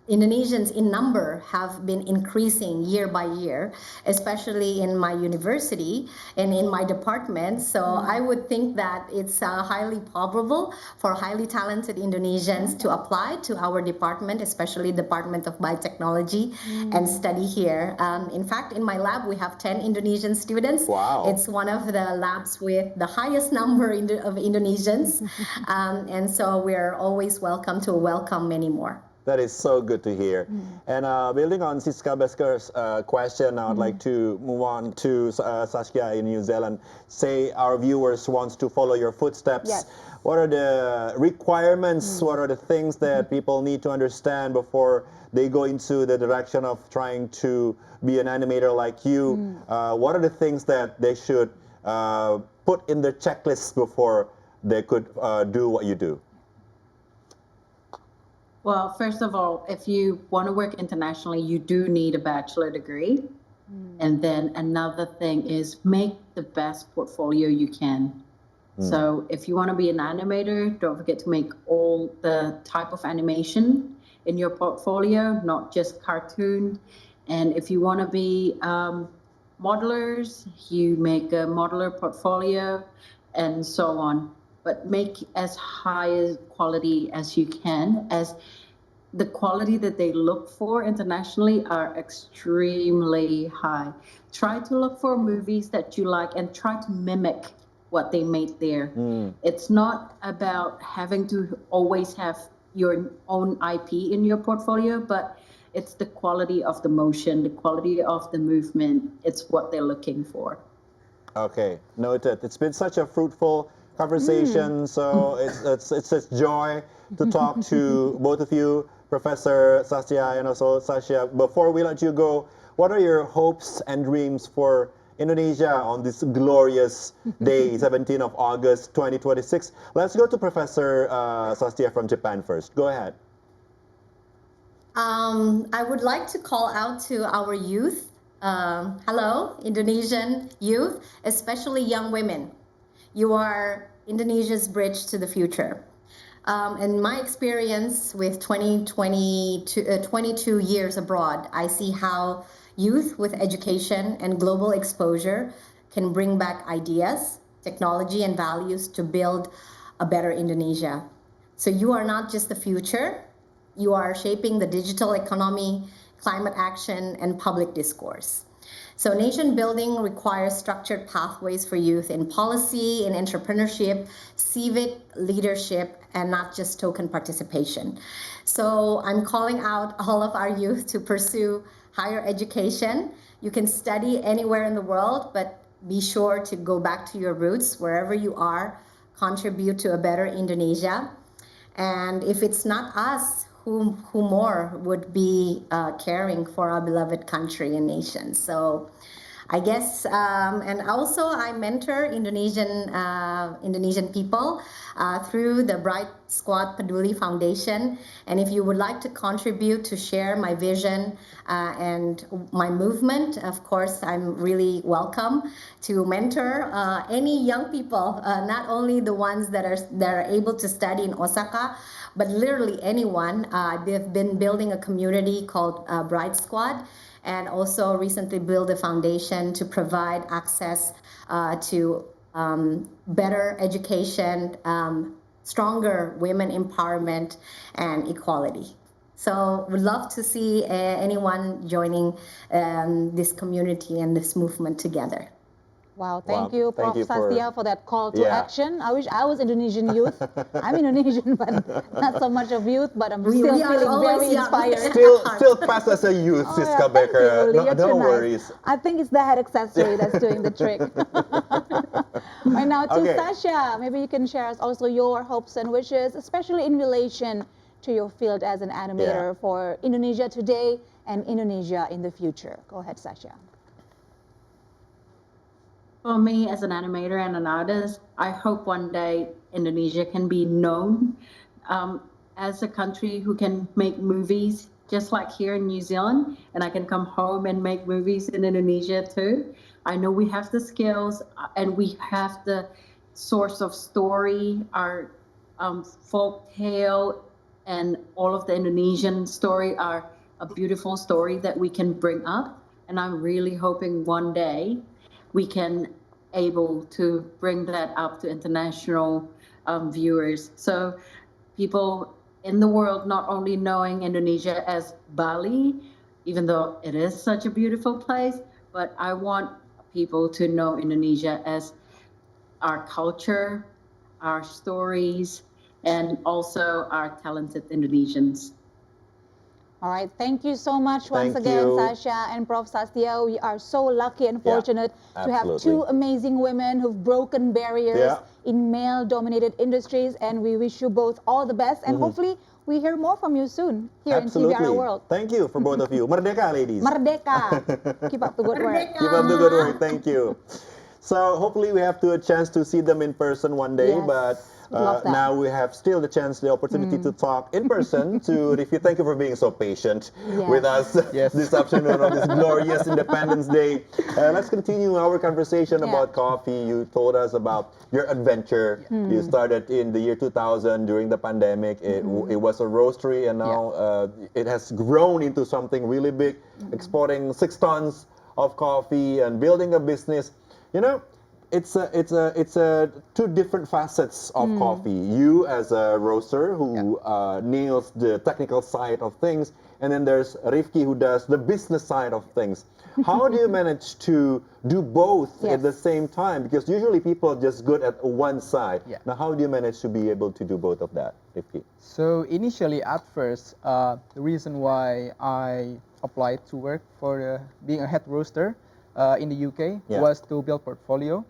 Indonesians in number have been increasing year by year, especially in my university and in my department. So I would think that it's highly probable for highly talented Indonesians to apply to our department, especially Department of Biotechnology, and study here. In fact, in my lab, we have 10 Indonesian students. Wow. It's one of the labs with the highest number of Indonesians. And so we're always welcome to welcome many more. That is so good to hear. And building on Siska Besker's question, I would like to move on to Saskia in New Zealand. Say our viewers wants to follow your footsteps. Yes. What are the requirements? What are the things that people need to understand before they go into the direction of trying to be an animator like you? What are the things that they should put in their checklist before they could do what you do? Well, first of all, if you want to work internationally, you do need a bachelor degree. And then another thing is make the best portfolio you can. So if you want to be an animator, don't forget to make all the type of animation in your portfolio, not just cartoon. And if you want to be modelers, you make a modeler portfolio and so on. But make as high a quality as you can, as the quality that they look for internationally are extremely high. Try to look for movies that you like and try to mimic what they made there. It's not about having to always have your own IP in your portfolio, but it's the quality of the motion, the quality of the movement. It's what they're looking for. Okay, noted. It's been such a fruitful conversation, so it's a joy to talk to both of you, Professor Saskia and also Sasha. Before we let you go, what are your hopes and dreams for Indonesia on this glorious day, 17th of August 2026? Let's go to Professor Saskia from Japan first. Go ahead. I would like to call out to our youth. Hello, Indonesian youth, especially young women. You are Indonesia's bridge to the future. In my experience with 22 years abroad, I see how youth with education and global exposure can bring back ideas, technology, and values to build a better Indonesia. So you are not just the future, you are shaping the digital economy, climate action, and public discourse. So nation building requires structured pathways for youth in policy, in entrepreneurship, civic leadership, and not just token participation. So I'm calling out all of our youth to pursue higher education. You can study anywhere in the world, but be sure to go back to your roots wherever you are, contribute to a better Indonesia. And if it's not us, who more would be caring for our beloved country and nation? So I guess, and also I mentor Indonesian people through the Bright Squad Peduli Foundation. And if you would like to contribute to share my vision and my movement, of course, I'm really welcome to mentor any young people, not only the ones that are able to study in Osaka, but literally anyone. I've been building a community called Bright Squad, and also recently built a foundation to provide access to better education, stronger women empowerment, and equality. So we'd love to see anyone joining this community and this movement together. Wow, thank Wow, you, thank Prof. you for- Sastia, for that call to Yeah. action. I wish I was Indonesian youth. I'm Indonesian, but not so much of youth, but I'm still we are feeling always very young. inspired. Still pass as a youth, Oh, Siska yeah, thank Becker. you, Uli. You're No too nice. worries. I think it's the head accessory that's doing the trick. Right now to Okay. Sasha, maybe you can share us also your hopes and wishes, especially in relation to your field as an animator for Indonesia today and Indonesia in the future. Go ahead, Sasha. For me, as an animator and an artist, I hope one day Indonesia can be known as a country who can make movies just like here in New Zealand, and I can come home and make movies in Indonesia too. I know we have the skills and we have the source of story, our folk tale, and all of the Indonesian story are a beautiful story that we can bring up. And I'm really hoping one day we can able to bring that up to international viewers. So people in the world not only knowing Indonesia as Bali, even though it is such a beautiful place, but I want people to know Indonesia as our culture, our stories, and also our talented Indonesians. All right, thank you so much once Thank again, you. Sasha and Prof. Sastia. We are so lucky and fortunate to have absolutely. two amazing women who've broken barriers in male-dominated industries, and we wish you both all the best, and hopefully we hear more from you soon here Absolutely. in TVR World. Thank you for both of you. Merdeka, ladies. Merdeka! Keep up the good work. Keep up the good work. Thank you. So hopefully we have a chance to see them in person one day, Yes, but love that. now we have still the opportunity to talk in person to Rifi. Thank you for being so patient with us this afternoon on this glorious Independence Day. Let's continue our conversation about coffee. You told us about your adventure. You started in the year 2000 during the pandemic. It was a roastery, and now it has grown into something really big, exporting 6 tons of coffee and building a business. You know, it's two different facets of coffee. You as a roaster who nails the technical side of things, and then there's Rifki who does the business side of things. How do you manage to do both at the same time? Because usually people are just good at one side. Now, how do you manage to be able to do both of that, Rifki? So initially, at first, the reason why I applied to work for being a head roaster in the UK was to build portfolio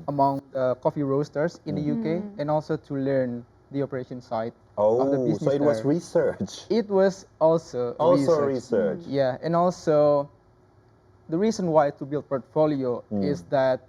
among coffee roasters in the UK, and also to learn the operation side of the business. So it was there. research. It was also research. Yeah, and also the reason why to build portfolio is that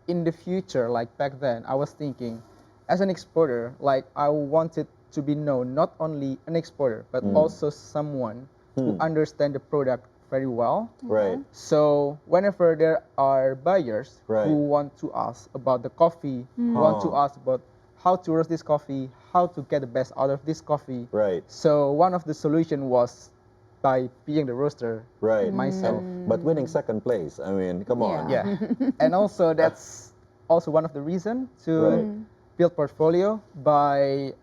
in the future, like back then, I was thinking as an exporter, like I wanted to be known not only an exporter but also someone who understand the product very well. Right. So whenever there are buyers Right. who want to ask about the coffee, want to ask about how to roast this coffee, how to get the best out of this coffee. Right. So one of the solution was by being the roaster myself. But winning second place, I mean, come on. Yeah. And also that's also one of the reason to build portfolio by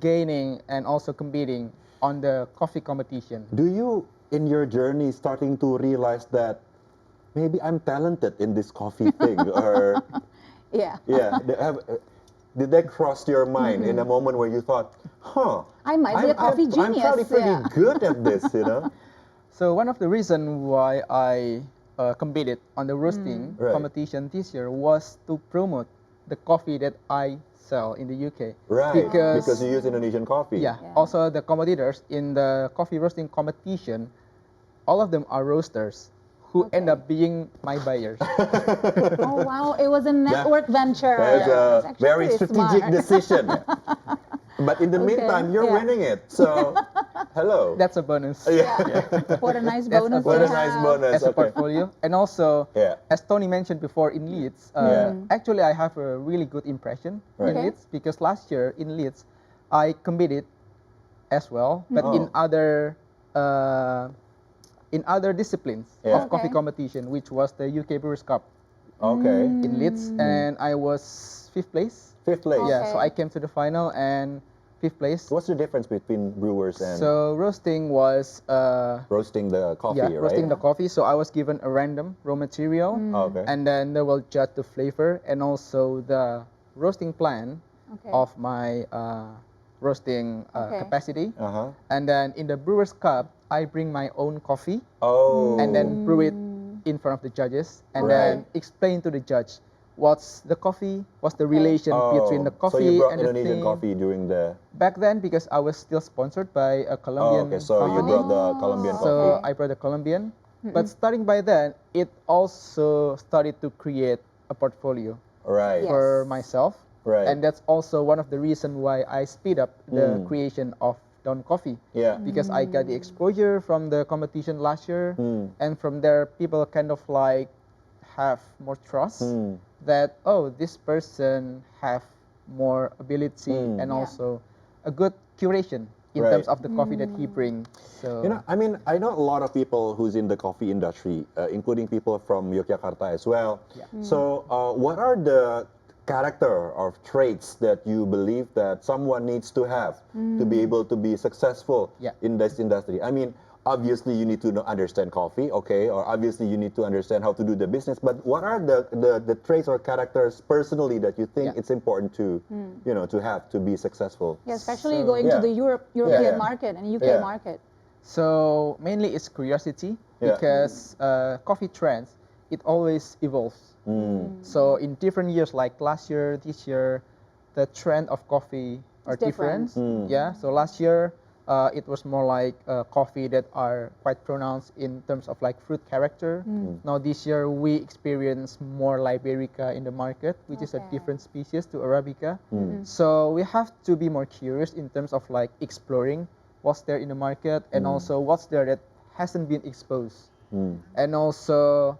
gaining and also competing on the coffee competition. Do you, in your journey, starting to realize that maybe I'm talented in this coffee thing, or did that cross your mind in a moment where you thought, I might be a coffee genius. I'm probably pretty good at this, you know? So one of the reasons why I competed on the roasting competition this year was to promote the coffee that I sell in the UK. Right, because you use Indonesian coffee. Yeah. Also the competitors in the coffee roasting competition, all of them are roasters who end up being my buyers. Oh wow, it was a network venture. That's It's a actually very pretty strategic smart. decision. But in the meantime, you're winning it. So, hello. That's a bonus. What a nice bonus. What a nice bonus. As a portfolio. And also, as Tony mentioned before in Leeds, actually I have a really good impression in Leeds, because last year in Leeds, I competed as well, but in other disciplines of coffee competition, which was the UK Brewers Cup. In Leeds, and I was 5th place. 5th place. Yeah, so I came to the final, and fifth place. What's the difference between brewers and So roasting was roasting the coffee, yeah, right? roasting the coffee. So I was given a random raw material, Okay. and then they will judge the flavor and also the roasting plan Okay. of my roasting Okay. capacity. Uh-huh. And then in the brewer's cup, I bring my own coffee Oh. and then brew it in front of the judges, and then Right. explain to the judge what's the coffee, what's the relation between the So coffee you brought and the Indonesian thing. coffee during the... Back then, because I was still sponsored by a Colombian okay, so you company. brought the Colombian So coffee. I brought the Colombian. But starting by then, it also started to create a portfolio Right. for myself. Right. And that's also one of the reasons why I speed up the creation of Dawn Coffee. Yeah. Because I got the exposure from the competition last year. And from there, people kind of like have more trust that, oh, this person have more ability and also a good curation in Right. terms of the coffee that he brings. So You know, I mean, I know a lot of people who's in the coffee industry, including people from Yogyakarta as well. Yeah. So, what are the character or traits that you believe that someone needs to have to be able to be successful in this industry? I mean, obviously you need to understand coffee, okay, or obviously you need to understand how to do the business. But what are the traits or characters personally that you think it's important to, you know, to have to be successful? Yeah, especially So- going to the European Yeah. market and UK Yeah. market. So mainly it's curiosity Yeah. because coffee trends, it always evolves. So in different years, like last year, this year, the trend of coffee are It's different. different. Yeah. So last year, it was more like coffee that are quite pronounced in terms of like fruit character. Now this year we experience more Liberica in the market, which is a different species to Arabica. So we have to be more curious in terms of like exploring what's there in the market and also what's there that hasn't been exposed. And also,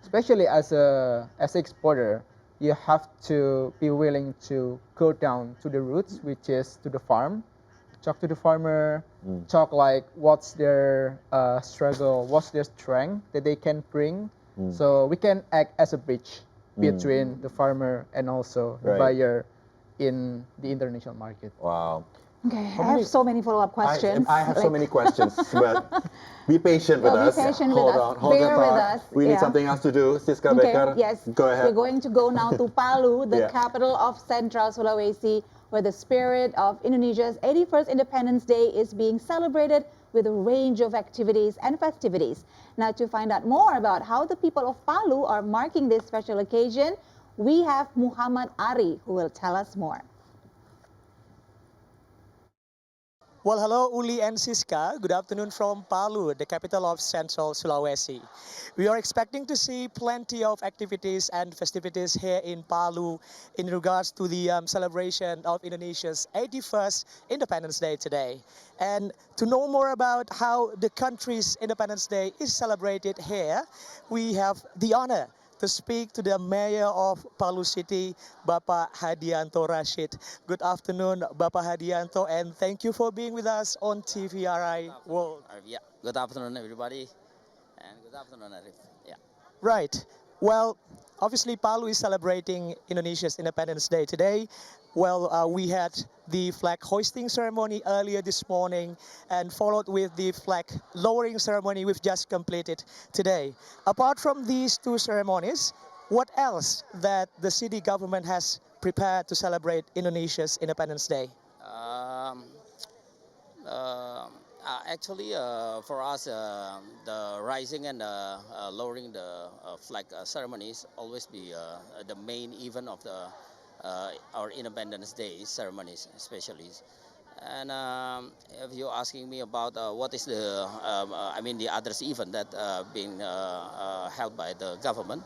especially as a exporter, you have to be willing to go down to the roots, which is to the farm, talk to the farmer, talk like what's their struggle, what's their strength that they can bring. So we can act as a bridge between the farmer and also the Right. buyer in the international market. Wow. Okay, I have so many follow-up questions. I have so Like- many questions, but be patient with Be us. patient with hold us. on, hold Bear the with thought. us. We need Yeah. something else to do. Siska Okay, Becker, yes. go ahead. We're going to go now to Palu, the Yeah. capital of Central Sulawesi, where the spirit of Indonesia's 81st Independence Day is being celebrated with a range of activities and festivities. Now, to find out more about how the people of Palu are marking this special occasion, we have Muhammad Ari, who will tell us more. Well, hello, Uli and Siska. Good afternoon from Palu, the capital of Central Sulawesi. We are expecting to see plenty of activities and festivities here in Palu in regards to the celebration of Indonesia's 81st Independence Day today. And to know more about how the country's Independence Day is celebrated here, we have the honor to speak to the mayor of Palu City, Bapak Hadianto Rashid. Good afternoon, Bapak Hadianto, and thank you for being with us on TVRI World. Yeah, good afternoon, everybody, and good afternoon, Arif. Yeah. Right. Well, obviously, Palu is celebrating Indonesia's Independence Day today. Well, we had the flag hoisting ceremony earlier this morning and followed with the flag lowering ceremony we've just completed today. Apart from these two ceremonies, what else that the city government has prepared to celebrate Indonesia's Independence Day? Actually, for us, the rising and lowering the flag ceremonies always be the main event of our Independence Day ceremonies, especially. And if you're asking me about what is the, the others event that being held by the government,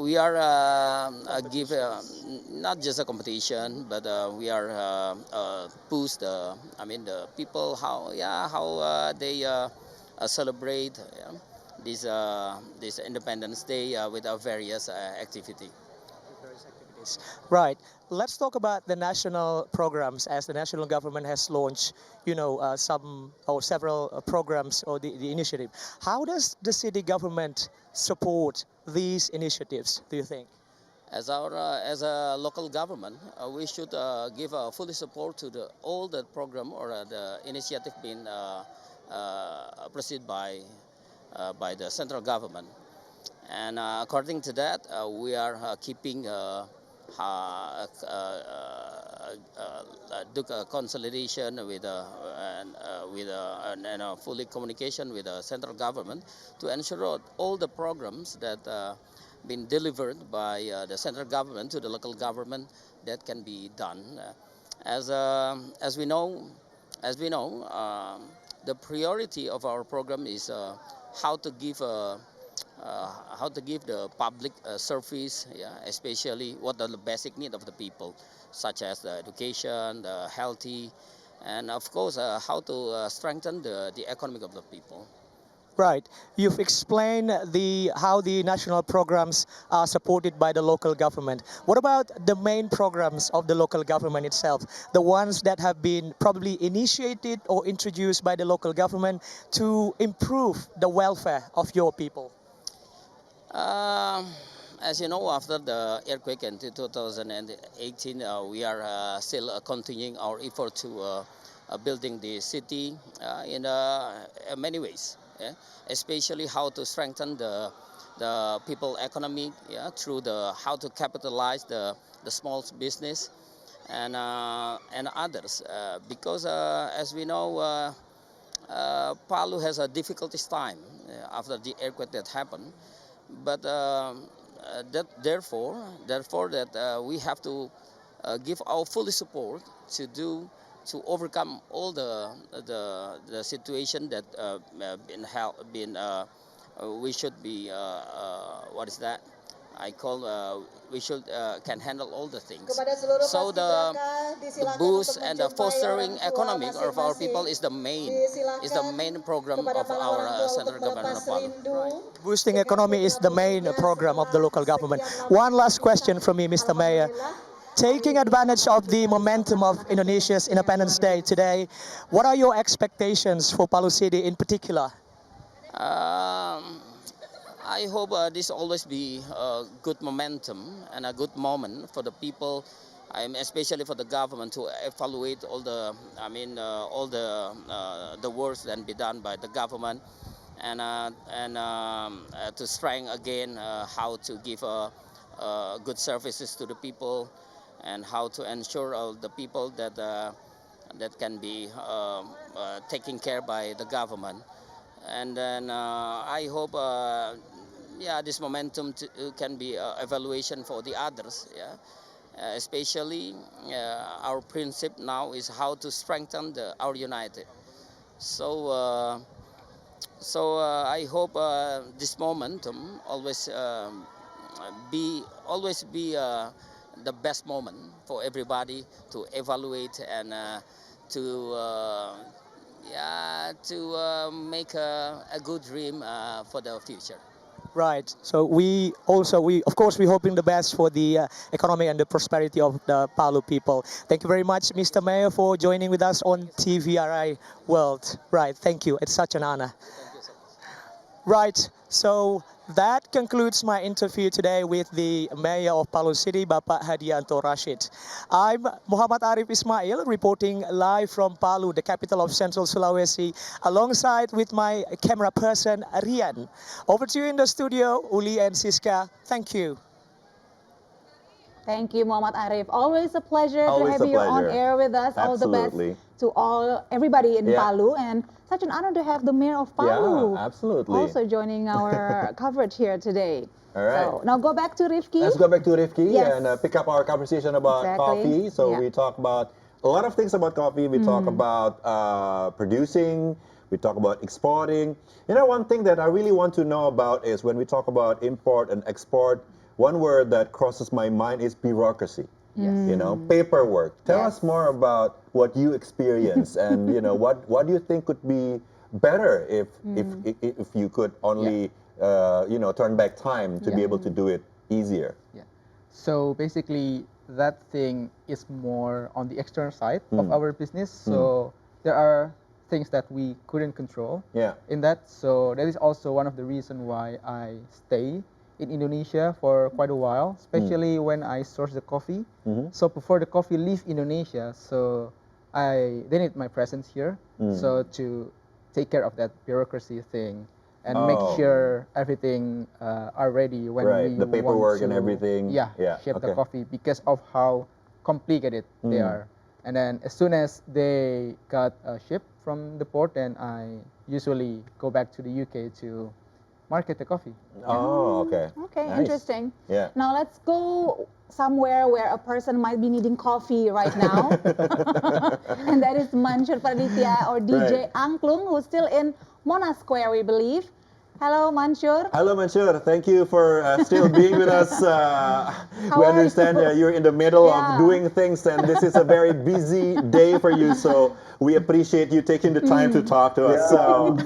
we are give not just a competition, but we are boost the people how they celebrate this Independence Day with our various activity. Right. Let's talk about the national programs, as the national government has launched, some or several programs or the initiative. How does the city government support these initiatives, do you think? As a local government, we should give fully support to all the program or the initiative being proceeded by the central government. And according to that, we are keeping do consolidation with and fully communication with the central government to ensure all the programs that been delivered by the central government to the local government that can be done. As we know, the priority of our program is how to give the public service, especially what are the basic needs of the people, such as the education, the healthy, and of course how to strengthen the economic of the people. Right. You've explained how the national programs are supported by the local government. What about the main programs of the local government itself? The ones that have been probably initiated or introduced by the local government to improve the welfare of your people? As you know, after the earthquake in 2018, we are still continuing our effort to building the city in many ways. Especially how to strengthen the people economy through how to capitalize the small business and others because as we know Palu has a difficulties time after the earthquake that happened, but therefore that we have to give our fully support to overcome all the situation that we should be what is that I call we should can handle all the things. So the boost and the fostering economic of our people is the main program of our central government of Palu. Boosting economy is the main program of the local government. One last question from me, Mr. Mayor. Taking advantage of the momentum of Indonesia's Independence Day today, what are your expectations for Palu City in particular? I hope this always be a good momentum and a good moment for the people, especially for the government to evaluate all the, all the works that be done by the government, and to strengthen again how to give good services to the people, and how to ensure all the people that that can be taken care by the government. And then I hope this momentum can be evaluation for the others. Especially our principle now is how to strengthen our united. So I hope this momentum always be the best moment for everybody to evaluate and to make a good dream for the future. Right. So we of course we're hoping the best for the economy and the prosperity of the Palu people. Thank you very much, Mr. Mayor, for joining with us on TVRI World. Right. Thank you. It's such an honor. Right. So that concludes my interview today with the Mayor of Palu City, Bapak Hadianto Rashid. I'm Muhammad Arif Ismail, reporting live from Palu, the capital of Central Sulawesi, alongside with my camera person, Rian. Over to you in the studio, Uli and Siska. Thank you. Thank you, Muhammad Arif. Always a pleasure to have you on air with us. Absolutely. All the best to everybody in Palu, and such an honor to have the Mayor of Palu also joining our coverage here today. All right. So now go back to Rifki. Let's go back to Rifki and pick up our conversation about coffee. So we talk about a lot of things about coffee. We talk about producing. We talk about exporting. You know, one thing that I really want to know about is when we talk about import and export, one word that crosses my mind is bureaucracy. You know, paperwork. Tell us more about what you experience, and you know, what do you think could be better if you could only you know, turn back time to be able to do it easier. So basically that thing is more on the external side of our business. So there are things that we couldn't control in that. So that is also one of the reasons why I stay in Indonesia for quite a while, especially when I source the coffee. So before the coffee leave Indonesia, so they need my presence here, so to take care of that bureaucracy thing and make sure everything are ready when we the paperwork want to, and everything. ship the coffee because of how complicated they are. And then as soon as they got shipped from the port, then I usually go back to the UK to market the coffee. Oh, okay. Okay, Nice. interesting. Yeah. Now let's go somewhere where a person might be needing coffee right now. And that is Mansur Praditya or DJ Angklung, who's still in Monash Square, we believe. Hello, Mansur. Hello, Mansur. Thank you for still being with us. We understand you're in the middle of doing things, and this is a very busy day for you. So we appreciate you taking the time to talk to us. So,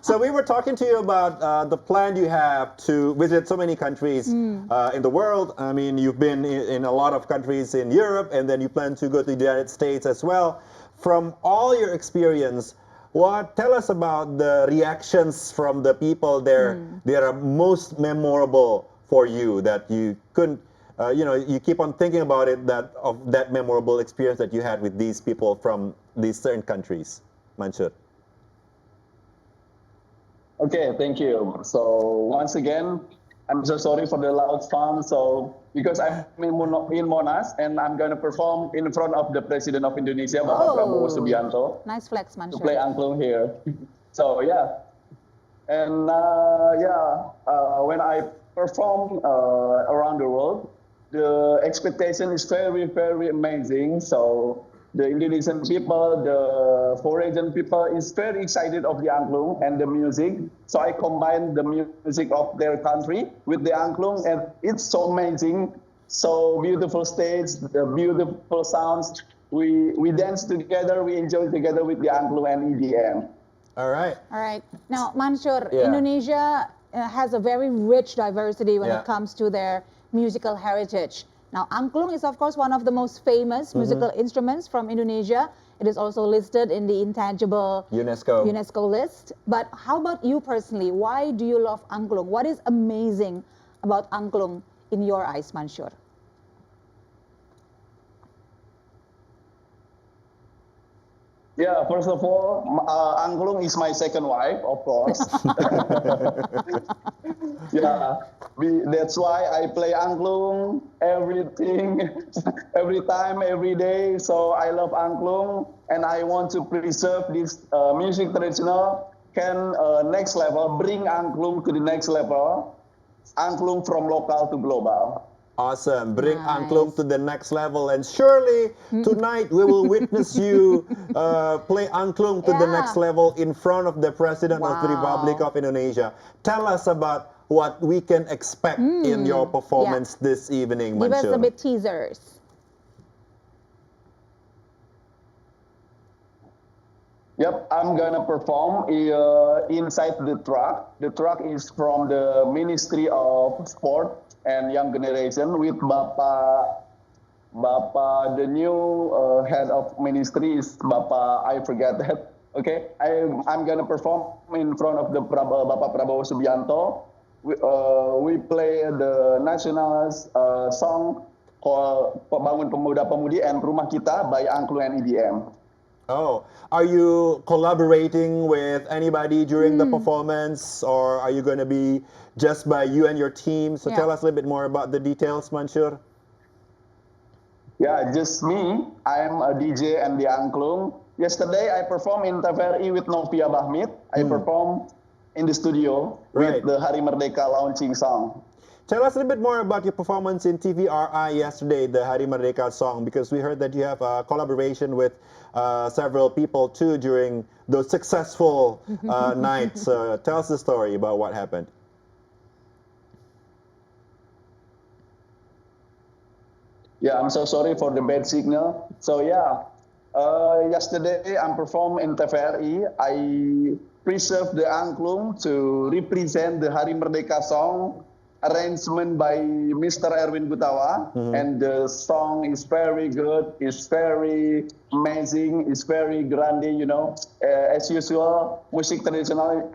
So we were talking to you about the plan you have to visit so many countries in the world. I mean, you've been in a lot of countries in Europe, and then you plan to go to the United States as well. From all your experience, tell us about the reactions from the people there that are most memorable for you, that you couldn't, you keep on thinking about it, of that memorable experience that you had with these people from these certain countries, Mansur. Okay, thank you. So once again, I'm so sorry for the loud sound. So because I'm in Monash and I'm going to perform in front of the President of Indonesia, Bapak Prabowo Subianto. Nice flex, Mansur. To play Angklung here. So and when I perform around the world, the expectation is very, very amazing. So the Indonesian people, the foreign people is very excited of the Angklung and the music. So I combine the music of their country with the Angklung, and it's so amazing. So beautiful stage, the beautiful sounds. We dance together, we enjoy together with the Angklung and EDM. All right. All right. Now, Mansur, Indonesia has a very rich diversity when it comes to their musical heritage. Now, Angklung is, of course, one of the most famous musical instruments from Indonesia. It is also listed in the intangible UNESCO list. But how about you personally? Why do you love Angklung? What is amazing about Angklung in your eyes, Mansur? Yeah, first of all, Angklung is my second wife, of course. That's why I play Angklung, everything, every time, every day. So I love Angklung, and I want to preserve this music traditional. Next level, bring Angklung to the next level. Angklung from local to global. Awesome. Bring Angklung to the next level. And surely tonight we will witness you play Angklung to the next level in front of the President of the Republic of Indonesia. Tell us about what we can expect in your performance this evening, Mansur. Give us a bit teasers. Yep, I'm gonna perform inside the truck. The truck is from the Ministry of Sport and Young Generation with Bapak, the new head of ministry is Bapak, I forget that. Okay, I'm gonna perform in front of the Bapak Prabowo Subianto. We play the national song called Bangun Pemuda Pemudi and Rumah Kita by Angklung and EDM. Oh, are you collaborating with anybody during the performance, or are you going to be just by you and your team? So tell us a little bit more about the details, Mansur. Yeah, just me. I'm a DJ and the Angklung. Yesterday I performed in TVRI with Novia Bahmit. I performed in the studio with the Hari Merdeka launching song. Tell us a little bit more about your performance in TVRI yesterday, the Hari Merdeka song, because we heard that you have a collaboration with several people too during those successful nights. Tell us the story about what happened. Yeah, I'm so sorry for the bad signal. So yesterday I performed in TVRI. I preserved the Angklung to represent the Hari Merdeka song arrangement by Mr. Erwin Gutawa, and the song is very good, it's very amazing, it's very grande, you know. As usual, traditional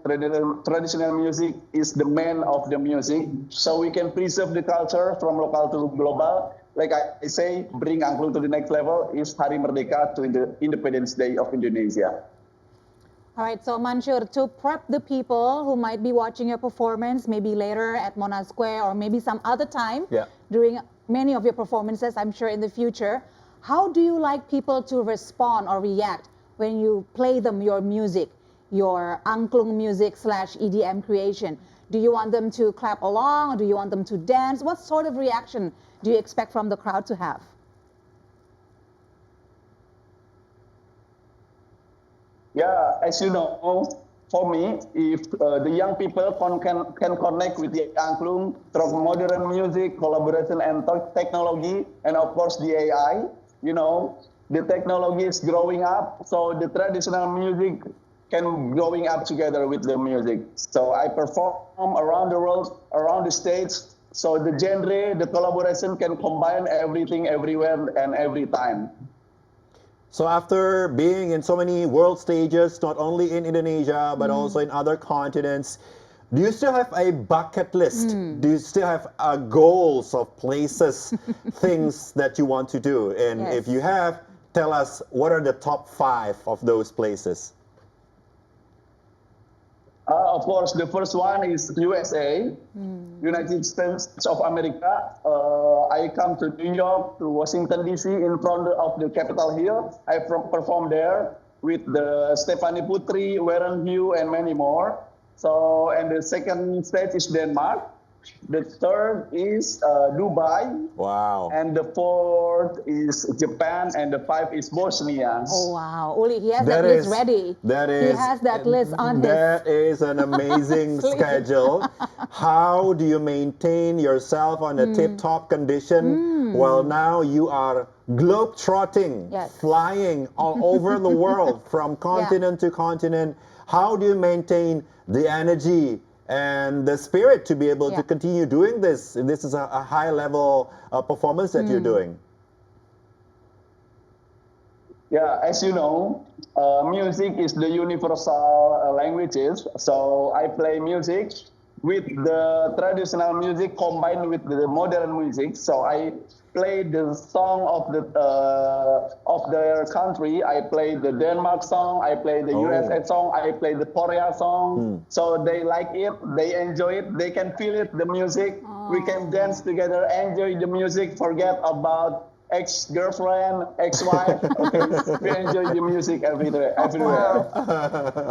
music is the man of the music, so we can preserve the culture from local to global. Like I say, bring angklung to the next level is Hari Merdeka to the Independence Day of Indonesia. All right, so Mansur, to prep the people who might be watching your performance, maybe later at Monas Square or maybe some other time during many of your performances, I'm sure in the future, how do you like people to respond or react when you play them your music, your angklung music / EDM creation? Do you want them to clap along or do you want them to dance? What sort of reaction do you expect from the crowd to have? Yeah, as you know, for me, if the young people can connect with the angklung through modern music, collaboration and technology, and of course the AI, you know, the technology is growing up, so the traditional music can growing up together with the music. So I perform around the world, around the stage, so the genre, the collaboration can combine everything, everywhere, and every time. So after being in so many world stages, not only in Indonesia, but also in other continents, do you still have a bucket list? Do you still have goals of places, things that you want to do? And if you have, tell us, what are the top 5 of those places? Of course, the first one is USA, United States of America. I come to New York, to Washington, D.C., in front of the Capitol Hill. I performed there with the Stephanie Putri, Warren Hugh, and many more. So, and the second stage is Denmark. The third is Dubai. Wow. And the fourth is Japan, and the 5 is Bosnia. Oh, wow. Uli, he has that list ready. He has that list on his... That is an amazing schedule. How do you maintain yourself on a tip-top condition? Well, now you are globe-trotting, flying all over the world from continent to continent. How do you maintain the energy and the spirit to be able to continue doing this? This is a high-level performance that you're doing. Yeah, as you know, music is the universal languages. So I play music with the traditional music combined with the modern music. So I play the song of their country. I play the Denmark song. I play the USA song. I play the Korea song. So they like it. They enjoy it. They can feel it. The music. We can dance together. Enjoy the music. Forget about ex-girlfriend, ex-wife. We enjoy the music everywhere.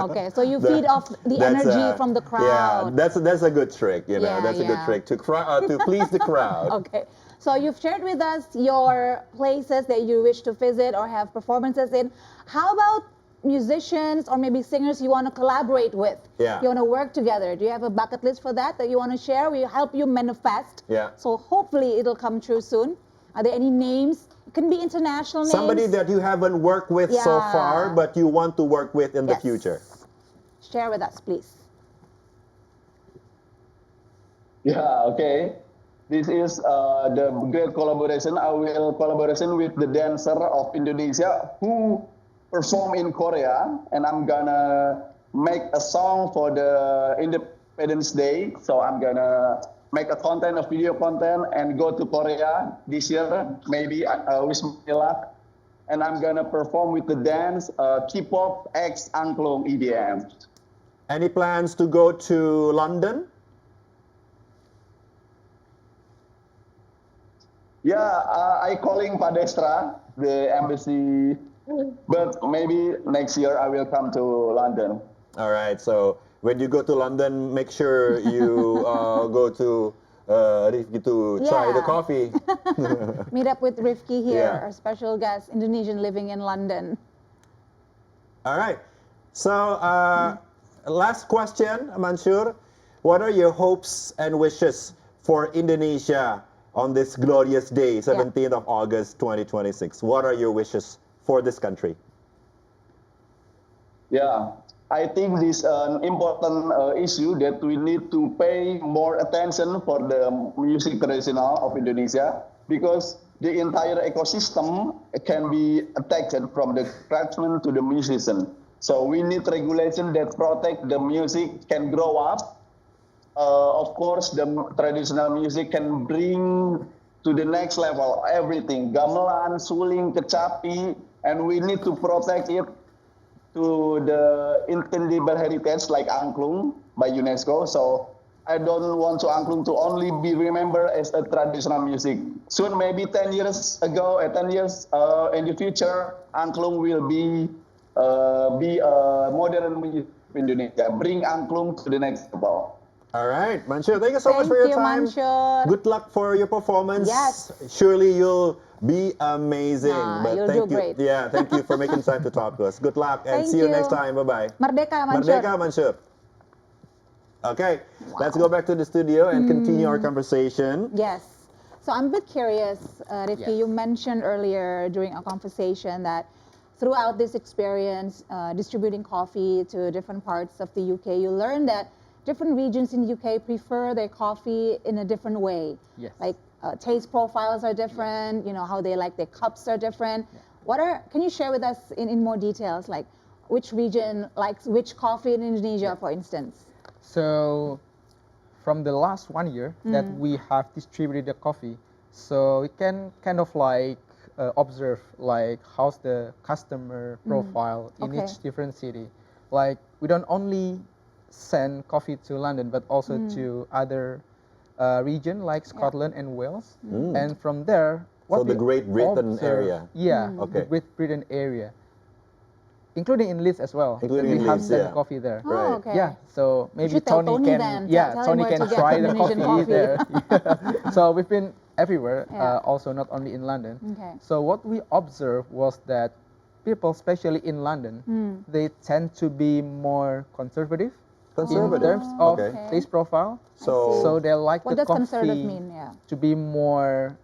Okay, so you feed off the energy from the crowd. Yeah, that's a good trick. You know, that's a good trick to please the crowd. Okay, so you've shared with us your places that you wish to visit or have performances in. How about musicians or maybe singers you want to collaborate with? Yeah. You want to work together? Do you have a bucket list for that you want to share? We help you manifest. Yeah. So hopefully it'll come true soon. Are there any names? It can be international names. Somebody that you haven't worked with so far, but you want to work with in the future. Share with us, please. Yeah, okay. This is the great collaboration. I will collaboration with the dancer of Indonesia who perform in Korea, and I'm gonna make a song for the Independence Day. So I'm gonna make a video content, and go to Korea this year, maybe, wish me luck. And I'm gonna perform with the dance, K-pop X Angklung EDM. Any plans to go to London? Yeah, I calling Padestra, the embassy, but maybe next year I will come to London. All right, so when you go to London, make sure you go to Rifki to try the coffee. Meet up with Rifki here, our special guest, Indonesian living in London. All right. So last question, Mansur. What are your hopes and wishes for Indonesia on this glorious day, 17th of August, 2026? What are your wishes for this country? Yeah, I think this an important issue that we need to pay more attention for the music traditional of Indonesia because the entire ecosystem can be affected from the craftsman to the musician. So we need regulation that protect the music can grow up. Of course, the traditional music can bring to the next level everything, gamelan, suling, kecapi, and we need to protect it to the intangible heritage like angklung by UNESCO. So I don't want to angklung to only be remembered as a traditional music. Soon, maybe 10 years ago, 10 years in the future, angklung will be a modern music in Indonesia. Bring angklung to the next level. All right, Mansur, thank you so much for your time. Mansur. Good luck for your performance. Yes. Surely you'll be amazing. You'll thank do you. great. Yeah, thank you for making time to talk to us. Good luck and Thank see you you. next time. Bye-bye. Merdeka, Mansur. Merdeka, Mansur. Okay, let's go back to the studio and continue our conversation. Yes. So I'm a bit curious, Rifki, Yes. you mentioned earlier during our conversation that throughout this experience, distributing coffee to different parts of the UK, you learned that different regions in the UK prefer their coffee in a different way. Yes. Like taste profiles are different, you know, how they like their cups are different. Can you share with us in more details, like which region likes which coffee in Indonesia, for instance? So from the last 1 year that we have distributed the coffee, so we can kind of like observe like how's the customer profile in Okay. each different city. Like we don't only send coffee to London, but also to other region like Scotland and Wales. And from there, So the we Great Britain observe- area. Yeah, Okay. the Great Britain area, including in Leeds as well. Including we in have Leeds, sent yeah. coffee there. Oh, Right. okay. Yeah, so maybe should tell Tony Tony can, then. yeah, Tell him Tony where can to get try the Indonesian coffee coffee. there. Yeah. So we've been everywhere, Yeah. also not only in London. Okay. So what we observed was that people, especially in London, they tend to be more conservative in Conservative. terms of Okay. taste profile. So- So they like What the does conservative coffee mean? Yeah. to be more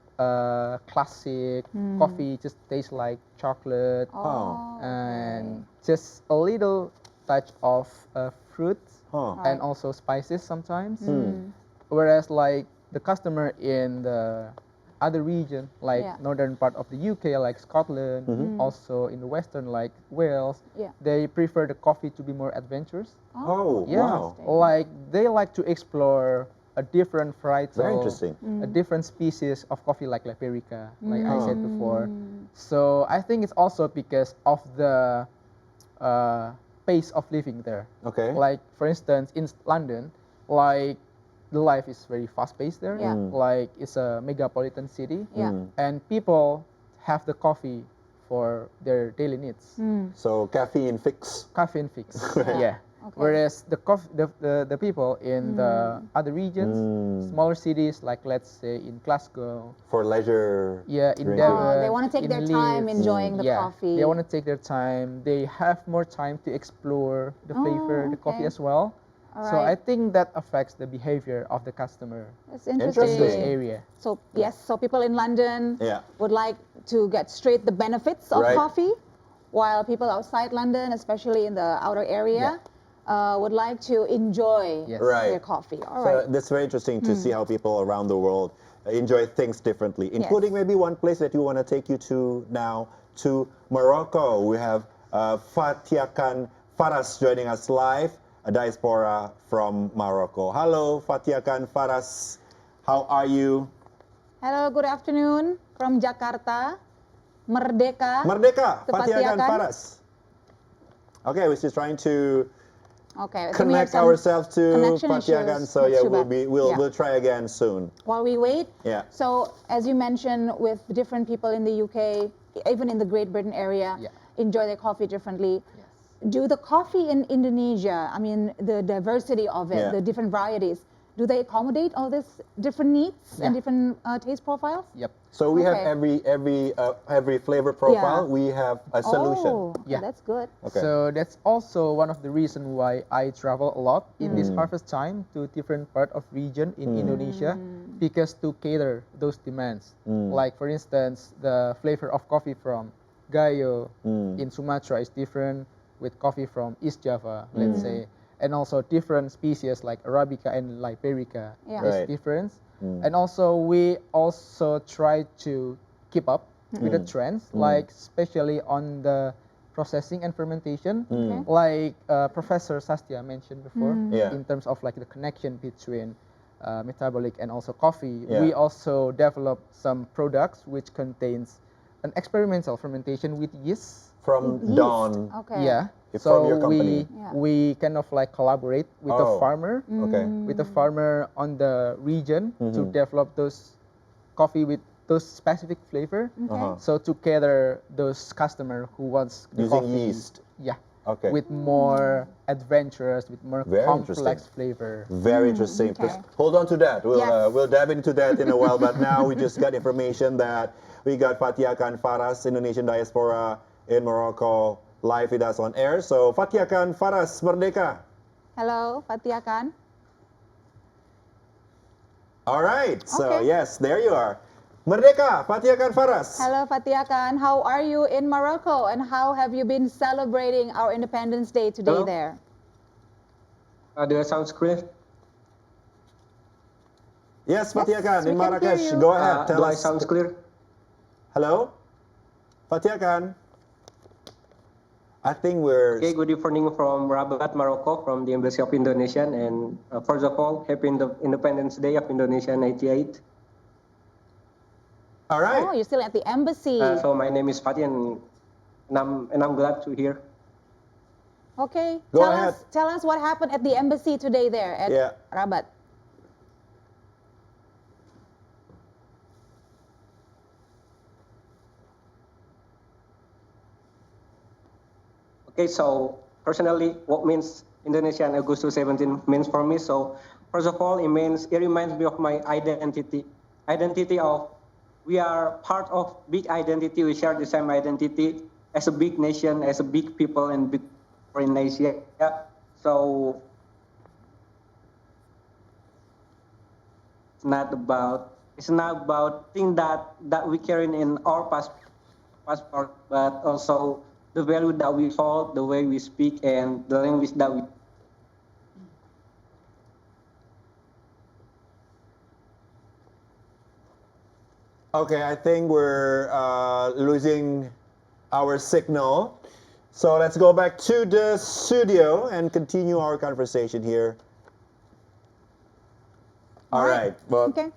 classic. Coffee just tastes like chocolate Oh. and just a little touch of fruit Huh. and also spices sometimes. Whereas like the customer in the other region, like Yeah. northern part of the UK, like Scotland, also in the western, like Wales, Yeah. they prefer the coffee to be more adventurous. Oh, Yeah, wow. like they like to explore a different Very varietal, interesting. a different species of coffee like Liberica, like I said before. So I think it's also because of the pace of living there. Okay. Like for instance, in London, like the life is very fast paced there. Yeah. Like it's a megapolitan city, Yeah. and people have the coffee for their daily needs. So caffeine fix. Caffeine fix. Right. Yeah. Okay. Whereas the people in the other regions, smaller cities like let's say in Glasgow, For leisure. yeah, in drinking. Devon, They want to take in their time Leeds, enjoying the yeah, coffee. they want to take their time. They have more time to explore the flavor, the coffee okay. as well. All So I right. think that affects the behavior of the customer That's in interesting. this area. So yes, so people in London Yeah. would like to get straight the benefits of Right. coffee, while people outside London, especially in the outer area, would like to enjoy Yes. Right. their coffee. All So right. that's very interesting to see how people around the world enjoy things differently, including maybe one place that you want to take you to now, to Morocco. We have Fatiakan Faras joining us live, a diaspora from Morocco. Hello, Fatiakan Faras. How are you? Hello, good afternoon from Jakarta. Merdeka. Merdeka, Fatiakan. Fatiakan Faras. Okay, we're just trying to Okay. so we have connect some ourselves to connection Fatiakan. issues. So Not yeah, too bad. Yeah. we'll try again soon. While we wait, Yeah. so as you mentioned, with different people in the UK, even in the Great Britain area, enjoy their coffee differently. Do the coffee in Indonesia, I mean, the diversity of it, Yeah. the different varieties, do they accommodate all these different needs and Yeah. different taste profiles? Yep. So we have Okay. every flavor profile. Yeah. We have a solution. Oh, Yeah. that's good. Okay. So that's also one of the reasons why I travel a lot in this harvest time to different part of region in Indonesia, because to cater those demands. Like for instance, the flavor of coffee from Gayo in Sumatra is different with coffee from East Java, let's say, and also different species like Arabica and Liberica. Yeah. There's Right. difference, and also we also try to keep up with the trends, like especially on the processing and fermentation, like Professor Sastia mentioned before, Yeah. in terms of like the connection between metabolic and also coffee. Yeah. We also developed some products which contains an experimental fermentation with yeast. From Yeast. Dawn. Okay. Yeah. From So your company. Yeah. we kind of like collaborate with Oh, the farmer, Okay. with the farmer on the region to develop those coffee with those specific flavor. Uh-huh. So together those customer who wants the Using coffee, yeast. yeah, Okay. with more adventurous, with more Very complex interesting. flavor. Very interesting. okay. Just hold on to that. Yes. We'll dive into that in a while. But now we just got information that we got Fatia Khan Faras, Indonesian diaspora in Morocco, live with us on air. So Fatia Khan Faras, Merdeka. Hello, Fatia Khan. All right. So Okay. yes, there you are. Merdeka, Fatia Khan Faras. Hello, Fatia Khan. How are you in Morocco, and how have you been celebrating our Independence Day today Hello. there? Do that sounds clear? Yes, Fatia Khan we in can hear Marrakesh. you. Go ahead. Tell Do I us. sounds clear? Hello, Fatia Khan. I think we're. Okay, good evening from Rabat, Morocco, from the Embassy of Indonesia. And first of all, happy Independence Day of Indonesia 98. All right. Oh, you're still at the embassy. So my name is Fatih, and I'm glad to hear. Okay. Go ahead. Tell us what happened at the embassy today there at Yeah. Rabat. Okay, so personally, what means Indonesia and Agustus 17 means for me. So first of all, it reminds me of my identity. Identity of we are part of big identity. We share the same identity as a big nation, as a big people and big foreign Asia. Yeah. So it's not about thing that we carry in our passport, but also the value that we hold, the way we speak, and the language that we. Okay, I think we're losing our signal. So let's go back to the studio and continue our conversation here. All right. Well, Okay.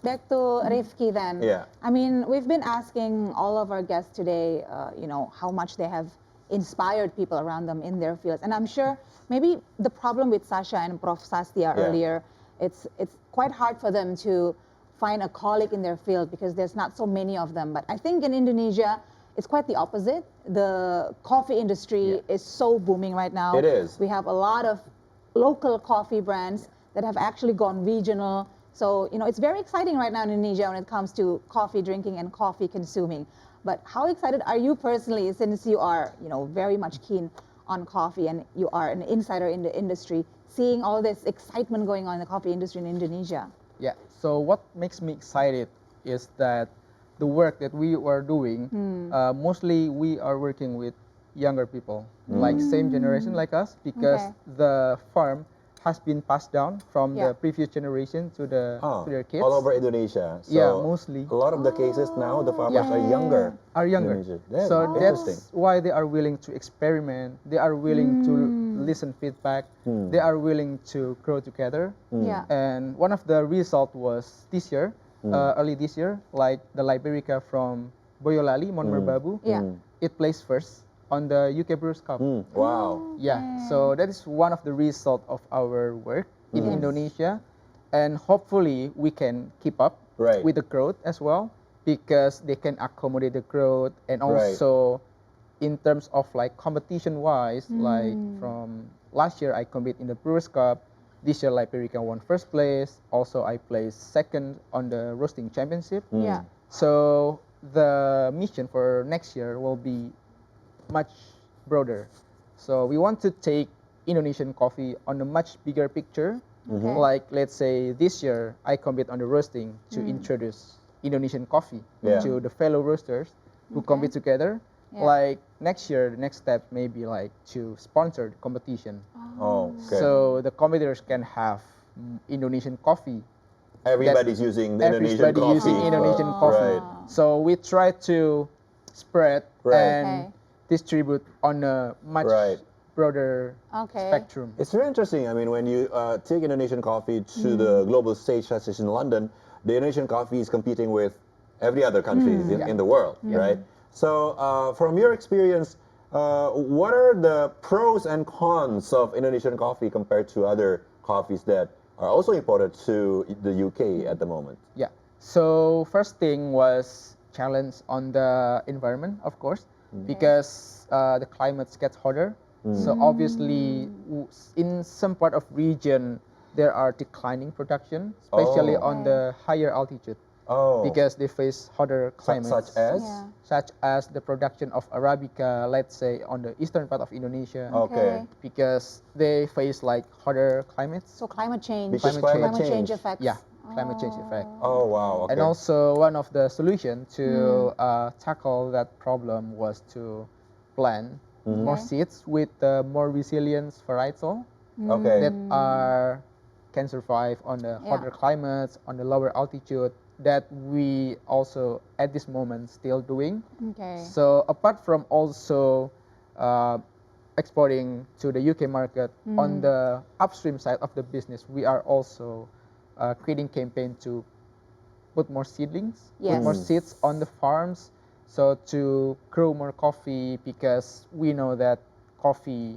Back to Rifki then. Yeah. I mean, we've been asking all of our guests today, how much they have inspired people around them in their fields. And I'm sure maybe the problem with Sasha and Prof. Sastia Yeah. earlier, it's quite hard for them to find a colleague in their field because there's not so many of them. But I think in Indonesia, it's quite the opposite. The coffee industry is so booming right now. It is. We have a lot of local coffee brands that have actually gone regional. So, it's very exciting right now in Indonesia when it comes to coffee drinking and coffee consuming. But how excited are you personally, since you are, very much keen on coffee and you are an insider in the industry, seeing all this excitement going on in the coffee industry in Indonesia? Yeah. So what makes me excited is that the work that we are doing, mostly we are working with younger people, like same generation like us, because Okay. the farm has been passed down from Yeah. the previous generation to to their kids. all over Indonesia. So Yeah, mostly. A lot of the cases now, the farmers are younger. Are younger. Indonesia. Yeah, So interesting. that's why they are willing to experiment. They are willing to listen feedback. They are willing to grow together. Yeah. And one of the result was this year, early this year, like the Liberica from Boyolali, Mon Merbabu. Yeah. It placed first on the UK Brewers Cup. Wow. Yeah, so that is one of the result of our work in Yes. Indonesia, and hopefully we can keep up Right. with the growth as well, because they can accommodate the growth, and Right. also in terms of like competition wise, like from last year I compete in the Brewers Cup, this year Liberica won first place, also I placed second on the roasting championship. Yeah. So the mission for next year will be much broader. So we want to take Indonesian coffee on a much bigger picture. Okay. Like let's say this year I compete on the roasting to introduce Indonesian coffee Yeah. to the fellow roasters who compete together. Yeah. Like next year, the next step may be like to sponsor the competition. Oh, okay. So the competitors can have Indonesian coffee. Everybody's using the Indonesian Everybody coffee. using Indonesian coffee. Right. So we try to spread Right. and distribute on a much Right. broader Okay. spectrum. It's very interesting. I mean, when you take Indonesian coffee to the global stage, such as in London, the Indonesian coffee is competing with every other country in the world, right? So, from your experience, what are the pros and cons of Indonesian coffee compared to other coffees that are also imported to the UK at the moment? Yeah. So first thing was challenge on the environment, of course, because the climate gets hotter. So obviously, in some part of region, there are declining production, especially on the higher altitude. Because they face hotter climates. Such as? Such as the production of Arabica, let's say on the eastern part of Indonesia. Okay. Because they face like hotter climates. So climate change. Because Climate change. effects. Yeah, climate change effect. Oh, wow. Okay. And also one of the solution to tackle that problem was to plant more seeds with more resilient varietal Okay. that can survive on the hotter climates, on the lower altitude, that we also at this moment still doing. Okay. So apart from also exporting to the UK market, on the upstream side of the business, we are also creating campaign to put more seedlings, put more seeds on the farms, so to grow more coffee, because we know that coffee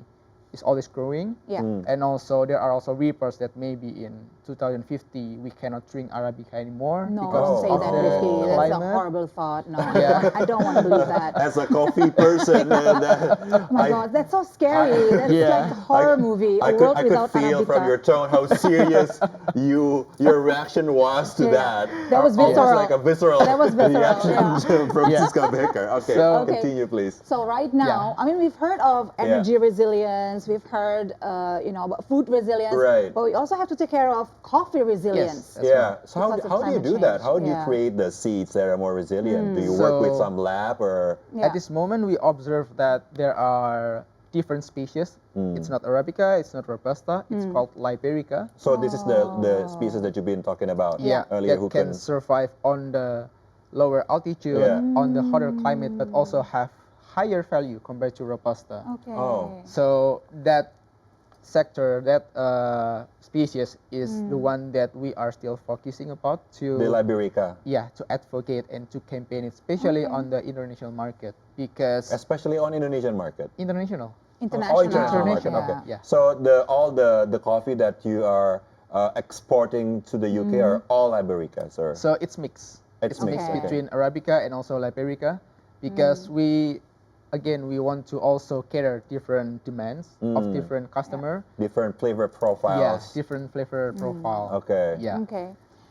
is always growing. And also there are also reports that maybe in 2050 we cannot drink Arabica anymore. No, because don't say of that, the Rifki. That's a climate. horrible thought. No, Yeah. I don't want to believe that. As a coffee person, Oh my God, that's so scary. That's like a horror movie. A world I could without feel Arabica. from your tone how serious your reaction was to that. That was Almost visceral. like a visceral, That was visceral, reaction from Yeah. Siska Becker. Okay, So- continue please. So right now, I mean, we've heard of energy resilience, we've heard, about food resilience, Right. but we also have to take care of coffee resilience. That's Yeah. So Because of how do you climate do that? change. How do you Yeah. create the seeds that are more resilient? Do you work with So- some lab or? Yeah. At this moment, we observe that there are different species. It's not Arabica, it's not Robusta, it's called Liberica. So this is the species that you've been talking about earlier, that who can survive on the lower altitude, Yeah. on the hotter climate, but also have higher value compared to Robusta. Okay. Oh. So that sector, that species is the one that we are still focusing about the to Liberica, to advocate and to campaign, especially on the international market, because especially on Indonesian market. international. International. Oh, international market. Yeah. Okay. Yeah. So all the coffee that you are exporting to the UK are all Libericas, or So it's mixed. it's mixed. Okay. Between Arabica and also Liberica, because we want to also cater different demands of different customer. Different flavor profiles. Yeah, different flavor profile. Okay. Yeah. Okay.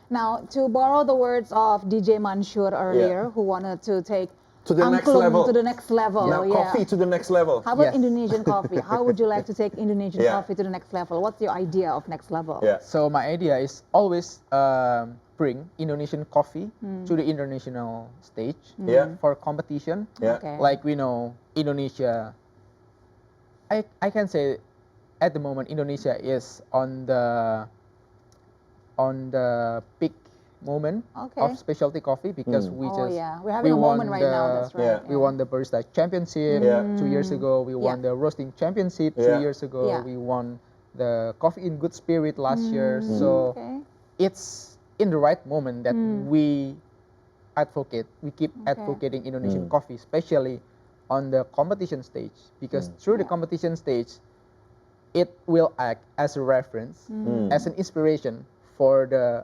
Now, to borrow the words of DJ Mansur earlier, who wanted to take To the next Angklung level. to the next level. Now yeah. coffee to the next level. How about Yes. Indonesian coffee? How would you like to take Indonesian Yeah. coffee to the next level? What's your idea of next level? Yeah. So my idea is always bring Indonesian coffee to the international stage Yeah. for competition. Yeah. Okay. Like we know Indonesia, I can say at the moment Indonesia is on the peak moment Okay. of specialty coffee, because we Oh, just yeah. We're having a moment right now. That's right. Yeah. we won the barista championship Yeah. 2 years ago. We won the roasting championship Yeah. 3 years ago. Yeah. We won the coffee in good spirit last year. So Okay. it's in the right moment that we keep advocating Indonesian coffee, especially on the competition stage, because through the competition stage, it will act as a reference, as an inspiration for the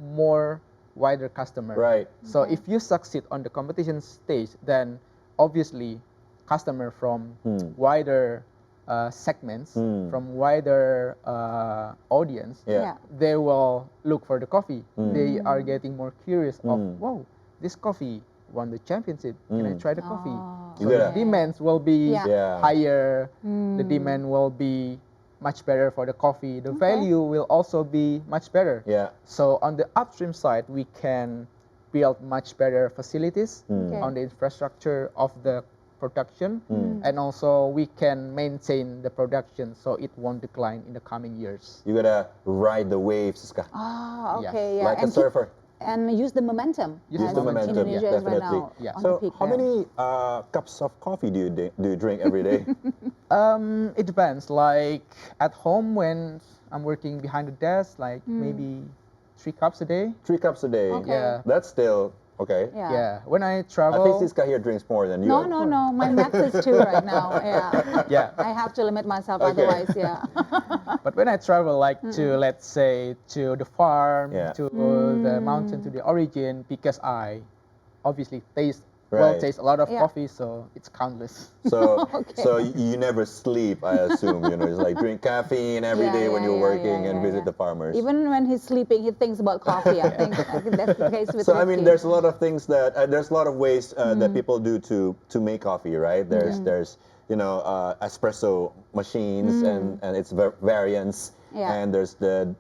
more wider customer. Right. So if you succeed on the competition stage, then obviously customer from wider segments, from wider audience, Yeah. they will look for the coffee. They are getting more curious of, wow, this coffee won the championship. Can I try the coffee? So Yeah. the demands will be Yeah. higher. The demand will be much better for the coffee. The value will also be much better. Yeah. So on the upstream side, we can build much better facilities Okay. on the infrastructure of the production, and also we can maintain the production so it won't decline in the coming years. You gotta ride the waves, Siska. Ah, okay, yeah. Like a And surfer. and use the momentum. Use as the momentum, Indonesia is right definitely. now on the So, peak how there. many cups of coffee do you drink every day? It depends. Like at home when I'm working behind the desk, like maybe 3 cups a day. 3 cups a day. Okay. Yeah. That's still okay. Yeah. When I I travel. think Siska here drinks more than you. No, no, no. My max is 2 right now. Yeah. Yeah. I have to limit myself, Okay. otherwise, yeah. But when I travel, like to let's say to the farm, Yeah. to the mountain, to the origin, because I obviously taste Right. taste a lot of Yeah. coffee, so it's countless. So, Okay. so you never sleep, I assume. You know, it's like drink caffeine every Yeah, day when yeah, you're yeah, working yeah, and yeah, visit yeah. the farmers. Even when he's sleeping, he thinks about coffee. I think that's the case with So I mean, Rifki. there's a lot of things that there's a lot of ways that people do to make coffee, right? There's you know espresso machines and its variants. Yeah. And there's the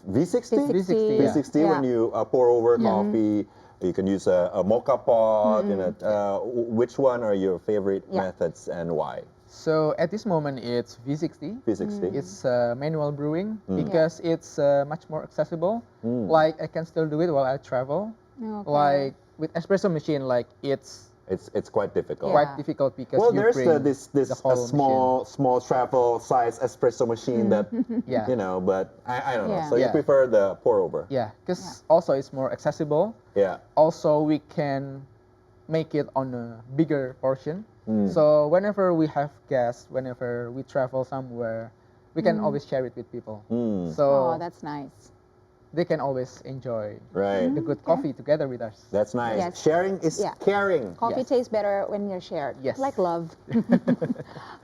V60. V60, V60 yeah. when you pour over coffee. You can use a mocha pot. You know, which one are your favorite Yeah. methods and why? So at this moment, it's V60. V60. It's manual brewing because it's much more accessible. Mm. Like I can still do it while I travel. Okay. Like with espresso machine, like it's It's quite difficult. quite difficult because Well, you there's bring this the whole small travel size espresso machine that Yeah. you know, but I don't know. Yeah. So you Yeah. prefer the pour over? Yeah, because also it's more accessible. Yeah. Also, we can make it on a bigger portion. Mm. So whenever we have guests, whenever we travel somewhere, we can always share it with people. Mm. So Oh, that's nice. they can always enjoy Right. the good coffee together with us. That's nice. Yes. Sharing is Yeah. caring. Coffee Yes. tastes better when you're shared. Yes. Like love.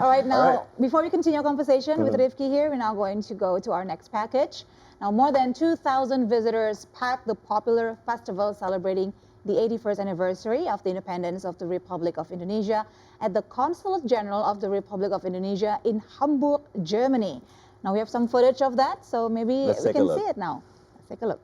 All right, now, All right. before we continue our conversation with Rifki here, we're now going to go to our next package. Now, more than 2,000 visitors packed the popular festival celebrating the 81st anniversary of the independence of the Republic of Indonesia at the Consulate General of the Republic of Indonesia in Hamburg, Germany. Now, we have some footage of that, so maybe Let's we take a can look. see it now. Let's take a look.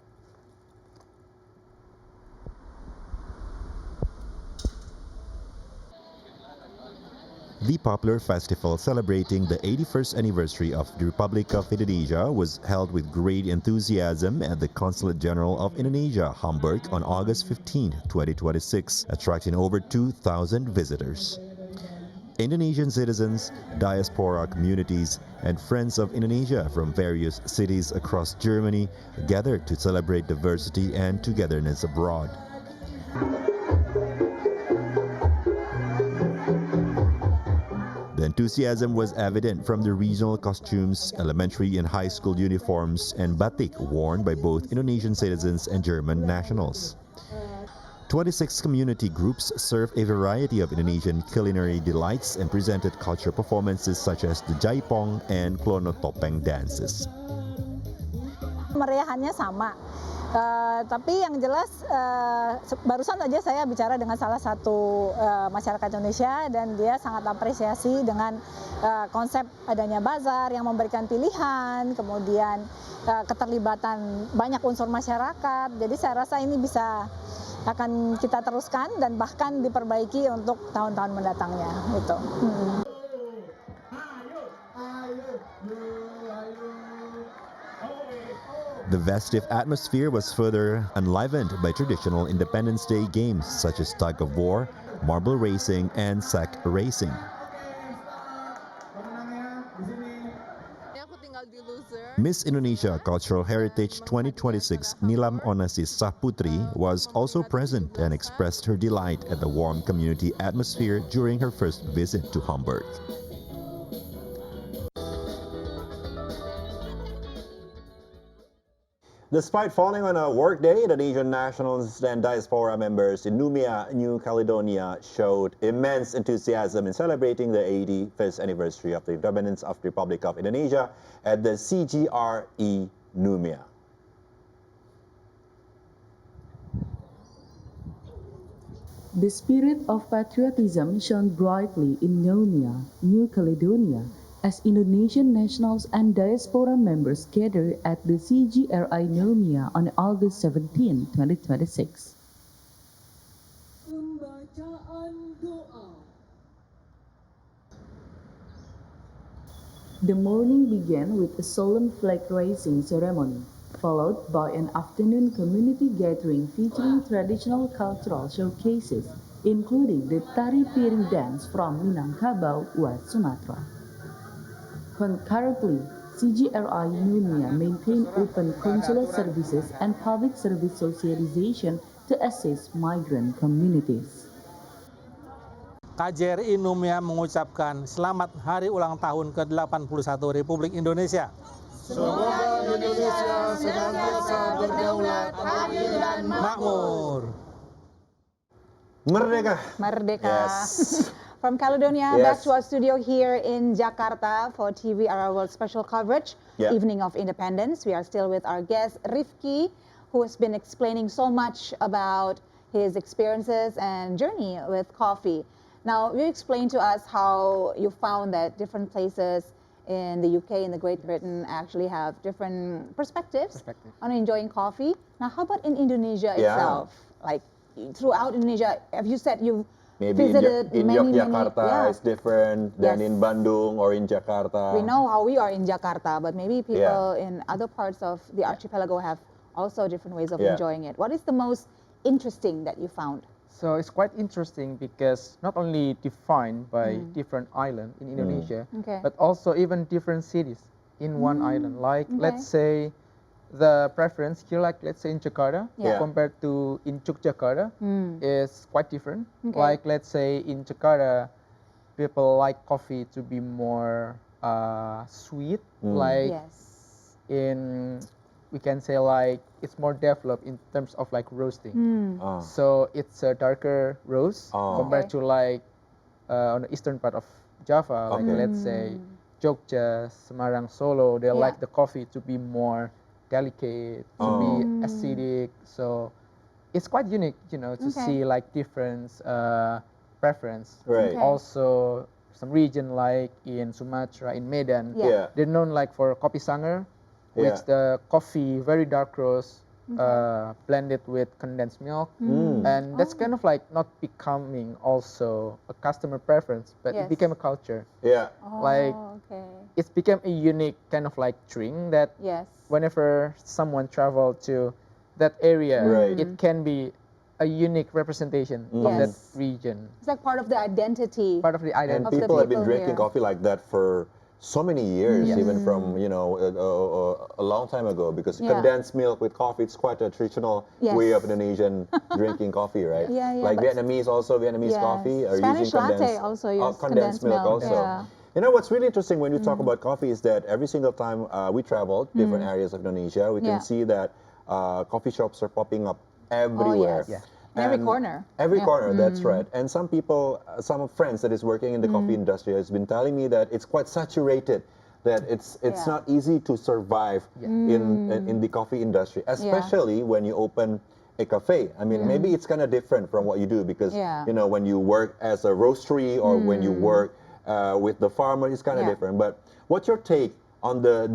The popular festival celebrating the 81st anniversary of the Republic of Indonesia was held with great enthusiasm at the Consulate General of Indonesia, Hamburg, on August 15, 2026, attracting over 2,000 visitors. Indonesian citizens, diaspora communities, and friends of Indonesia from various cities across Germany gathered to celebrate diversity and togetherness abroad. The enthusiasm was evident from the regional costumes, elementary and high school uniforms, and batik worn by both Indonesian citizens and German nationals. 26 community groups served a variety of Indonesian culinary delights and presented cultural performances such as the Jaipong and Klono Topeng dances. Meriahannya sama, tapi yang jelas barusan saja saya bicara dengan salah satu masyarakat Indonesia dan dia sangat apresiasi dengan konsep adanya bazar yang memberikan pilihan, kemudian keterlibatan banyak unsur masyarakat. Jadi saya rasa ini akan kita teruskan dan bahkan diperbaiki untuk tahun-tahun mendatangnya gitu. The festive atmosphere was further enlivened by traditional Independence Day games such as tug of war, marble racing, and sack racing. Miss Indonesia Cultural Heritage 2026 Nilam Onassis Saputri was also present and expressed her delight at the warm community atmosphere during her first visit to Hamburg. Despite falling on a workday, Indonesian nationals and diaspora members in Numia, New Caledonia showed immense enthusiasm in celebrating the 85th anniversary of the independence of the Republic of Indonesia at the CGRE Numia. The spirit of patriotism shone brightly in Numia, New Caledonia, as Indonesian nationals and diaspora members gathered at the CGRI Numia on August 17, 2026. Pembacaan doa. The morning began with a solemn flag raising ceremony, followed by an afternoon community gathering featuring traditional cultural showcases, including the Tari Piring dance from Minangkabau, West Sumatra. Concurrently, CGRI Nunia maintained open consular services and public service socialization to assist migrant communities. KJRI Numia mengucapkan selamat hari ulang tahun ke-81 Republik Indonesia. Semoga Indonesia senantiasa berdaulat, adil dan makmur. Merdeka. Merdeka. Yes. From Caledonia, Yes. back to our studio here in Jakarta for TVRI World Special Coverage, Yeah. Evening of Independence. We are still with our guest, Rifki, who has been explaining so much about his experiences and journey with coffee. Now, you explained to us how you found that different places in the UK and the Great Britain actually have different perspectives on enjoying coffee. Now, how about in Indonesia Yeah. itself? Like, throughout Indonesia, have you said you've Maybe visited in many, Yogyakarta yeah. is different than Yes. in Bandung or in Jakarta. We know how we are in Jakarta, but maybe people Yeah. in other parts of the archipelago have also different ways of Yeah. enjoying it. What is the most interesting that you found? So it's quite interesting because not only defined by different islands in Indonesia, Okay. but also even different cities in one island. Like okay. let's say the preference here, like let's say in Jakarta Yeah. compared to in Yogyakarta is quite different. Okay. Like let's say in Jakarta, people like coffee to be more sweet. Like Yes. in we can say like it's more developed in terms of like roasting. Ah. So it's a darker roast Oh. compared to like on the eastern part of Java, like Okay. let's say Jogja, Semarang, Solo. They Yeah. like the coffee to be more delicate, to be Oh. acidic. So it's quite unique, you know, to Okay. see like different preference. Right. Okay. Also, some region like in Sumatra, in Medan, Yeah. Yeah. they're known like for kopi sanger, which the coffee very dark roast blended with condensed milk, and that's kind of like not becoming also a customer preference, but Yes. it became a culture. Yeah. Like okay. it's become a unique kind of like drink that Yes. whenever someone travel to that area, Right. it can be a unique representation of that Yes. region, It's like part of the identity. part of the And identity. the people have been people drinking here. coffee like that for so many years, Yes. even from a long time ago. Because Yeah. condensed milk with coffee, it's quite a traditional Yes. way of Indonesian drinking coffee, right? Yeah, yeah, Like but- Vietnamese Yes. coffee are Spanish using condensed, latte also use condensed milk also. Yeah. You know what's really interesting when you talk about coffee is that every single time we travel different areas of Indonesia, we Yeah. can see that coffee shops are popping up everywhere. yes. In every And corner. Every Yeah. corner, that's right. And some people, some friends that is working in the coffee industry has been telling me that it's quite saturated, that it's Yeah. not easy to survive in the coffee industry, especially when you open a cafe. I mean, maybe it's kind of different from what you do because Yeah. you know when you work as a roastery or when you work with the farmer, it's kind of Yeah. different. But what's your take on the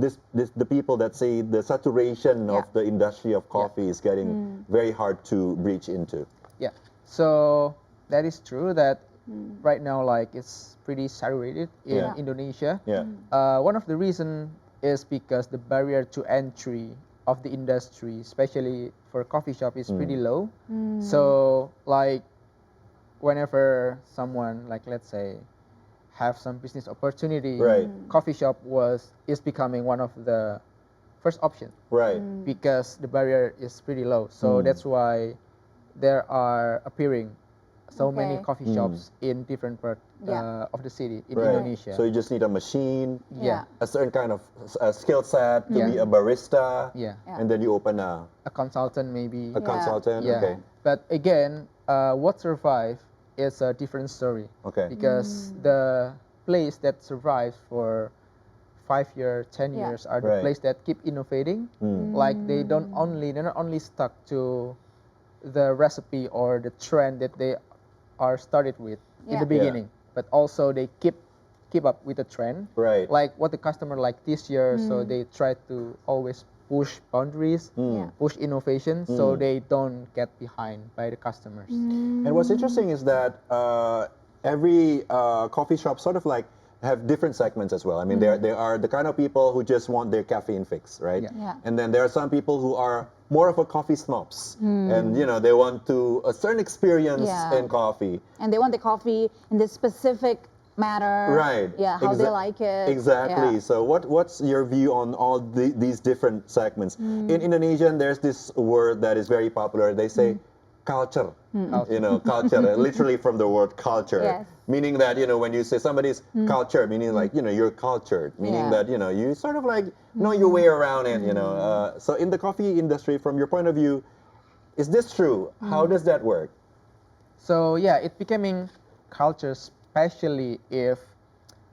people that say the saturation of the industry of coffee is getting very hard to breach into? Yeah. So that is true that right now like it's pretty saturated in Yeah. Indonesia. Yeah. One of the reason is because the barrier to entry of the industry, especially for coffee shop, is pretty low. So like whenever someone like let's say have some business opportunity, Right. coffee shop is becoming one of the first option Right. because the barrier is pretty low. So that's why there are appearing so many Okay. coffee shops in different part Yeah. of the city in Right. Indonesia. So you just need a machine, yeah, a certain kind of skill set to Yeah. be a barista, yeah, Yeah. and then you open a consultant maybe. a consultant. Yeah. Okay. But again, what survive is a different story Okay. because the place that survives for 5 years, 10 Yeah. years are the Right. place that keep innovating. Like they're not only stuck to the recipe or the trend that they are started with in Yeah. the beginning, but also they keep up with the trend. Right. Like what the customer like this year, so they try to always push boundaries, Yeah. push innovation, so they don't get behind by the customers. And what's interesting is that every coffee shop sort of like have different segments as well. I mean, there are the kind of people who just want their caffeine fix, right? Yeah. And then there are some people who are more of a coffee snobs, and they want a certain experience in coffee. And they want the coffee in this specific manner. Right. Yeah, how they like it. Exactly. Yeah. So what's your view on all these different segments? In Indonesian, there's this word that is very popular. They say culture. Culture, literally from the word culture. Yes. Meaning that, when you say somebody's culture, meaning like, you're cultured. Meaning that, you sort of like know your way around it, So in the coffee industry, from your point of view, is this true? How does that work? So yeah, it becoming culture, especially if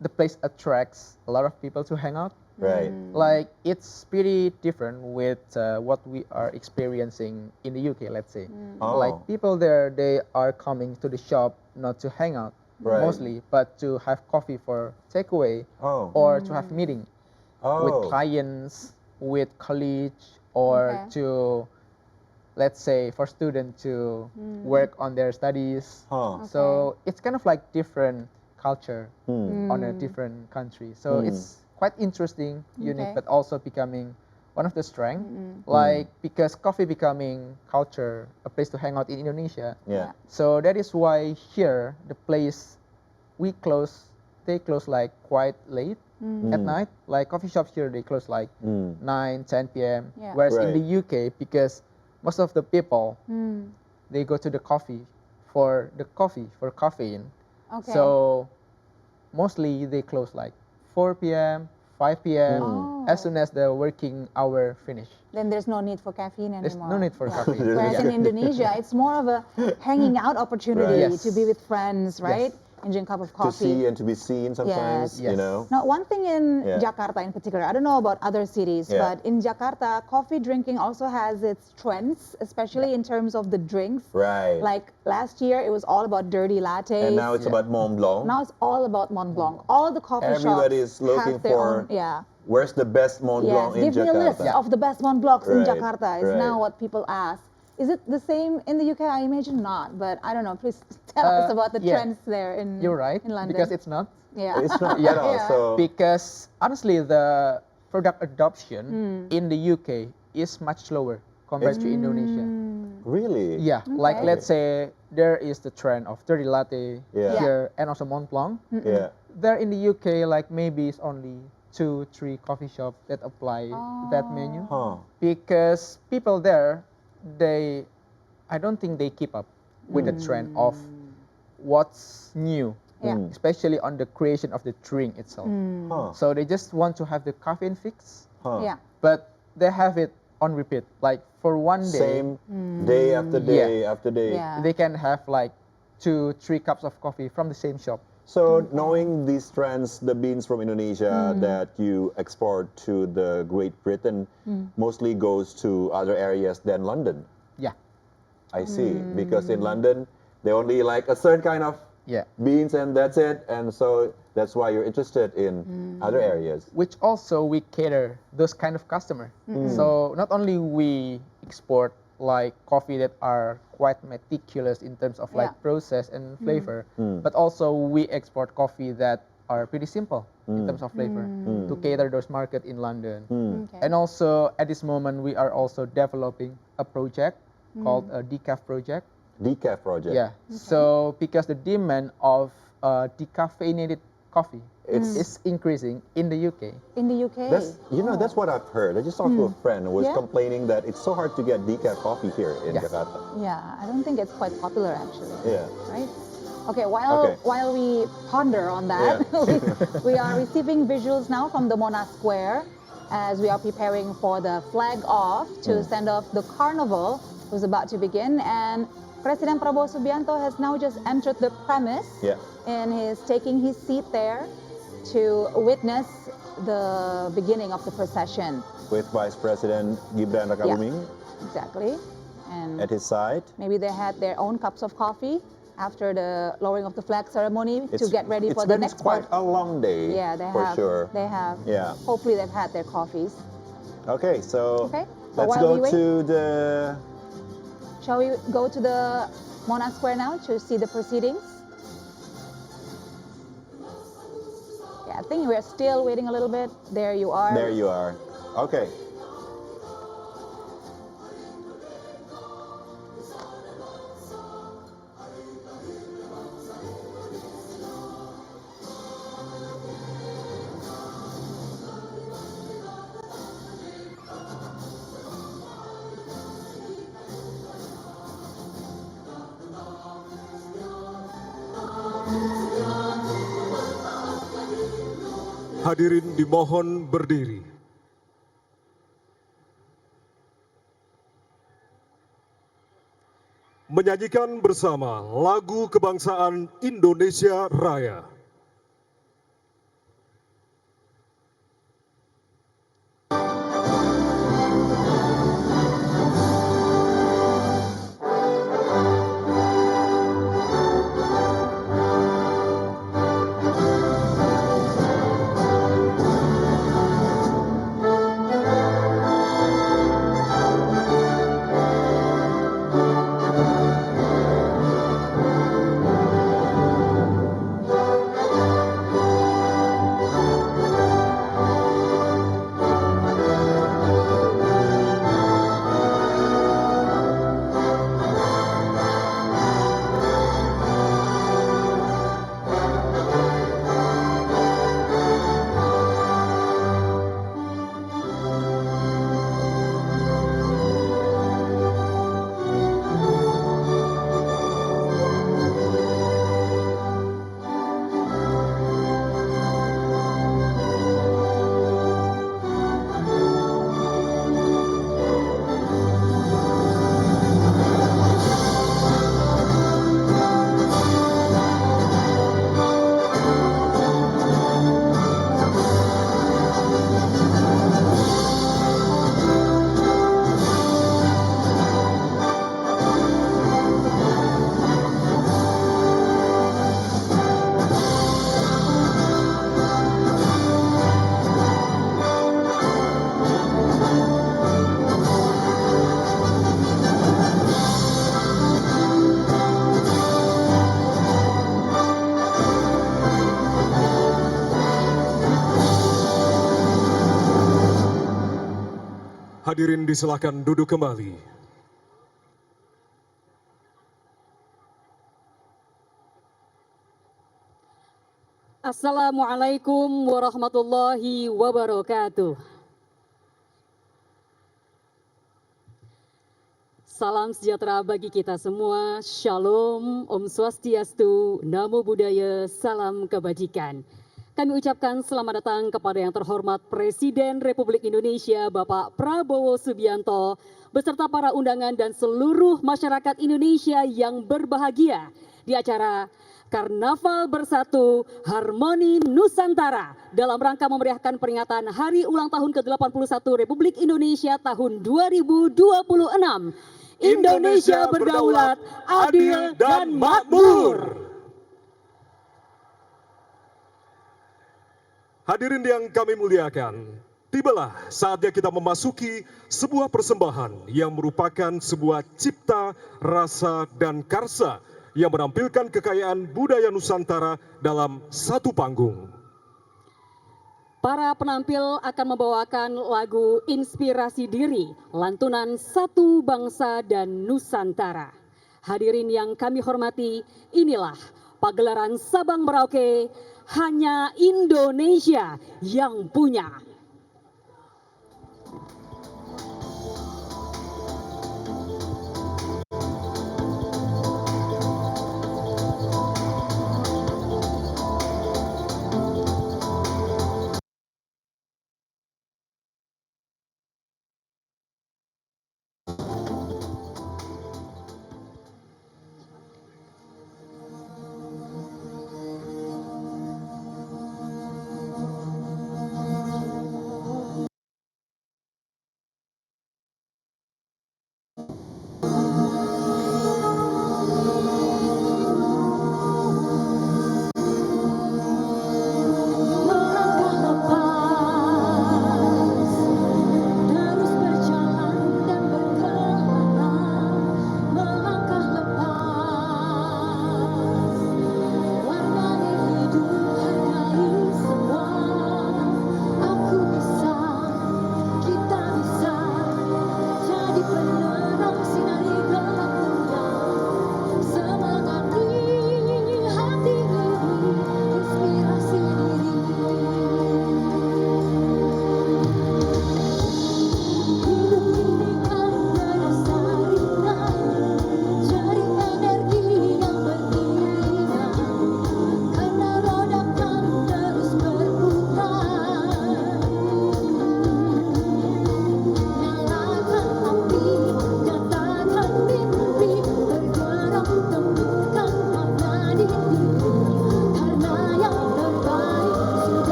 the place attracts a lot of people to hang out. Right. Like it's pretty different with what we are experiencing in the UK, let's say. Oh. Like people there, they are coming to the shop not to hang out mostly, but to have coffee for takeaway or to have meeting with clients, with colleagues, or to, let's say, for students to work on their studies. So it's kind of like different culture on a different country. So it's quite interesting, unique, but also becoming one of the strengths. Like because coffee becoming culture, a place to hang out in Indonesia. Yeah. So that is why here the place they close like quite late at night. Like coffee shops here, they close like 9, 10 p.m. Yeah. Whereas in the UK, because most of the people they go to the coffee for caffeine. Okay. So mostly they close like 4 p.m., 5 p.m. As soon as the working hour finish. Then there's no need for caffeine anymore. There's no need for caffeine. Whereas in Indonesia, it's more of a hanging out opportunity Right. Yes. to be with friends, right? And drink a cup of To coffee. see and to be seen sometimes, Yes. Yes. Now, one thing in Yeah. Jakarta in particular, I don't know about other cities, Yeah. but in Jakarta, coffee drinking also has its trends, especially in terms of the drinks. Right. Like last year, it was all about dirty lattes. And now it's about Mont Blanc. Now it's all about Mont Blanc. All the coffee Everybody shops is looking have their for own, where's the best Mont yes, Blanc in give me a list Jakarta. of the best Mont Blancs in Right, Jakarta is right. now what people ask. Is it the same in the UK? I imagine not, but I don't know. Please tell us about the trends there in You're right, in London. because it's not. Yeah. It's not at all. Yeah. So Because honestly, the product adoption in the UK is much slower compared to Indonesia. really, Yeah, like let's say there is the trend of dirty latte Yeah. here and also Mont Blanc. yeah. There in the UK, like maybe it's only 2, 3 coffee shops that apply that menu. Huh. Because people there, I don't think they keep up with the trend of what's new, Yeah. especially on the creation of the drink itself. Huh. So they just want to have the caffeine fix, Huh. Yeah. but they have it on repeat. Like for one day, Same day after day after day. Yeah. they can have like 2, 3 cups of coffee from the same shop. So knowing these trends, the beans from Indonesia that you export to the Great Britain mostly goes to other areas than London. Yeah. I see. Because in London, they only like a certain kind of Yeah. beans and that's it. And so that's why you're interested in other areas. Which also we cater those kind of customer. So not only we export like coffee that are quite meticulous in terms of like Yeah. process and flavor, but also we export coffee that are pretty simple in terms of flavor to cater those market in London. Okay. And also at this moment we are also developing a project called a decaf project. Decaf project. Yeah. So because the demand of decaffeinated coffee is increasing in the UK. In the UK. That's what I've heard. I just talked to a friend who was Yeah. complaining that it's so hard to get decaf coffee here in Yeah. Jakarta. Yeah, I don't think it's quite popular actually. Yeah. Right? Okay, while we ponder on that, we are receiving visuals now from the Monas Square as we are preparing for the flag off to send off the carnival who's about to begin. And President Prabowo Subianto has now just entered the premise Yeah. and he's taking his seat there to witness the beginning of the procession. With Vice President Gibran Rakabuming Exactly. And at his side. maybe they had their own cups of coffee after the lowering of the flag ceremony to get ready for It's the been next quite part. a long day. Yeah, they for have. sure. They have. Yeah. Hopefully they've had their coffees. Okay, so Okay. So let's while go we wait, to the. shall we go to the Monas Square now to see the proceedings? think we're still waiting a little bit. There you are. There you are. Okay. Hadirin dimohon berdiri. Menyanyikan bersama lagu kebangsaan Indonesia Raya. Hadirin disilakan duduk kembali. Assalamualaikum warahmatullahi wabarakatuh. Salam sejahtera bagi kita semua. Shalom, Om Swastiastu, Namo Buddhaya, salam kebajikan. Kami ucapkan selamat datang kepada yang terhormat Presiden Republik Indonesia Bapak Prabowo Subianto beserta para undangan dan seluruh masyarakat Indonesia yang berbahagia di acara Karnaval Bersatu Harmoni Nusantara dalam rangka memeriahkan peringatan Hari Ulang Tahun ke-81 Republik Indonesia tahun 2026. Indonesia berdaulat, adil dan makmur. Hadirin yang kami muliakan, tibalah saatnya kita memasuki sebuah persembahan yang merupakan sebuah cipta, rasa, dan karsa yang menampilkan kekayaan budaya Nusantara dalam satu panggung. Para penampil akan membawakan lagu Inspirasi Diri, lantunan Satu Bangsa dan Nusantara. Hadirin yang kami hormati, inilah pagelaran Sabang Merauke, hanya Indonesia yang punya.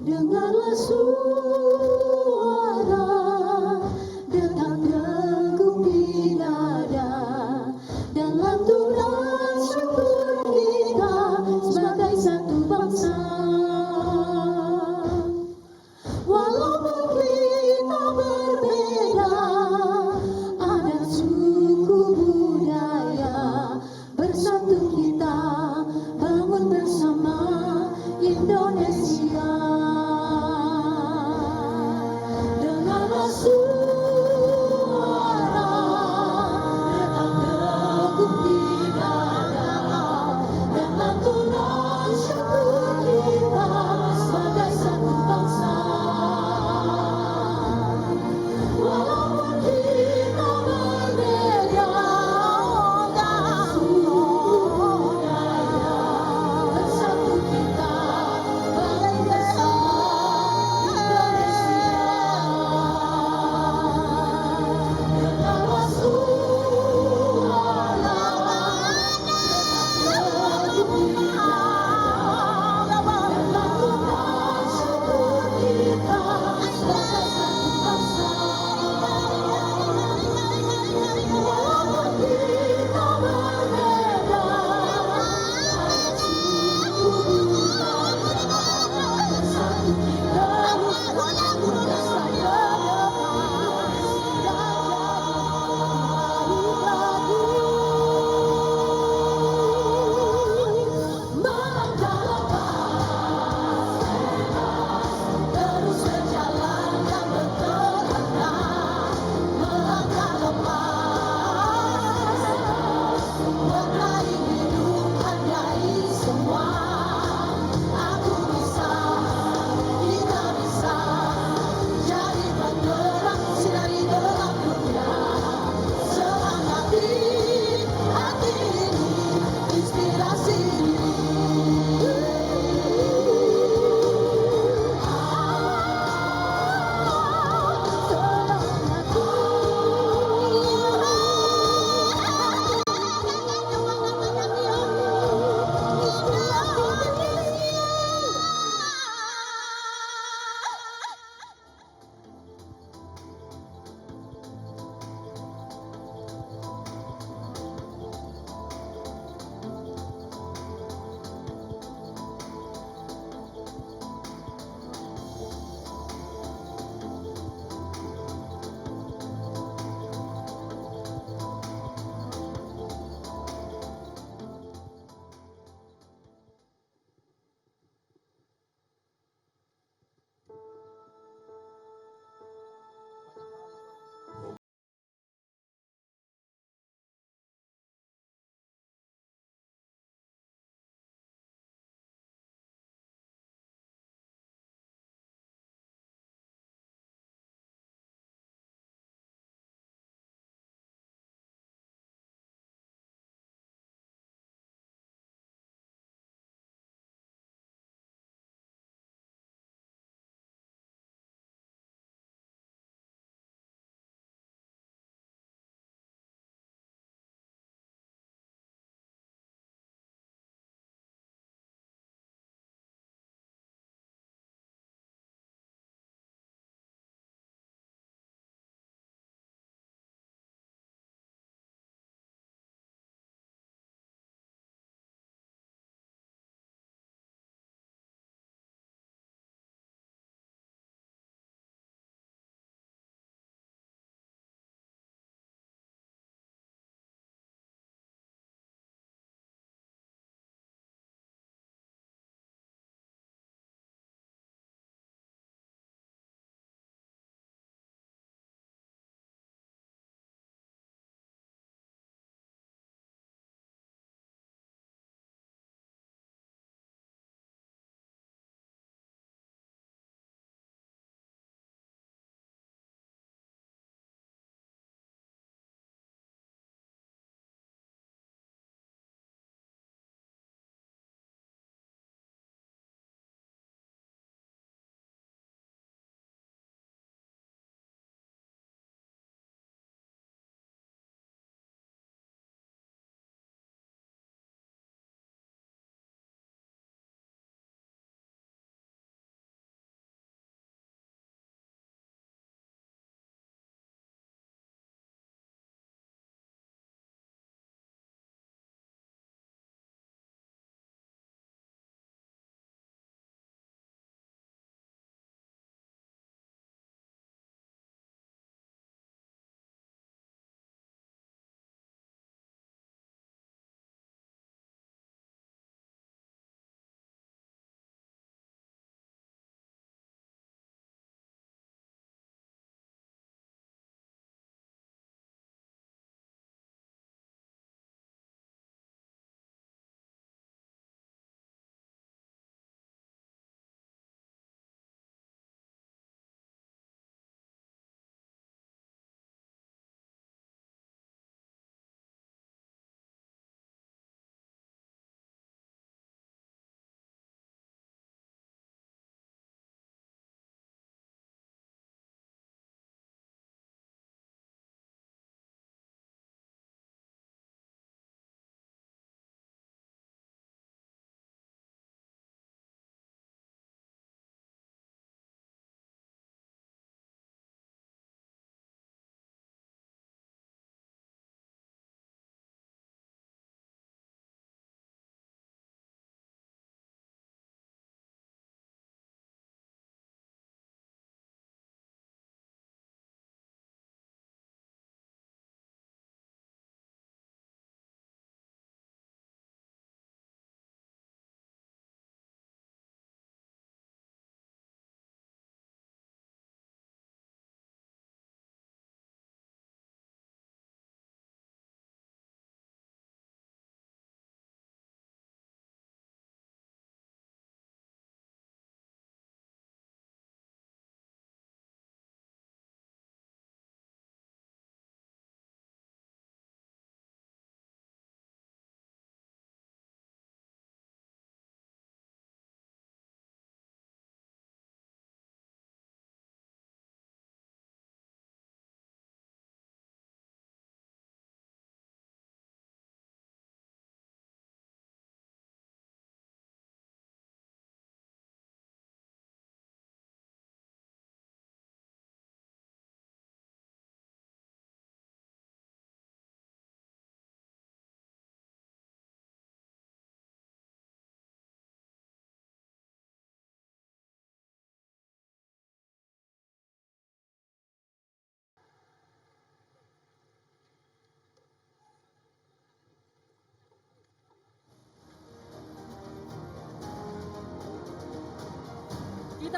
dengarlah suara detak jantung di dada dan lantunan syukur kita sebagai satu bangsa. Walaupun kita berbeda, ada suku budaya, bersatu kita bangun bersama Indonesia.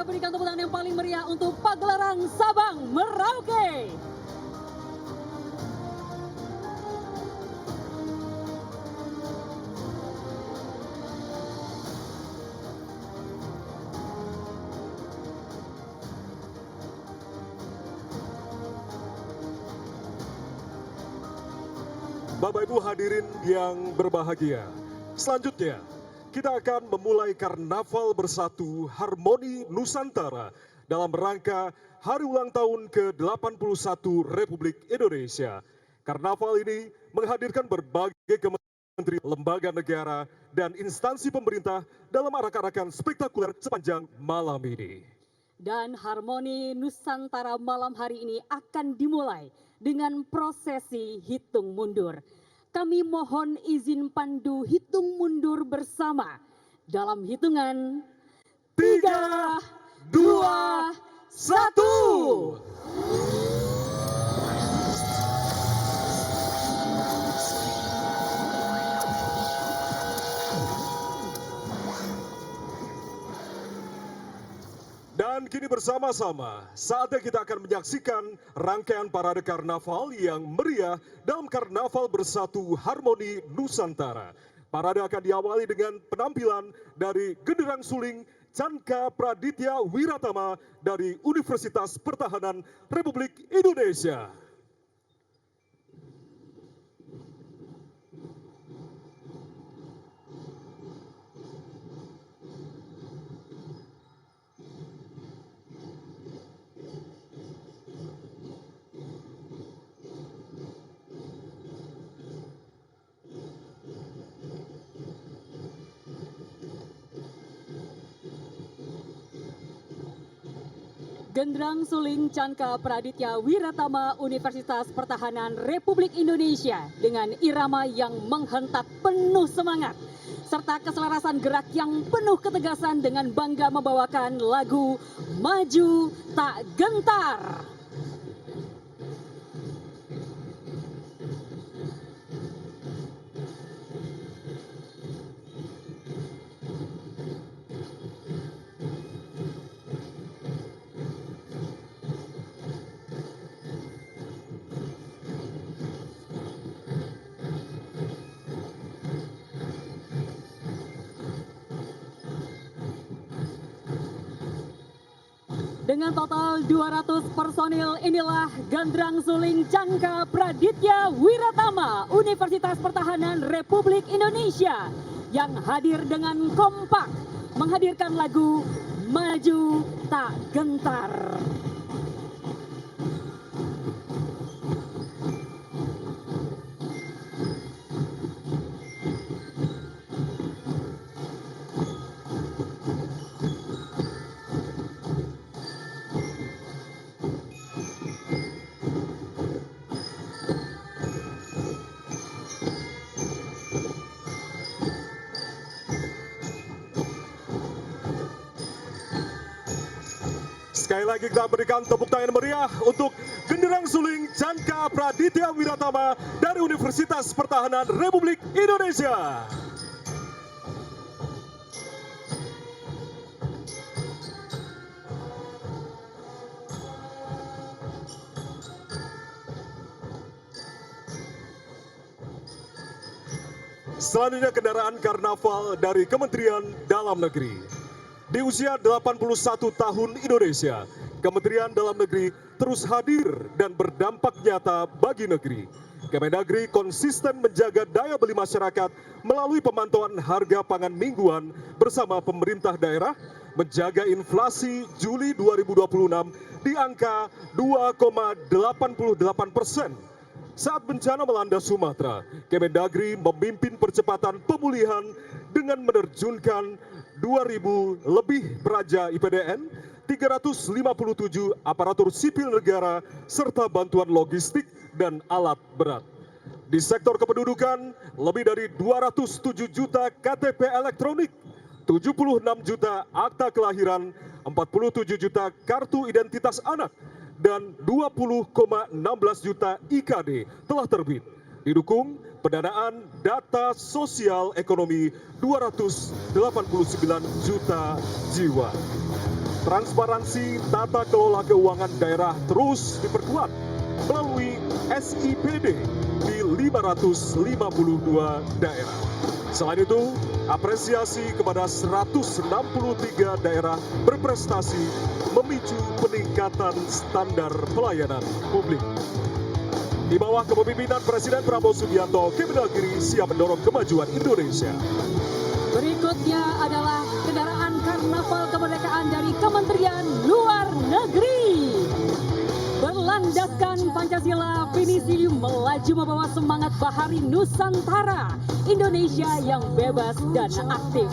kita berikan tepuk tangan yang paling meriah untuk Pagelaran Sabang Merauke. Bapak Ibu hadirin yang berbahagia, selanjutnya kita akan memulai Karnaval Bersatu Harmoni Nusantara dalam rangka Hari Ulang Tahun ke-81 Republik Indonesia. Karnaval ini menghadirkan berbagai kementerian, lembaga negara, dan instansi pemerintah dalam arak-arakan spektakuler sepanjang malam ini. Dan Harmoni Nusantara malam hari ini akan dimulai dengan prosesi hitung mundur. Kami mohon izin pandu hitung mundur bersama dalam hitungan 3, 2, 1. Dan kini bersama-sama, saatnya kita akan menyaksikan rangkaian parade karnaval yang meriah dalam Karnaval Bersatu Harmoni Nusantara. Parade akan diawali dengan penampilan dari genderang suling Chandka Praditya Wiratama dari Universitas Pertahanan Republik Indonesia. Genderang suling Chandka Praditya Wiratama Universitas Pertahanan Republik Indonesia dengan irama yang menghentak penuh semangat serta keselarasan gerak yang penuh ketegasan dengan bangga membawakan lagu Maju Tak Gentar. Dengan total 200 personil, inilah Genderang Suling Chandka Praditya Wiratama Universitas Pertahanan Republik Indonesia yang hadir dengan kompak menghadirkan lagu Maju Tak Gentar. Sekali lagi kita berikan tepuk tangan meriah untuk Genderang Suling Chandka Praditya Wiratama dari Universitas Pertahanan Republik Indonesia. Selanjutnya kendaraan karnaval dari Kementerian Dalam Negeri. Di usia 81 tahun Indonesia, Kementerian Dalam Negeri terus hadir dan berdampak nyata bagi negeri. Kemendagri konsisten menjaga daya beli masyarakat melalui pemantauan harga pangan mingguan bersama pemerintah daerah, menjaga inflasi Juli 2026 di angka 2,88%. Saat bencana melanda Sumatera, Kemendagri memimpin percepatan pemulihan dengan menerjunkan 2.000 lebih peraja IPDN, 357 aparatur sipil negara, serta bantuan logistik dan alat berat. Di sektor kependudukan, lebih dari 207 juta KTP elektronik, 76 juta akta kelahiran, 47 juta kartu identitas anak, dan 20,16 juta IKD telah terbit. Didukung pendanaan data sosial ekonomi 289 juta jiwa. transparansi tata kelola keuangan daerah terus diperkuat melalui SIPD di 552 daerah. Selain itu, apresiasi kepada 163 daerah berprestasi memicu peningkatan standar pelayanan publik. Di bawah kepemimpinan Presiden Prabowo Subianto, Kemendagri siap mendorong kemajuan Indonesia. Berikutnya adalah kendaraan karnaval kemerdekaan dari Kementerian Luar Negeri. Berlandaskan Pancasila, Finisilium melaju membawa semangat Bahari Nusantara, Indonesia yang bebas dan aktif.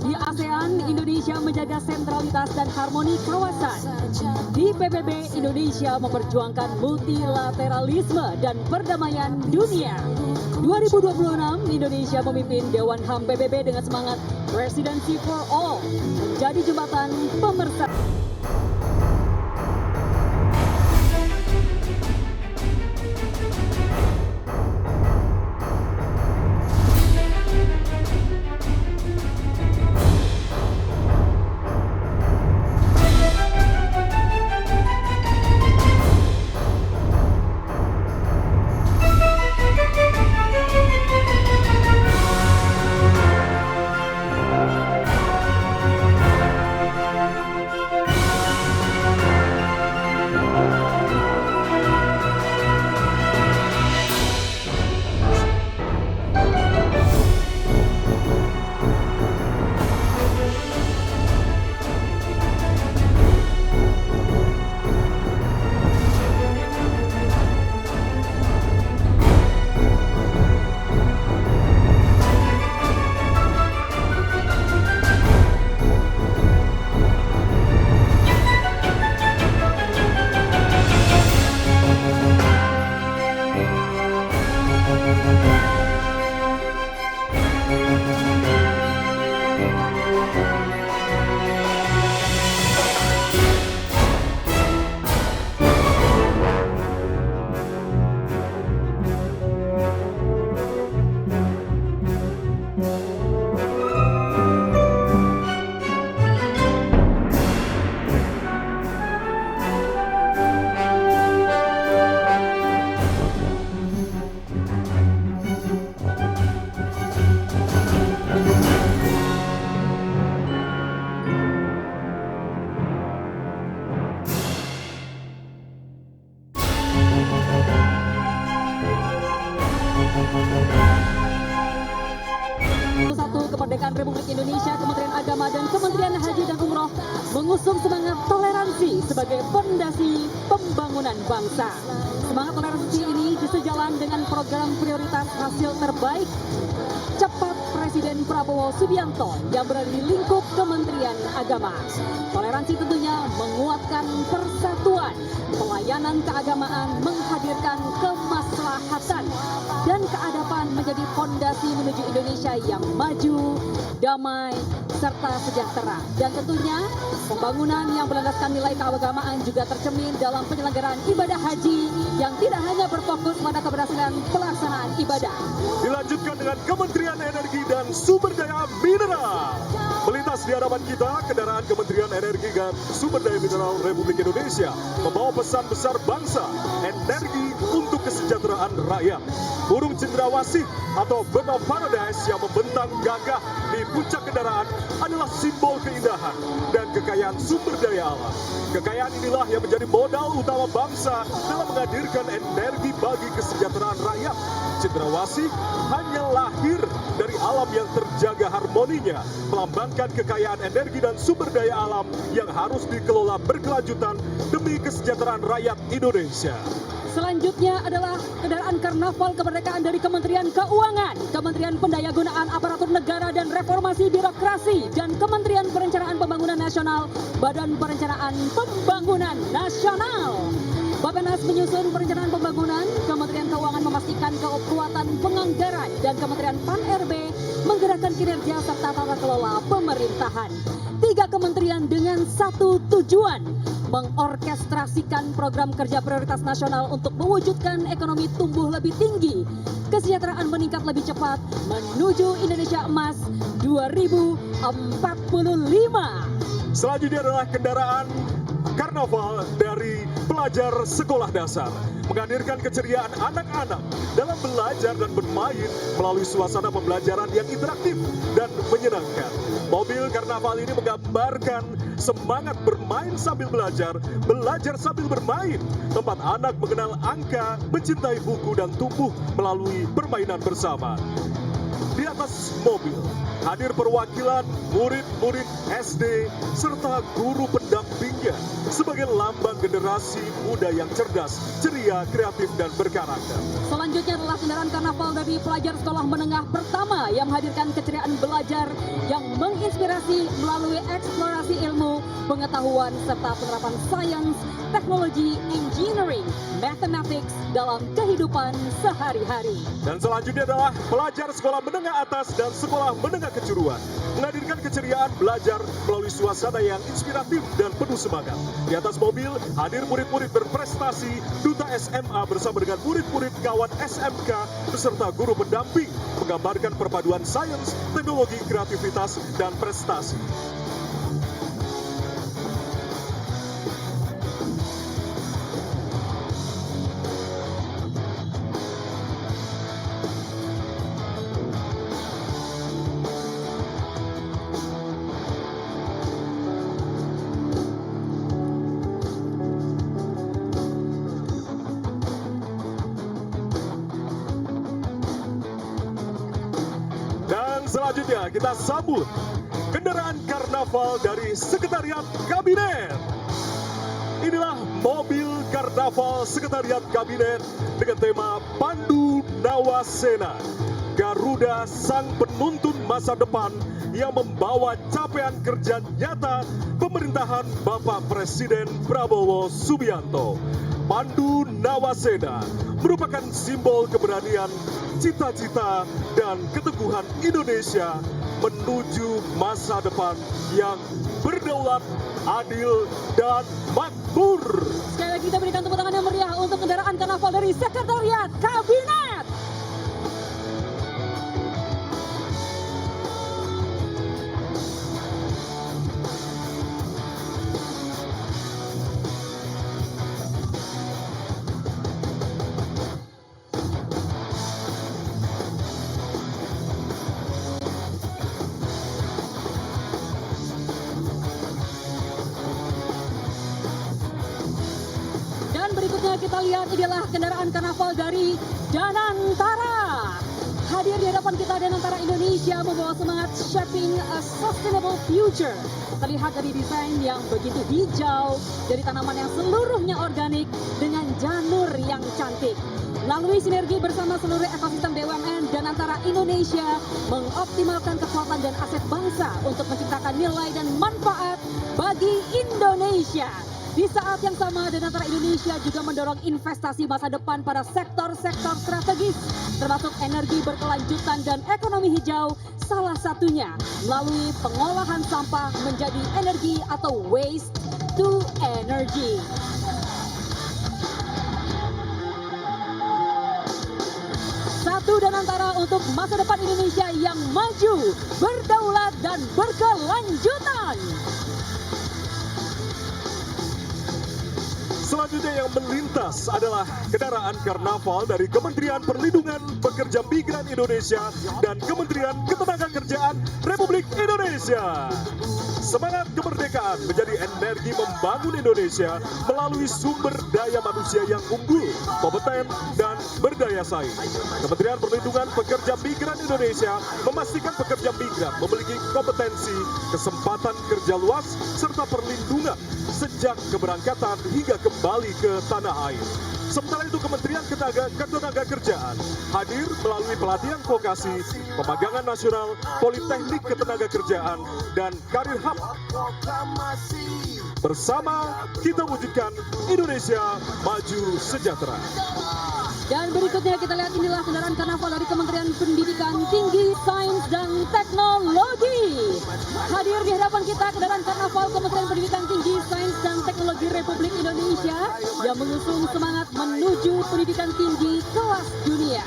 Di ASEAN, Indonesia menjaga sentralitas dan harmoni kawasan. Di PBB, Indonesia memperjuangkan multilateralisme dan perdamaian dunia. 2026, Indonesia memimpin Dewan HAM PBB dengan semangat Presidency for All, menjadi jembatan pemersatu. Kemerdekaan Republik Indonesia, Kementerian Agama dan Kementerian Haji dan Umroh mengusung semangat toleransi sebagai fondasi pembangunan bangsa. Semangat toleransi ini sejalan dengan program prioritas hasil terbaik cepat Presiden Prabowo Subianto yang berada di lingkup Kementerian Agama. Toleransi tentunya menguatkan persatuan, pelayanan keagamaan, menghadirkan kemaslahatan dan keadapan menjadi fondasi menuju Indonesia yang maju, damai, serta sejahtera. Dan tentunya pembangunan yang berlandaskan nilai keagamaan juga tercermin dalam penyelenggaraan ibadah haji yang tidak hanya berfokus pada keberhasilan pelaksanaan ibadah. Dilanjutkan dengan Kementerian Energi dan Sumber Daya Mineral. Melintas di hadapan kita, kendaraan Kementerian Energi dan Sumber Daya Mineral Republik Indonesia membawa pesan besar bangsa, energi untuk kesejahteraan rakyat. Burung cendrawasih atau bird of paradise yang membentang gagah di puncak kendaraan adalah simbol keindahan dan kekayaan sumber daya alam. Kekayaan inilah yang menjadi modal utama bangsa dalam menghadirkan energi bagi kesejahteraan rakyat. Cendrawasih hanya lahir dari alam yang terjaga harmoninya, melambangkan kekayaan energi dan sumber daya alam yang harus dikelola berkelanjutan demi kesejahteraan rakyat Indonesia. Selanjutnya adalah kendaraan karnaval kemerdekaan dari Kementerian Keuangan, Kementerian Pendayagunaan Aparatur Negara dan Reformasi Birokrasi, dan Kementerian Perencanaan Pembangunan Nasional, Badan Perencanaan Pembangunan Nasional. Bappenas menyusun perencanaan pembangunan, Kementerian Keuangan memastikan kekuatan penganggaran, dan Kementerian Pan-RB menggerakkan kinerja serta tata kelola pemerintahan. 3 kementerian dengan satu tujuan, mengorkestrasikan program kerja prioritas nasional untuk mewujudkan ekonomi tumbuh lebih tinggi, kesejahteraan meningkat lebih cepat menuju Indonesia Emas 2045. Selanjutnya adalah kendaraan karnaval dari pelajar sekolah dasar, menghadirkan keceriaan anak-anak dalam belajar dan bermain melalui suasana pembelajaran yang interaktif dan menyenangkan. Mobil karnaval ini menggambarkan semangat bermain sambil belajar, belajar sambil bermain, tempat anak mengenal angka, mencintai buku dan tumbuh melalui permainan bersama. Di atas mobil hadir perwakilan murid-murid SD serta guru pendampingnya sebagai lambang generasi muda yang cerdas, ceria, kreatif, dan berkarakter. Selanjutnya adalah kendaraan karnaval dari pelajar sekolah menengah pertama yang menghadirkan keceriaan belajar yang menginspirasi melalui eksplorasi ilmu, pengetahuan, serta penerapan sains, teknologi, engineering, mathematics dalam kehidupan sehari-hari. Dan selanjutnya adalah pelajar sekolah menengah atas dan sekolah menengah kejuruan, menghadirkan keceriaan belajar melalui suasana yang inspiratif dan penuh semangat. Di atas mobil hadir murid-murid berprestasi, duta SMA bersama dengan murid-murid kawan SMK beserta guru pendamping, menggambarkan perpaduan sains, teknologi, kreativitas, dan prestasi. Selanjutnya kita sambut kendaraan karnaval dari Sekretariat Kabinet. Inilah mobil karnaval Sekretariat Kabinet dengan tema Pandu Nawasena, Garuda Sang Penuntun Masa Depan yang membawa capaian kerja nyata pemerintahan Bapak Presiden Prabowo Subianto. Pandu Nawasena merupakan simbol keberanian, cita-cita, dan keteguhan Indonesia menuju masa depan yang berdaulat, adil, dan makmur. Sekali lagi kita berikan tepuk tangan yang meriah untuk kendaraan karnaval dari Sekretariat Kabinet. Kita lihat adalah kendaraan karnaval dari Danantara. Hadir di hadapan kita Danantara Indonesia membawa semangat shaping a sustainable future. Terlihat dari desain yang begitu hijau, dari tanaman yang seluruhnya organik dengan janur yang cantik. Melalui sinergi bersama seluruh ekosistem BUMN, Danantara Indonesia mengoptimalkan kekuatan dan aset bangsa untuk menciptakan nilai dan manfaat bagi Indonesia. Di saat yang sama, Danantara Indonesia juga mendorong investasi masa depan pada sektor-sektor strategis, termasuk energi berkelanjutan dan ekonomi hijau, salah satunya melalui pengolahan sampah menjadi energi atau waste to energy. Satu Danantara untuk masa depan Indonesia yang maju, berdaulat, dan berkelanjutan. Selanjutnya yang melintas adalah kendaraan karnaval dari Kementerian Perlindungan Pekerja Migran Indonesia dan Kementerian Ketenagakerjaan Republik Indonesia. Semangat kemerdekaan menjadi energi membangun Indonesia melalui sumber daya manusia yang unggul, kompeten, dan berdaya saing. Kementerian Perlindungan Pekerja Migran Indonesia memastikan pekerja migran memiliki kompetensi, kesempatan kerja luas, serta perlindungan sejak keberangkatan hingga kembali ke tanah air. Sementara itu Kementerian Ketenagakerjaan hadir melalui pelatihan vokasi, pemagangan nasional, politeknik ketenagakerjaan, dan karir hub. Bersama kita wujudkan Indonesia maju sejahtera. Dan berikutnya kita lihat inilah kendaraan karnaval dari Kementerian Pendidikan Tinggi, Sains, dan Teknologi. Hadir di hadapan kita kendaraan karnaval Kementerian Pendidikan Tinggi, Sains, dan Teknologi Republik Indonesia yang mengusung semangat menuju pendidikan tinggi kelas dunia.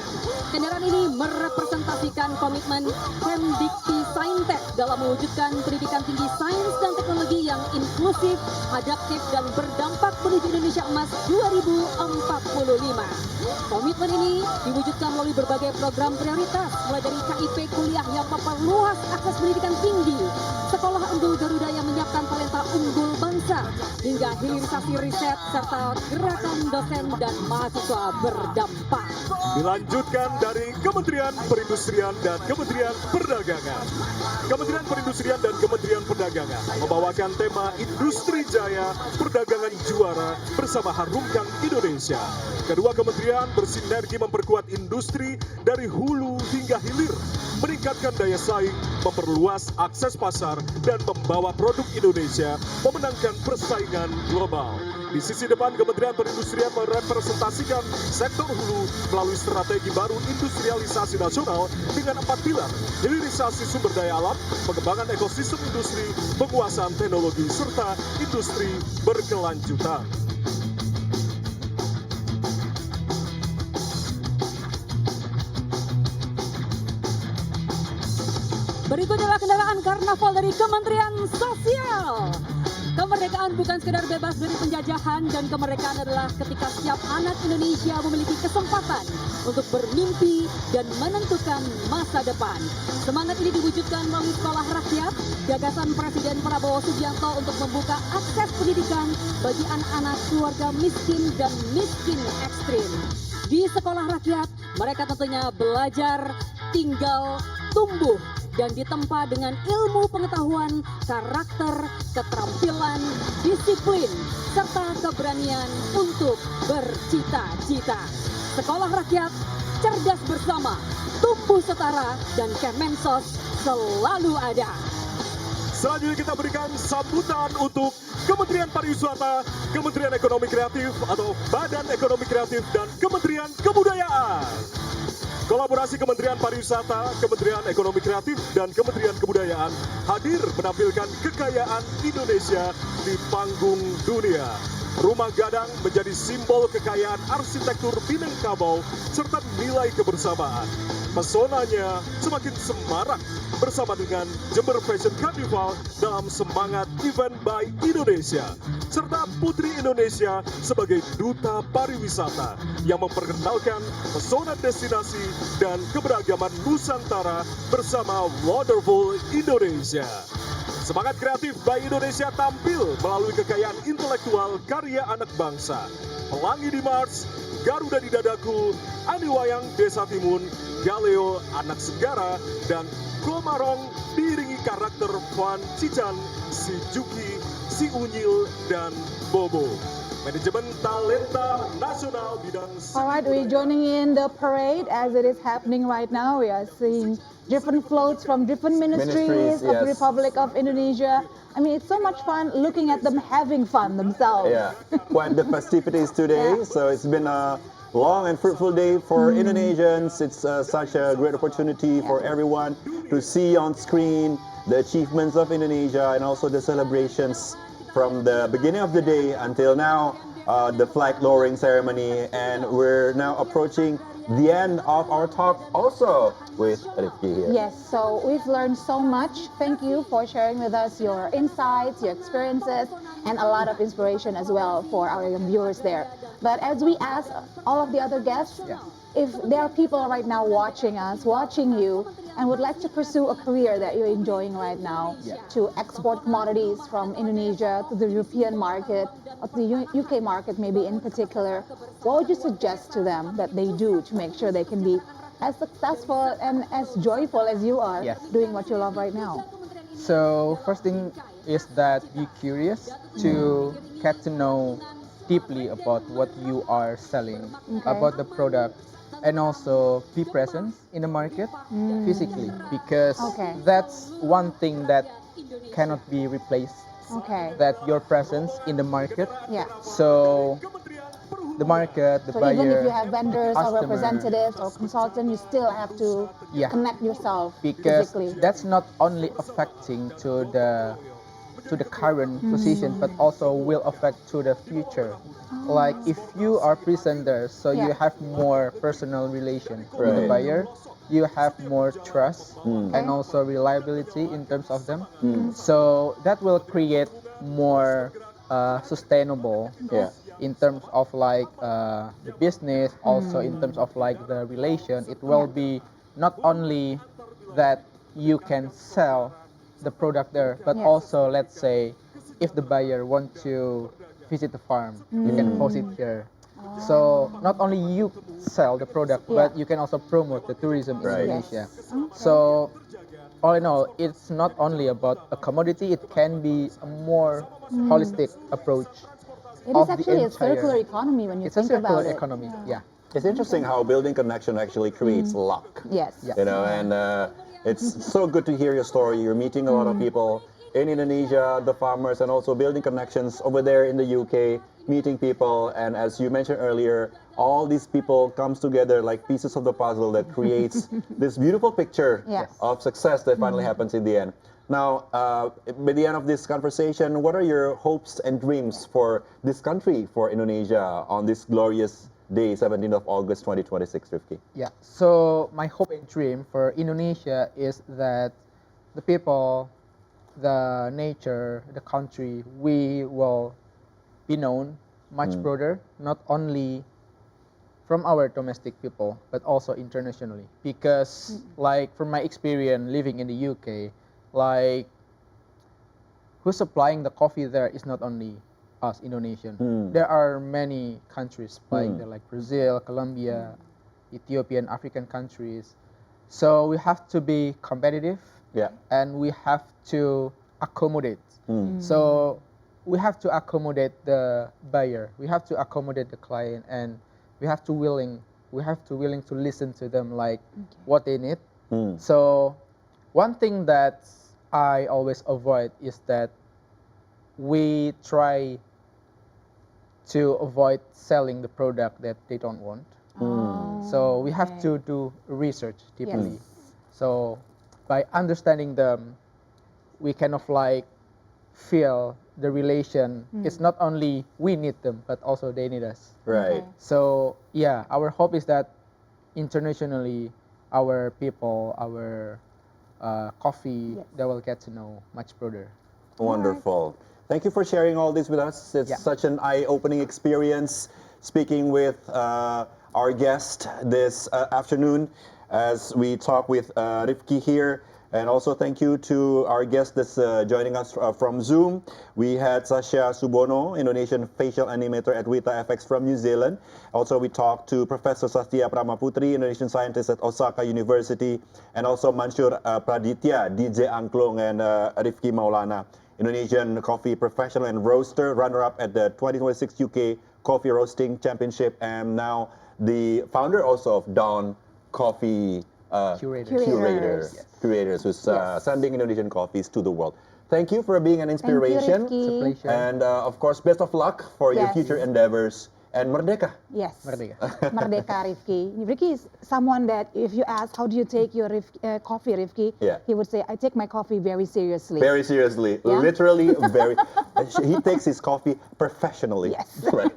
Kendaraan ini merepresentasikan komitmen Kemdikti Saintek dalam mewujudkan pendidikan tinggi sains dan teknologi yang inklusif, adaptif, dan berdampak menuju Indonesia Emas 2045. Komitmen ini diwujudkan melalui berbagai program prioritas, mulai dari KIP kuliah yang memperluas akses pendidikan tinggi, sekolah unggul Garuda yang menyiapkan talenta unggul bangsa, hingga hilirisasi riset serta gerakan dosen dan mahasiswa berdampak. Dilanjutkan dari Kementerian Perindustrian dan Kementerian Perdagangan. Kementerian Perindustrian dan Kementerian Perdagangan membawakan tema Industri Jaya Perdagangan Juara bersama Harumkan Indonesia. Kedua kementerian bersinergi memperkuat industri dari hulu hingga hilir, meningkatkan daya saing, memperluas akses pasar, dan membawa produk Indonesia memenangkan persaingan global. Di sisi depan, Kementerian Perindustrian merepresentasikan sektor hulu melalui strategi baru industrialisasi nasional dengan 4 pilar: hilirisasi sumber daya alam, pengembangan ekosistem industri, penguasaan teknologi, serta industri berkelanjutan. Berikut adalah kendaraan karnaval dari Kementerian Sosial. Kemerdekaan bukan sekedar bebas dari penjajahan, dan kemerdekaan adalah ketika setiap anak Indonesia memiliki kesempatan untuk bermimpi dan menentukan masa depan. Semangat ini diwujudkan melalui sekolah rakyat, gagasan Presiden Prabowo Subianto untuk membuka akses pendidikan bagi anak-anak keluarga miskin dan miskin ekstrim. Di sekolah rakyat, mereka tentunya belajar, tinggal, tumbuh, dan ditempa dengan ilmu pengetahuan, karakter, keterampilan, disiplin, serta keberanian untuk bercita-cita. Sekolah rakyat, cerdas bersama, tumbuh setara, dan Kemensos selalu ada. Selanjutnya kita berikan sambutan untuk Kementerian Pariwisata, Kementerian Ekonomi Kreatif atau Badan Ekonomi Kreatif, dan Kementerian Kebudayaan. Kolaborasi Kementerian Pariwisata, Kementerian Ekonomi Kreatif, dan Kementerian Kebudayaan hadir menampilkan kekayaan Indonesia di panggung dunia. Rumah Gadang menjadi simbol kekayaan arsitektur Minangkabau serta nilai kebersamaan. Pesonanya semakin semarak bersama dengan Jember Fashion Carnival dalam semangat Event by Indonesia, serta Putri Indonesia sebagai duta pariwisata yang memperkenalkan pesona destinasi dan keberagaman Nusantara bersama Wonderful Indonesia. Semangat kreatif by Indonesia tampil melalui kekayaan intelektual karya anak bangsa. Pelangi di Mars, Garuda di Dadaku, Aniwayang Desa Timun, Galeo Anak Segara, dan Komarong diiringi karakter Fan Cican, Si Juki, Si Unyil, dan Bobo. Manajemen Talenta Nasional bidang. Alright, we're joining in the parade as it is happening right now. We are seeing different floats from different ministries of the Republic of Indonesia. I mean, it's so much fun looking at them having fun themselves. Yeah, quite the festivities today. So it's been a long and fruitful day for Indonesians. It's such a great opportunity for everyone to see on screen the achievements of Indonesia and also the celebrations from the beginning of the day until now, the flag lowering ceremony. And we're now approaching the end of our talk also with Rifki here. Yes, so we've learned so much. Thank you for sharing with us your insights, your experiences, and a lot of inspiration as well for our viewers there. But as we ask all of the other guests, if there are people right now watching us, watching you, and would like to pursue a career that you're enjoying right now, to export commodities from Indonesia to the European market, or the UK market maybe in particular, what would you suggest to them that they do to make sure they can be as successful and as joyful as you are doing what you love right now? So first thing is that be curious to get to know deeply about what you are selling, about the product, and also be present in the market physically, because that's one thing that cannot be replaced. That your presence in the market. So the market, the buyer, even if you have vendors or customer, representatives or consultants, you still have to connect yourself because physically. that's not only affecting to the to the current position, but also will affect to the future. Like if you are present there, so you have more personal relation with the Right. buyer, you have more trust and also reliability in terms of them. So that will create more sustainable Yeah. in terms of like the business, also in terms of like the relation. It will be not only that you can sell the product there, but Yes. also let's say if the buyer want to visit the farm, you can host it here. So not only you sell the product, but you can also promote the tourism in Right. Indonesia. So all in all, it's not only about a commodity, it can be a more holistic approach. It of is the actually a entire- circular economy when you It's a think circular about it. economy, yeah. It's interesting how building connection actually creates luck. Yes. You know, and it's so good to hear your story. You're meeting a lot of people in Indonesia, the farmers, and also building connections over there in the UK, meeting people. And as you mentioned earlier, all these people comes together like pieces of the puzzle that creates this beautiful picture Yes. of success that finally happens in the end. Now, by the end of this conversation, what are your hopes and dreams for this country, for Indonesia, on this glorious day, 17th of August 2026, Rifki? Yeah. So my hope and dream for Indonesia is that the people, the nature, the country, we will be known much broader, not only from our domestic people, but also internationally. Because like from my experience living in the UK, like who's supplying the coffee there is not only us Indonesian. There are many countries supplying there, like Brazil, Colombia, Ethiopian, African countries. So we have to be competitive, and we have to accommodate. So we have to accommodate the buyer, we have to accommodate the client, and we have to willing to listen to them, like what they need. So one thing that I always avoid is that we try to avoid selling the product that they don't want. So we have to do research deeply. So by understanding them, we kind of like feel the relation. It's not only we need them, but also they need us. Right. So yeah, our hope is that internationally, our people, our coffee, they will get to know much broader. Wonderful. Thank you for sharing all this with us. It's such an eye-opening experience speaking with our guest this afternoon as we talk with Rifki here. And also thank you to our guest that's joining us from Zoom. We had Sasha Subono, Indonesian facial animator at Wita FX from New Zealand. Also we talked to Professor Sastia Pramaputri, Indonesian scientist at Osaka University. And also Mansur Praditya, DJ Angklung, and Rifki Maulana, Indonesian coffee professional and roaster, runner-up at the 2026 UK Coffee Roasting Championship, and now the founder also of Dawn Coffee Curators, who's sending Indonesian coffees to the world. Thank you for being an inspiration. Thank you, Rifki. It's a pleasure. And of course, best of luck for your future endeavors. And Merdeka. Yes. Merdeka. Merdeka, Rifki. Rifki is someone that if you ask, how do you take your coffee, Rifki? He would say, I take my coffee very seriously. Very seriously. Yeah? Literally very. He takes his coffee professionally. Yes. Right.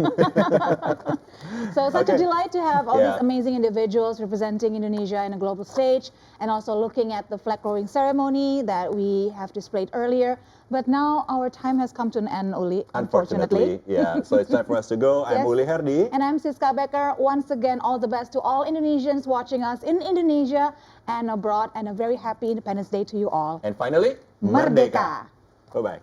So such a Okay. delight to have all these amazing individuals representing Indonesia in a global stage, and also looking at the flag lowering ceremony that we have displayed earlier. But now our time has come to an end, Uli, unfortunately. Yeah. So it's time for us to go. I'm Yes. Uli Herdi. And I'm Siska Becker. Once again, all the best to all Indonesians watching us in Indonesia and abroad, and a very happy Independence Day to you all. And finally, Merdeka. Bye-bye.